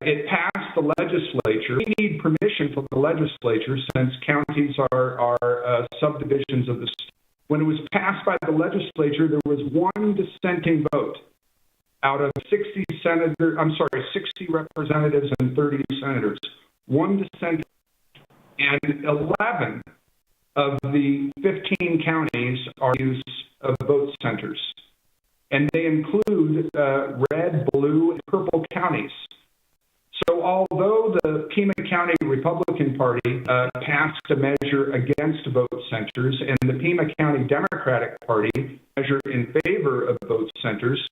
it passed the legislature. We need permission from the legislature since counties are subdivisions of the state. When it was passed by the legislature, there was one dissenting vote out of 60 representatives and 30 senators. One dissenting, and 11 of the 15 counties are use of vote centers. And they include red, blue, and purple counties. So although the Pima County Republican Party passed a measure against vote centers and the Pima County Democratic Party measure in favor of vote centers,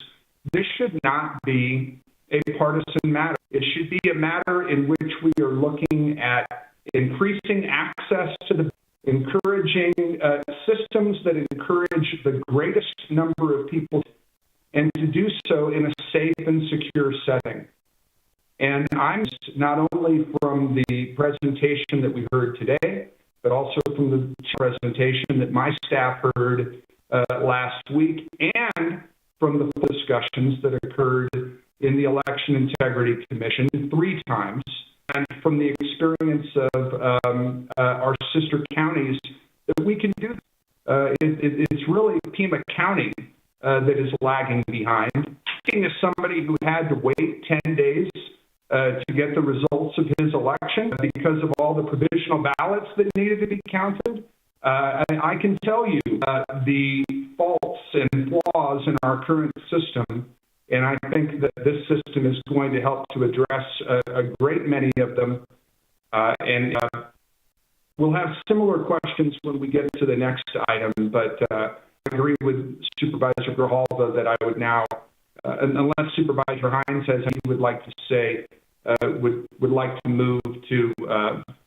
this should not be a partisan matter. It should be a matter in which we are looking at increasing access to the encouraging systems that encourage the greatest number of people, and to do so in a safe and secure setting. And I'm not only from the presentation that we heard today, but also from the presentation that my staff heard last week, and from the discussions that occurred in the Election Integrity Commission 3 times, and from the experience of our sister counties, that we can do. It's really Pima County that is lagging behind. Speaking as somebody who had to wait 10 days to get the results of his election because of all the provisional ballots that needed to be counted, I can tell you the faults and flaws in our current system, and I think that this system is going to help to address a great many of them. And we'll have similar questions when we get to the next item, but I agree with Supervisor Grijalva that I would now, unless Supervisor Hines has anything he would like to say, would like to move to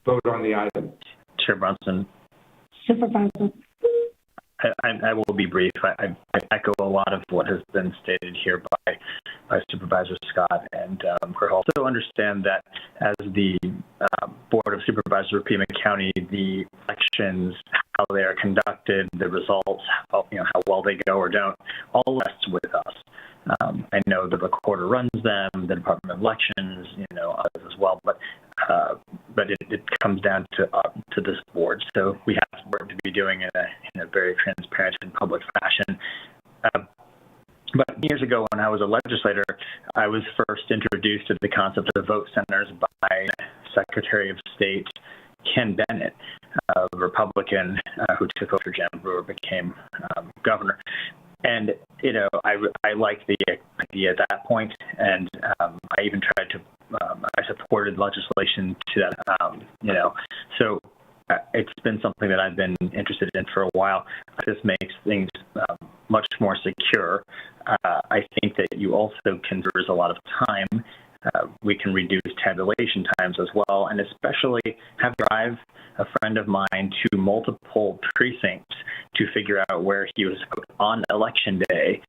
vote on the item. Chair Brunson. Supervisor. I will be brief. I echo a lot of what has been stated here by Supervisor Scott and Grijalva. Also understand that as the Board of Supervisors of Pima County, the elections, how they are conducted, the results, how well they go or don't, all rests with us. I know the recorder runs them, the Department of Elections, others as well, but it comes down to this board. So we have work to be doing in a very transparent and public fashion. But years ago, when I was a legislator, I was first introduced to the concept of vote centers by Secretary of State Ken Bennett, a Republican who took over Jan Brewer, became governor. And, I liked the idea at that point, and I even tried to, I supported legislation to that, So it's been something that I've been interested in for a while. This makes things much more secure. I think that you also can lose a lot of time. We can reduce tabulation times as well, and especially have drive a friend of mine to multiple precincts to figure out where he was on election day,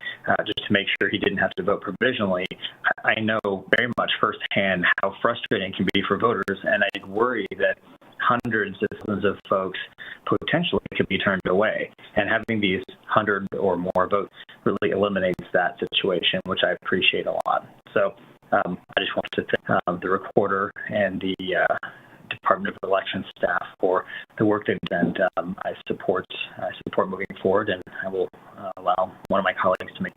just to make sure he didn't have to vote provisionally. I know very much firsthand how frustrating it can be for voters, and I worry that hundreds of thousands of folks potentially could be turned away. And having these 100 or more vote really eliminates that situation, which I appreciate a lot. So I just want to thank the recorder and the Department of Election staff for the work they've done. I support moving forward, and I will allow one of my colleagues to make.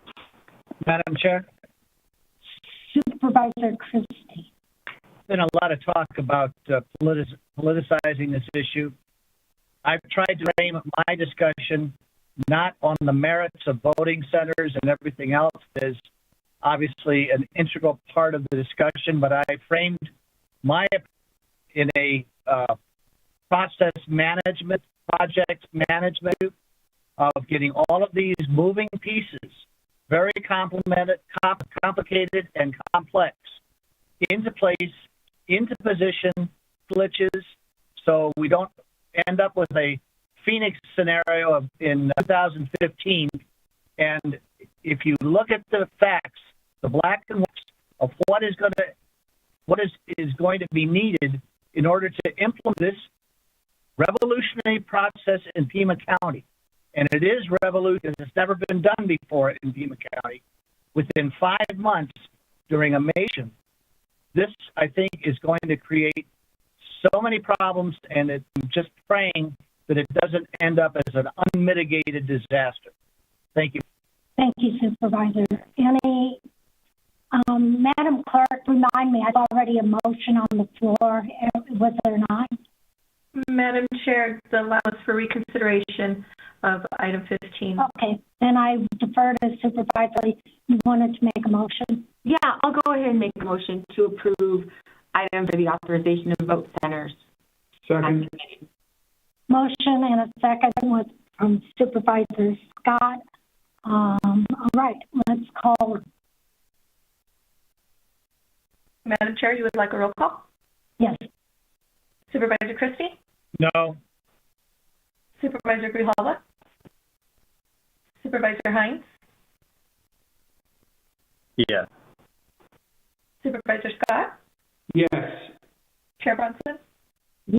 Madam Chair? Supervisor Christie. Been a lot of talk about politicizing this issue. I've tried to frame my discussion not on the merits of voting centers and everything else that is obviously an integral part of the discussion, but I framed my in a process management, project management of getting all of these moving pieces, very complicated and complex, into place, into position, glitches, so we don't end up with a Phoenix scenario in 2015. And if you look at the facts, the black and white of what is going to be needed in order to implement this revolutionary process in Pima County, and it is revolutionary, it's never been done before in Pima County, within 5 months during a mission, this, I think, is going to create so many problems, and I'm just praying that it doesn't end up as an unmitigated disaster. Thank you. Thank you, Supervisor. Any, Madam Clerk, remind me, I've already a motion on the floor. Was there not? Madam Chair, the allows for reconsideration of item 15. Okay, then I defer to Supervisor. You wanted to make a motion? Yeah, I'll go ahead and make a motion to approve item for the authorization of vote centers. Second. Motion and a second was from Supervisor Scott. All right, let's call. Madam Chair, you would like a roll call? Yes. Supervisor Christie? No. Supervisor Grijalva? Supervisor Hines? Yeah. Supervisor Scott? Yes. Chair Bronson?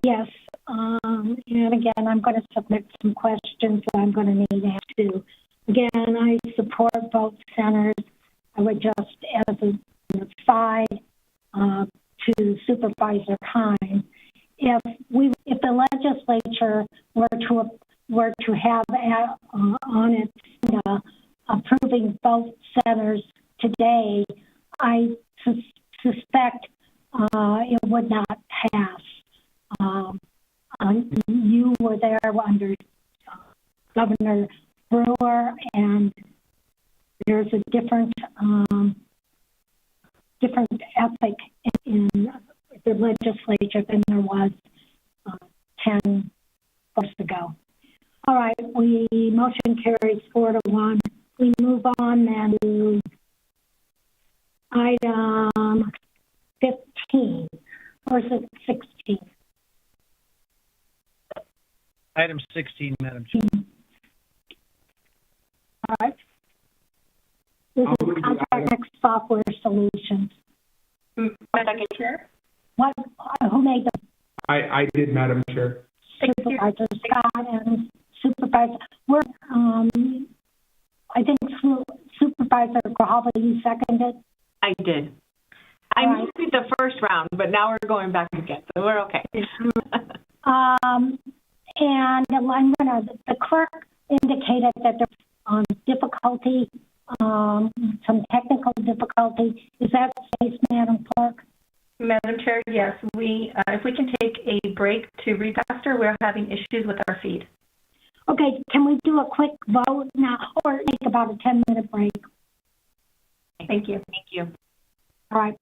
Yes. And again, I'm going to submit some questions that I'm going to need to do. Again, I support vote centers. I would just, as an aside to Supervisor Hines, if the legislature were to have on its approving vote centers today, I suspect it would not pass. You were there under Governor Brewer, and there's a different ethic in the legislature than there was 10 years ago. All right, motion carries 4-1. We move on then to item 15, or is it 16? Item 16, Madam Chair. All right. This is Contract Software Solutions. Second Chair? Who made the? I did, Madam Chair. Supervisor Scott and Supervisor. I think Supervisor Grijalva, you seconded. I did. I moved the first round, but now we're going back again, so we're okay. And the clerk indicated that there's difficulty, some technical difficulty. Is that the case, Madam Clerk? Madam Chair, yes. If we can take a break to recaster, we're having issues with our feed. Okay, can we do a quick vote now, or take about a 10-minute break? Thank you. Thank you. All right.